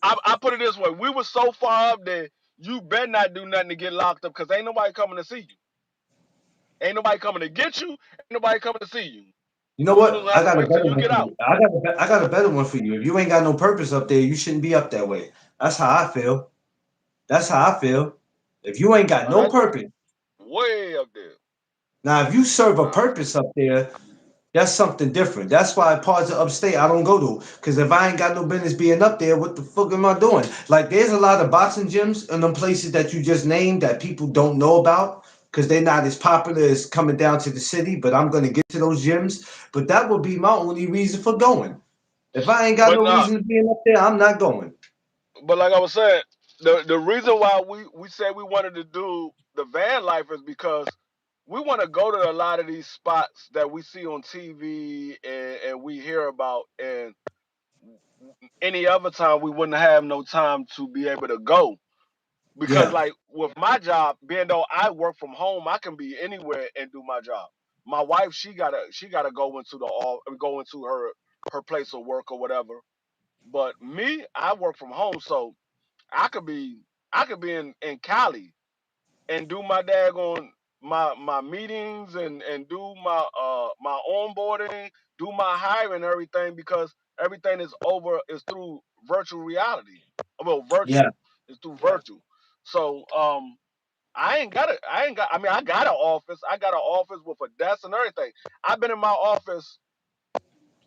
Speaker 4: I put it this way: we were so far up there, you better not do nothing to get locked up, because ain't nobody coming to see you. Ain't nobody coming to get you. Ain't nobody coming to see you.
Speaker 1: You know
Speaker 4: We was
Speaker 1: what?
Speaker 4: gonna
Speaker 1: I
Speaker 4: have to
Speaker 1: got a
Speaker 4: wait till
Speaker 1: better
Speaker 4: you
Speaker 1: one
Speaker 4: get
Speaker 1: for
Speaker 4: out.
Speaker 1: you. I got a better one for you. If you ain't got no purpose up there, you shouldn't be up that way. That's how I feel. That's how I feel. If you ain't got
Speaker 4: Oh,
Speaker 1: no
Speaker 4: that's
Speaker 1: purpose,
Speaker 4: way up there.
Speaker 1: now if you serve a
Speaker 4: Nah,
Speaker 1: purpose up there, that's something different. That's why parts of upstate I don't go to. Because if I ain't got no business being up there, what the fuck am I doing? Like there's a lot of boxing gyms in them places that you just named that people don't know about because they're not as popular as coming down to the city. But I'm gonna get to those gyms. But that would be my only reason for going. If I ain't got
Speaker 4: but
Speaker 1: no
Speaker 4: nah,
Speaker 1: reason to being up there, I'm not going.
Speaker 4: but like I was saying, the reason why we said we wanted to do the van life is because we want to go to a lot of these spots that we see on TV and we hear about, and any other time we wouldn't have no time to be able to go. Because
Speaker 1: Yeah,
Speaker 4: like with my job, being though I work from home, I can be anywhere and do my job. My wife, she gotta go into her place of work or whatever. But me, I work from home, so I could be in Cali and do my daggone my meetings and do my onboarding, do my hiring and everything, because everything is through virtual reality. Well,
Speaker 1: yeah.
Speaker 4: virtual. It's through virtual. So I mean I got an office. I got an office with a desk and everything. I've been in my office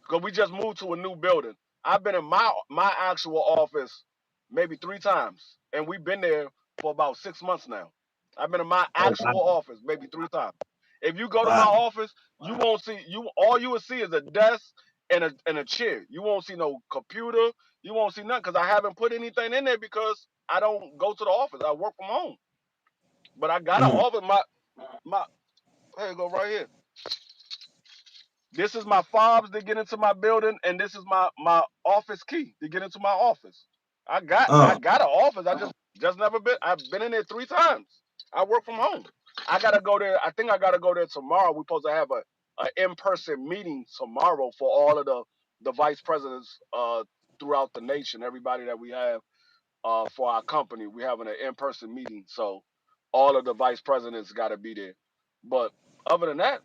Speaker 4: because we just moved to a new building. I've been in my actual office maybe 3 times, and we've been there for about 6 months now. I've been in my
Speaker 1: Oh wow,
Speaker 4: actual office maybe 3 times. If you go to my
Speaker 1: wow.
Speaker 4: office, you won't see you. All you will see is a desk and a chair. You won't see no computer. You won't see nothing, because I haven't put anything in there because I don't go to the office. I work from home. But I got an
Speaker 1: Mm.
Speaker 4: office. My here you go right here. This is my fobs to get into my building, and this is my office key to get into my office. I
Speaker 1: Uh,
Speaker 4: got an office. I just never been. I've been in there 3 times. I work from home. I gotta go there. I think I gotta go there tomorrow. We're supposed to have a in-person meeting tomorrow for all of the vice presidents throughout the nation. Everybody that we have for our company, we having an in-person meeting. So all of the vice presidents got to be there. But other than that,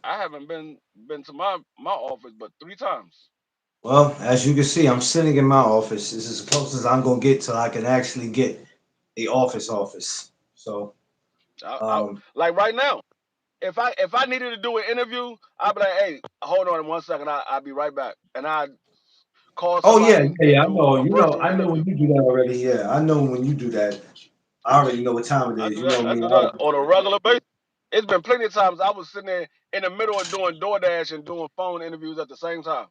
Speaker 4: I haven't been to my office but 3 times.
Speaker 1: well, as you can see, I'm sitting in my office. This is as close as I'm gonna get till I can actually get the office. So,
Speaker 4: I
Speaker 1: um,
Speaker 4: like right now. If I needed to do an interview, I'd be like, hey, hold on 1 second. I'll be right back, and I call
Speaker 1: oh yeah,
Speaker 4: somebody
Speaker 1: yeah,
Speaker 4: and
Speaker 1: yeah, I
Speaker 4: do
Speaker 1: know.
Speaker 4: a
Speaker 1: I
Speaker 4: virtual
Speaker 1: know
Speaker 4: interview.
Speaker 1: when you do that already. Yeah, I know when you do that. I already know what time it
Speaker 4: I
Speaker 1: is.
Speaker 4: do
Speaker 1: You
Speaker 4: that.
Speaker 1: know
Speaker 4: I
Speaker 1: me.
Speaker 4: do that on a regular basis. It's been plenty of times I was sitting there in the middle of doing DoorDash and doing phone interviews at the same time.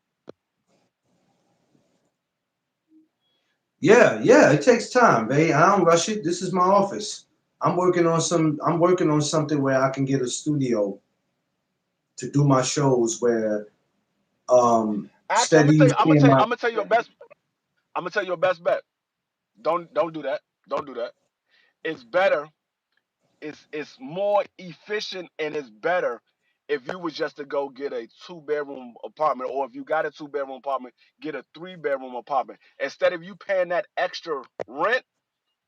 Speaker 1: Yeah, yeah, it takes time, babe. I don't rush it. This is my office. I'm working on something where I can get a studio to do my shows where
Speaker 4: Actually,
Speaker 1: instead of you seeing my
Speaker 4: I'm gonna tell you your best. I'm gonna tell you your best bet. Don't do that. Don't do that. It's better. It's more efficient and it's better if you was just to go get a 2 bedroom apartment, or if you got a 2 bedroom apartment, get a 3 bedroom apartment. Instead of you paying that extra rent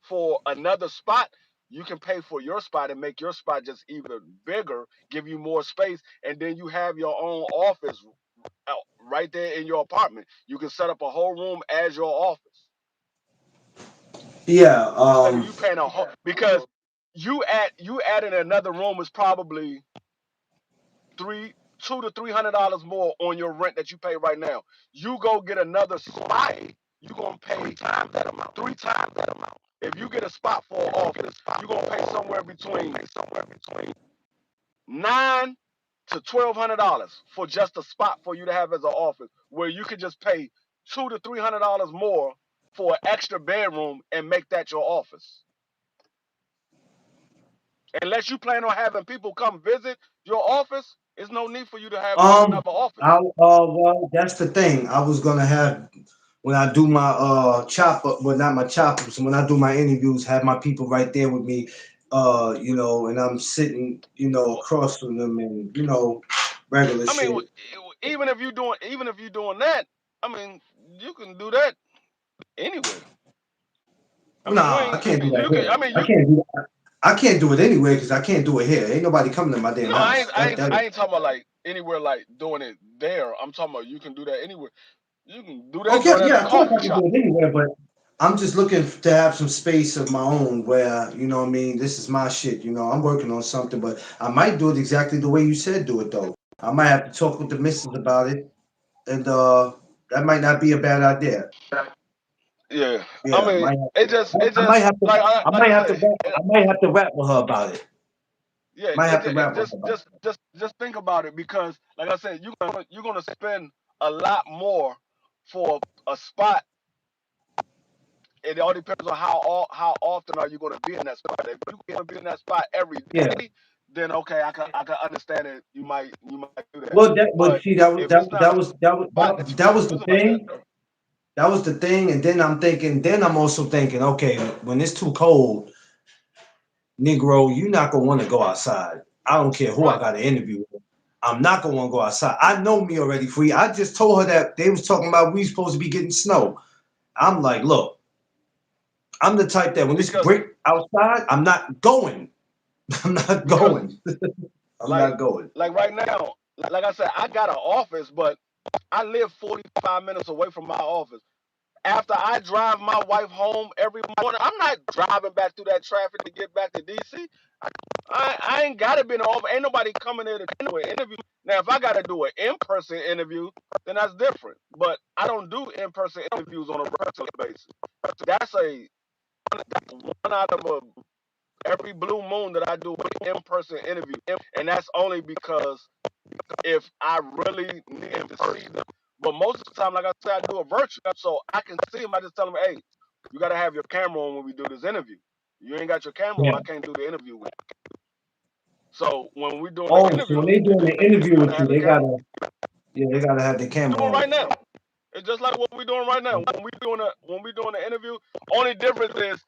Speaker 4: for another spot, you can pay for your spot and make your spot just even bigger, give you more space, and then you have your own office right there in your apartment. You can set up a whole room as your office
Speaker 1: yeah
Speaker 4: instead of you paying a whole, because you adding another room is probably three $200 to $300 more on your rent that you pay right now. You go get another spot, you gonna pay 3 times that amount. 3 times that amount. If you get a spot for an office, you're gonna pay somewhere between $900 to $1,200 for just a spot for you to have as an office, where you could just pay $200 to $300 more for an extra bedroom and make that your office. Unless you plan on having people come visit your office, there's no need for you to have
Speaker 1: um
Speaker 4: another office.
Speaker 1: I well, that's the thing. I was gonna have, when I do my chopper, well, not my choppers, when I do my interviews, have my people right there with me, and I'm sitting, across from them, and regular
Speaker 4: I mean,
Speaker 1: shit.
Speaker 4: even if you're doing that, I mean, you can do that anywhere. I mean,
Speaker 1: Nah, I can't do that
Speaker 4: you can.
Speaker 1: here.
Speaker 4: I mean,
Speaker 1: I
Speaker 4: you.
Speaker 1: can't do that. I can't do it anyway because I can't do it here. Ain't nobody coming to my damn
Speaker 4: No,
Speaker 1: house.
Speaker 4: I ain't talking about like anywhere like doing it there. I'm talking about you can do that anywhere. You can do that
Speaker 1: Okay,
Speaker 4: joint at a
Speaker 1: yeah, of course
Speaker 4: coffee
Speaker 1: I can do
Speaker 4: shop.
Speaker 1: it anywhere, but I'm just looking to have some space of my own where, what I mean, this is my shit, I'm working on something, but I might do it exactly the way you said do it though. I might have to talk with the missus about it, and that might not be a bad idea.
Speaker 4: Yeah, I
Speaker 1: Yeah,
Speaker 4: mean, it
Speaker 1: I might
Speaker 4: just
Speaker 1: have to
Speaker 4: like I said,
Speaker 1: I might have to rap with her about it.
Speaker 4: yeah,
Speaker 1: Might have to rap with
Speaker 4: just
Speaker 1: her about
Speaker 4: think about it, because like I said, you're gonna spend a lot more for a spot. It all depends on how often are you going to be in that spot. If you're going to be in that spot every
Speaker 1: it. Yeah.
Speaker 4: day, then okay, I can understand it. You might do that.
Speaker 1: Well,
Speaker 4: But
Speaker 1: see, that was
Speaker 4: if it's not a spot that you
Speaker 1: that
Speaker 4: want
Speaker 1: was
Speaker 4: to
Speaker 1: the
Speaker 4: visit like that,
Speaker 1: thing. That was the thing, and then I'm also thinking, okay, when it's too cold, Negro, you're not gonna want to go outside. I don't care who I
Speaker 4: right?
Speaker 1: got to interview with. I'm not gonna want to go outside. I know me already, free. I just told her that they was talking about we supposed to be getting snow. I'm like, look, I'm the type that when it's
Speaker 4: Because
Speaker 1: brick outside, I'm not going. I'm not
Speaker 4: because
Speaker 1: going. I'm
Speaker 4: like
Speaker 1: not going.
Speaker 4: right now, like I said, I got an office, but I live 45 minutes away from my office. After I drive my wife home every morning, I'm not driving back through that traffic to get back to DC. I ain't gotta be in the office. Ain't nobody coming there to do an interview. Now, if I gotta do an in-person interview, then that's different. But I don't do in-person interviews on a regular basis. That's one out of every blue moon that I do an in-person interview, and that's only because if I really need to see them. But most of the time, like I said, I do a virtual, so I can see them. I just tell them, hey, you gotta have your camera on when we do this interview. You ain't got your camera on,
Speaker 1: Yeah.
Speaker 4: I can't do the interview with you. So when we're doing the
Speaker 1: Oh, so when
Speaker 4: interview,
Speaker 1: they doing the
Speaker 4: you
Speaker 1: interview
Speaker 4: gotta
Speaker 1: with you,
Speaker 4: have the camera.
Speaker 1: they gotta have their camera
Speaker 4: Doing
Speaker 1: on.
Speaker 4: right now. It's just like what we're doing right now. When we doing the interview, only difference is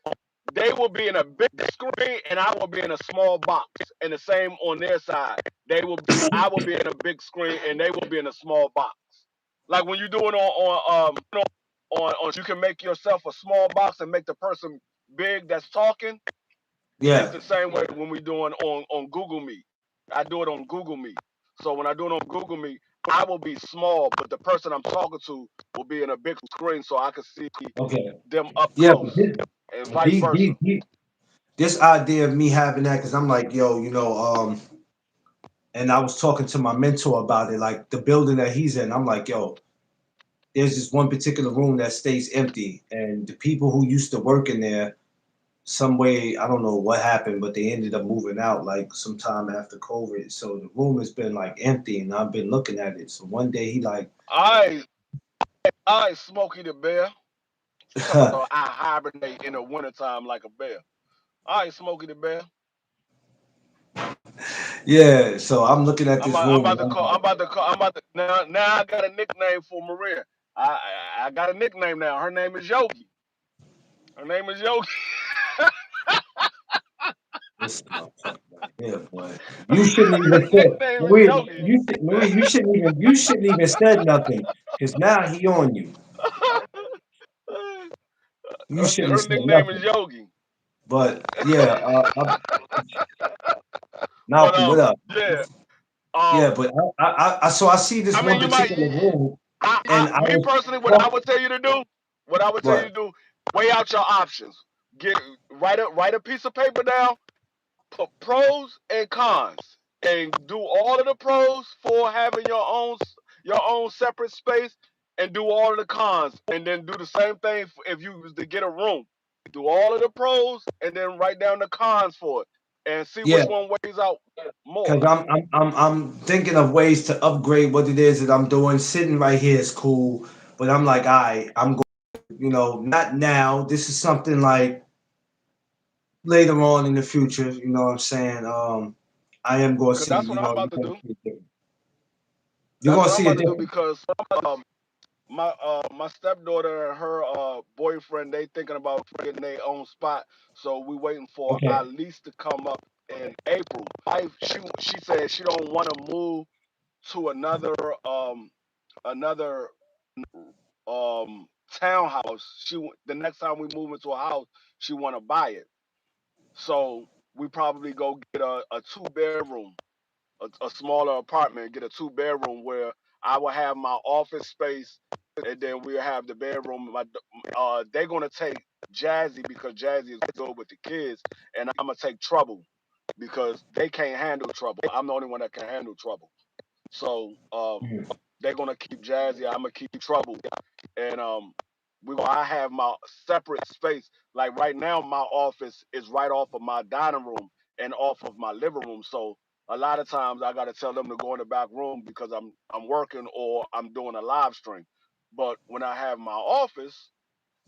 Speaker 4: they will be in a big screen and I will be in a small box. And the same on their side. I will be in a big screen and they will be in a small box. Like when you do it on you can make yourself a small box and make the person big that's talking. It's
Speaker 1: Yeah.
Speaker 4: the same way when we doing on Google Meet. I do it on Google Meet. So when I do it on Google Meet, I will be small, but the person I'm talking to will be in a big screen so I can see
Speaker 1: Okay.
Speaker 4: them up
Speaker 1: Yeah, but
Speaker 4: close, and vice
Speaker 1: these,
Speaker 4: versa.
Speaker 1: these, these, this idea of me having that, because I'm like, yo, and I was talking to my mentor about it, like the building that he's in. I'm like, yo, there's this one particular room that stays empty, and the people who used to work in there, some way, I don't know what happened, but they ended up moving out like sometime after COVID. So the room has been like empty, and I've been looking at it. So one day he like,
Speaker 4: I I Smokey the Bear. Talking about I hibernate in the wintertime like a bear. All right, Smokey the Bear.
Speaker 1: Yeah, so I'm looking at
Speaker 4: I'm
Speaker 1: this
Speaker 4: about, I'm
Speaker 1: room
Speaker 4: about
Speaker 1: and
Speaker 4: to
Speaker 1: I'm
Speaker 4: call.
Speaker 1: like,
Speaker 4: I'm about to. Now I got a nickname for Maria. I got a nickname now. Her name is Yogi. Her name is Yogi.
Speaker 1: this motherfucker right here, boy. You shouldn't even
Speaker 4: Her
Speaker 1: say,
Speaker 4: nickname is
Speaker 1: Maria.
Speaker 4: Yogi.
Speaker 1: Maria, you shouldn't even said nothing because now he on you. You shouldn't have
Speaker 4: Her
Speaker 1: said
Speaker 4: nickname is
Speaker 1: nothing.
Speaker 4: Yogi.
Speaker 1: But yeah,
Speaker 4: But
Speaker 1: Malcolm, what up?
Speaker 4: yeah.
Speaker 1: Yeah,
Speaker 4: Um,
Speaker 1: but so I see this
Speaker 4: I mean,
Speaker 1: one
Speaker 4: you might.
Speaker 1: particular room, and I
Speaker 4: Me
Speaker 1: was
Speaker 4: personally, what I
Speaker 1: talking.
Speaker 4: would tell you to do, what I would tell you
Speaker 1: What?
Speaker 4: to do, weigh out your options. Get write a piece of paper down, put pros and cons, and do all of the pros for having your own separate space, and do all of the cons, and then do the same thing if you was to get a room. Do all of the pros, and then write down the cons for it, and see
Speaker 1: Yeah,
Speaker 4: which one weighs out more.
Speaker 1: because I'm thinking of ways to upgrade what it is that I'm doing. Sitting right here is cool, but I'm like, I'm going. Not now. This is something like later on in the future. You know what I'm saying? I am going to
Speaker 4: Cause
Speaker 1: see.
Speaker 4: that's what I'm about to do.
Speaker 1: You're
Speaker 4: That's
Speaker 1: going to
Speaker 4: what I'm
Speaker 1: see a
Speaker 4: about to do
Speaker 1: difference.
Speaker 4: because my stepdaughter and her boyfriend, they thinking about getting their own spot. So we waiting for
Speaker 1: Okay.
Speaker 4: our lease to come up in April. She said she don't want to move to another townhouse. The next time we move into a house, she want to buy it. So we probably go get a two-bedroom, a smaller apartment, get a two-bedroom where I will have my office space, and then we'll have the bedroom. They're gonna take Jazzy because Jazzy is good with the kids, and I'm gonna take Trouble because they can't handle trouble. I'm the only one that can handle trouble. So
Speaker 1: Mhm.
Speaker 4: they're gonna keep Jazzy. I'm gonna keep Trouble, and I have my separate space. Like right now, my office is right off of my dining room and off of my living room. So a lot of times I gotta tell them to go in the back room because I'm working or I'm doing a live stream. But when I have my office,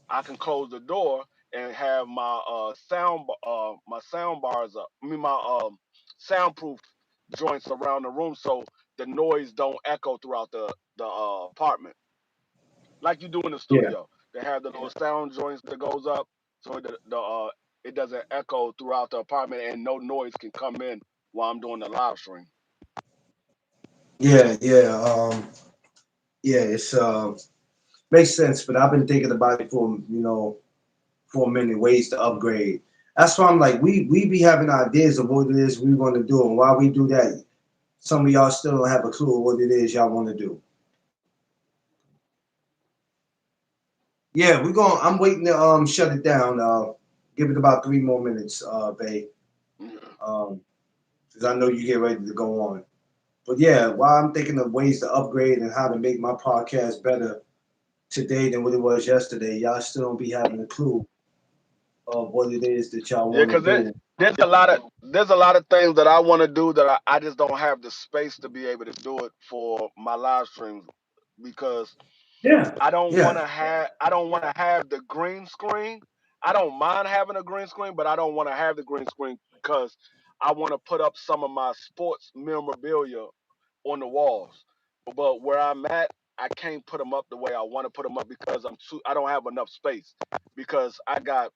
Speaker 4: I can close the door and have my sound bars up. I mean my soundproof joints around the room so the noise don't echo throughout the apartment like you do in the
Speaker 1: Yeah.
Speaker 4: studio. They have the little sound joints that goes up so it doesn't echo throughout the apartment and no noise can come in while I'm doing the live stream.
Speaker 1: Yeah. Yeah. Yeah. It's makes sense, but I've been thinking about it for a minute, ways to upgrade. That's why I'm like, we be having ideas of what it is we want to do, and while we do that, some of y'all still don't have a clue of what it is y'all want to do. Yeah, we're going. I'm waiting to shut it down. Give it about 3 more minutes, Bay.
Speaker 4: Mhm.
Speaker 1: Because I know you get ready to go on. But yeah, while I'm thinking of ways to upgrade and how to make my podcast better today than what it was yesterday, y'all still don't be having a clue of what it is that y'all
Speaker 4: Yeah,
Speaker 1: want to
Speaker 4: because
Speaker 1: do.
Speaker 4: there's a lot of things that I want to do that I just don't have the space to be able to do it for my live streams because
Speaker 1: Yeah, yeah,
Speaker 4: I don't want to have the green screen. I don't mind having a green screen, but I don't want to have the green screen because I want to put up some of my sports memorabilia on the walls. But where I'm at, I can't put them up the way I want to put them up because I don't have enough space because I got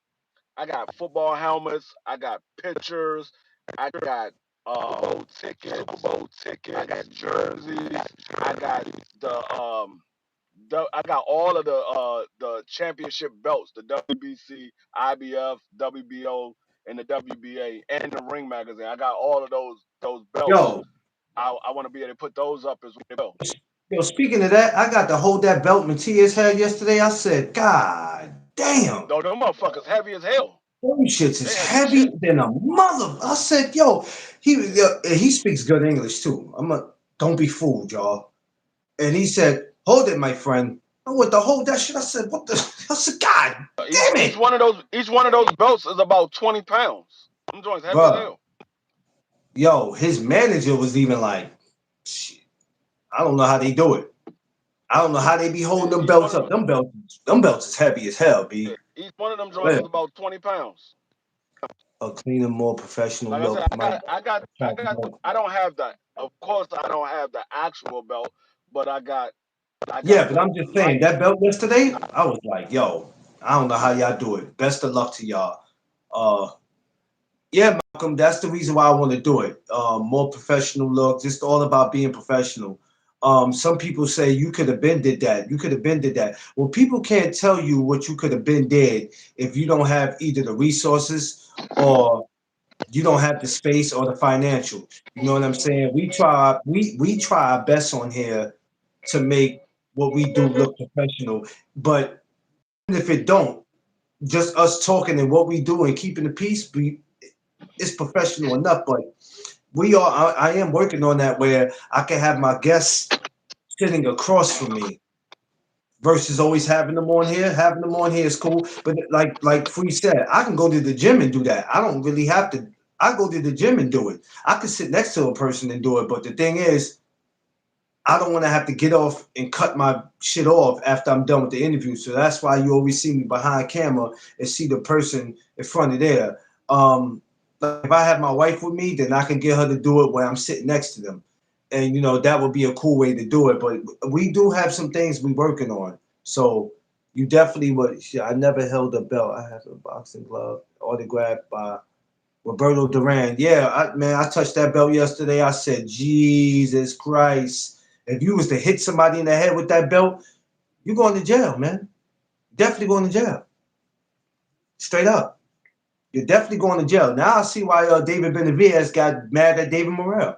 Speaker 4: football helmets, I got pictures, I got Super Bowl tickets, I got jerseys, I got I got all of the championship belts, the WBC, IBF, WBO, and the WBA, and the Ring magazine. I got all of those belts.
Speaker 1: yo,
Speaker 4: I want to be able to put those up as well.
Speaker 1: yo. Speaking of that, I got to hold that belt Matias had yesterday. I said, God damn,
Speaker 4: Though them motherfuckers heavy as hell.
Speaker 1: them shits is
Speaker 4: They heavy as
Speaker 1: heavy
Speaker 4: shit.
Speaker 1: than a mother. I said, yo, he speaks good English too. Don't be fooled, y'all. And he said, hold it, my friend. I went to hold that shit. I said, what the? I said, God
Speaker 4: Each
Speaker 1: damn
Speaker 4: each
Speaker 1: it,
Speaker 4: one of those each one of those belts is about 20 pounds. Them joints heavy as
Speaker 1: bruh.
Speaker 4: hell.
Speaker 1: Yo, his manager was even like, shit, I don't know how they do it. I don't know how they be
Speaker 4: Yeah,
Speaker 1: holding them
Speaker 4: each one
Speaker 1: belts
Speaker 4: of
Speaker 1: up.
Speaker 4: them
Speaker 1: Them belts is heavy as hell,
Speaker 4: yeah,
Speaker 1: b.
Speaker 4: each one of them joints
Speaker 1: Yeah.
Speaker 4: is about 20 pounds.
Speaker 1: a cleaner, more professional
Speaker 4: Like I said,
Speaker 1: look might attract more.
Speaker 4: I don't have the, of course, I don't have the actual belt, but I
Speaker 1: Yeah,
Speaker 4: got
Speaker 1: but
Speaker 4: the
Speaker 1: I'm just saying
Speaker 4: light.
Speaker 1: that belt yesterday, I was like, yo, I don't know how y'all do it. Best of luck to y'all. Uh, yeah, Malcolm, that's the reason why I want to do it. More professional look, just all about being professional. Some people say you could have been did that. You could have been did that. Well, people can't tell you what you could have been did if you don't have either the resources or you don't have the space or the financial. You know what I'm saying? We try our best on here to make what we do look professional, but if it don't, just us talking and what we do and keeping the peace, it's professional enough. But I am working on that where I can have my guests sitting across from me versus always having them on here. Having them on here is cool, but like Free said, I can go to the gym and do that. I don't really have to. I go to the gym and do it. I can sit next to a person and do it. But the thing is, I don't want to have to get off and cut my shit off after I'm done with the interview. So that's why you always see me behind camera and see the person in front of there. Like if I have my wife with me, then I can get her to do it when I'm sitting next to them. And that would be a cool way to do it. But we do have some things we working on. So you definitely would. Shit, I never held a belt. I have a boxing glove autographed by Roberto Duran. Yeah, man, I touched that belt yesterday. I said, Jesus Christ. If you was to hit somebody in the head with that belt, you're going to jail, man. Definitely going to jail. Straight up. You're definitely going to jail. Now I see why David Benavidez got mad at David Morrell.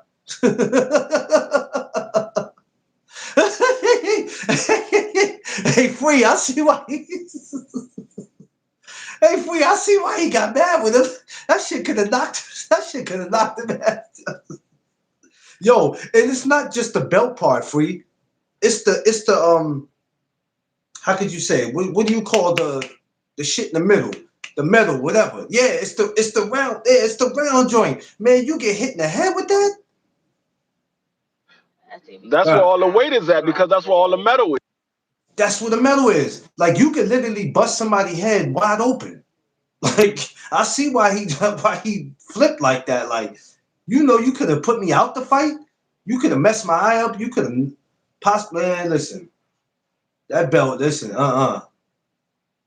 Speaker 1: Hey, Free, I see why Hey, Free, I see why he got mad with him. That shit could have knocked him out. Yo, and it's not just the belt part, Free. It's the how could you say it? What do you call the shit in the middle? The metal, whatever. Yeah, it's the round. Yeah, it's the round joint. Man, you get hit in the head with that.
Speaker 4: That's where
Speaker 1: Uh,
Speaker 4: all the weight is at because that's where all the metal is.
Speaker 1: that's what the metal is. Like you could literally bust somebody's head wide open. Like I see why he flipped like that. Like you could have put me out the fight. You could have messed my eye up. You could have possibly. Man, listen, that belt. Listen,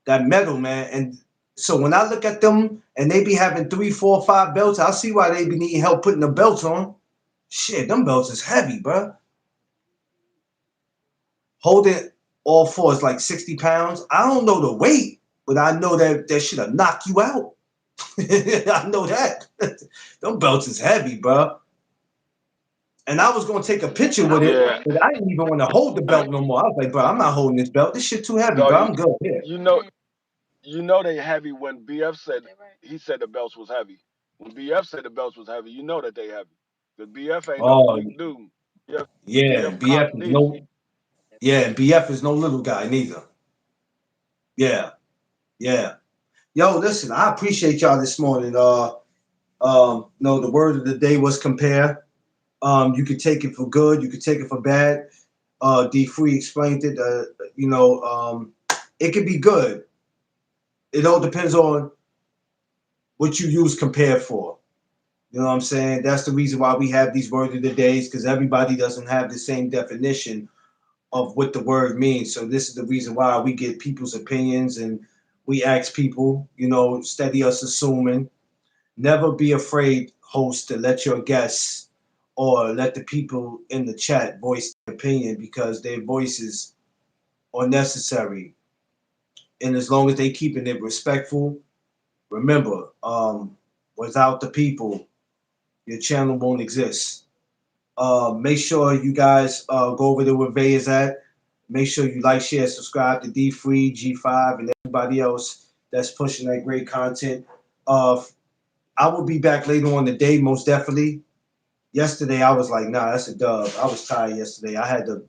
Speaker 1: that metal, man. And so when I look at them and they be having 3, 4, 5 belts, I see why they be needing help putting the belts on. Shit, them belts is heavy, bro. Holding all four is like 60 pounds. I don't know the weight, but I know that should have knocked you out. I know that. Them belts is heavy, bro. And I was gonna take a picture with it,
Speaker 4: Yeah.
Speaker 1: but I didn't even want to hold the belt no more. I was like, bro, I'm not holding this belt. This shit too heavy,
Speaker 4: No,
Speaker 1: bro. I'm good here.
Speaker 4: you know they heavy when BF said he said the belts was heavy. When BF said the belts was heavy, you know that they heavy. Because BF ain't no
Speaker 1: Oh
Speaker 4: weak dude. BF,
Speaker 1: yeah,
Speaker 4: BF cock neither.
Speaker 1: BF is no little guy neither. Yeah, yeah. Yo, listen, I appreciate y'all this morning. No, the word of the day was compare. You could take it for good, you could take it for bad. D Free explained it. It could be good. It all depends on what you use compare for. You know what I'm saying? That's the reason why we have these words of the days, because everybody doesn't have the same definition of what the word means. So this is the reason why we get people's opinions and we ask people, steady us assuming. Never be afraid, host, to let your guests or let the people in the chat voice their opinion because their voices are necessary. And as long as they keeping it respectful, remember, without the people, your channel won't exist. Make sure you guys go over to where Vay is at. Make sure you like, share, subscribe to D Free, G5, and everybody else that's pushing that great content. I will be back later on the day, most definitely. Yesterday, I was like, nah, that's a dub. I was tired yesterday. I had to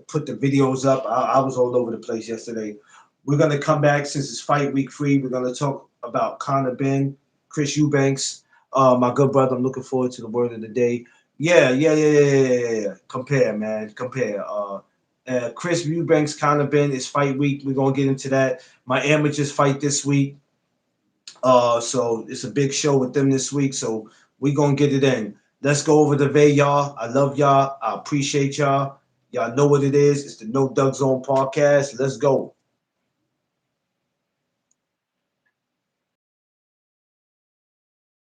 Speaker 1: put the videos up. I was all over the place yesterday. We're gonna come back since it's fight week free. We're gonna talk about Conor Benn, Chris Eubanks, my good brother. I'm looking forward to the word of the day. Yeah. Compare, man. Compare. Chris Eubanks, Conor Benn is fight week. We're gonna get into that. My amateurs fight this week. So it's a big show with them this week. So we gonna get it in. Let's go over the Bay, y'all. I love y'all. I appreciate y'all. Y'all know what it is. It's the No Doug Zone podcast. Let's go.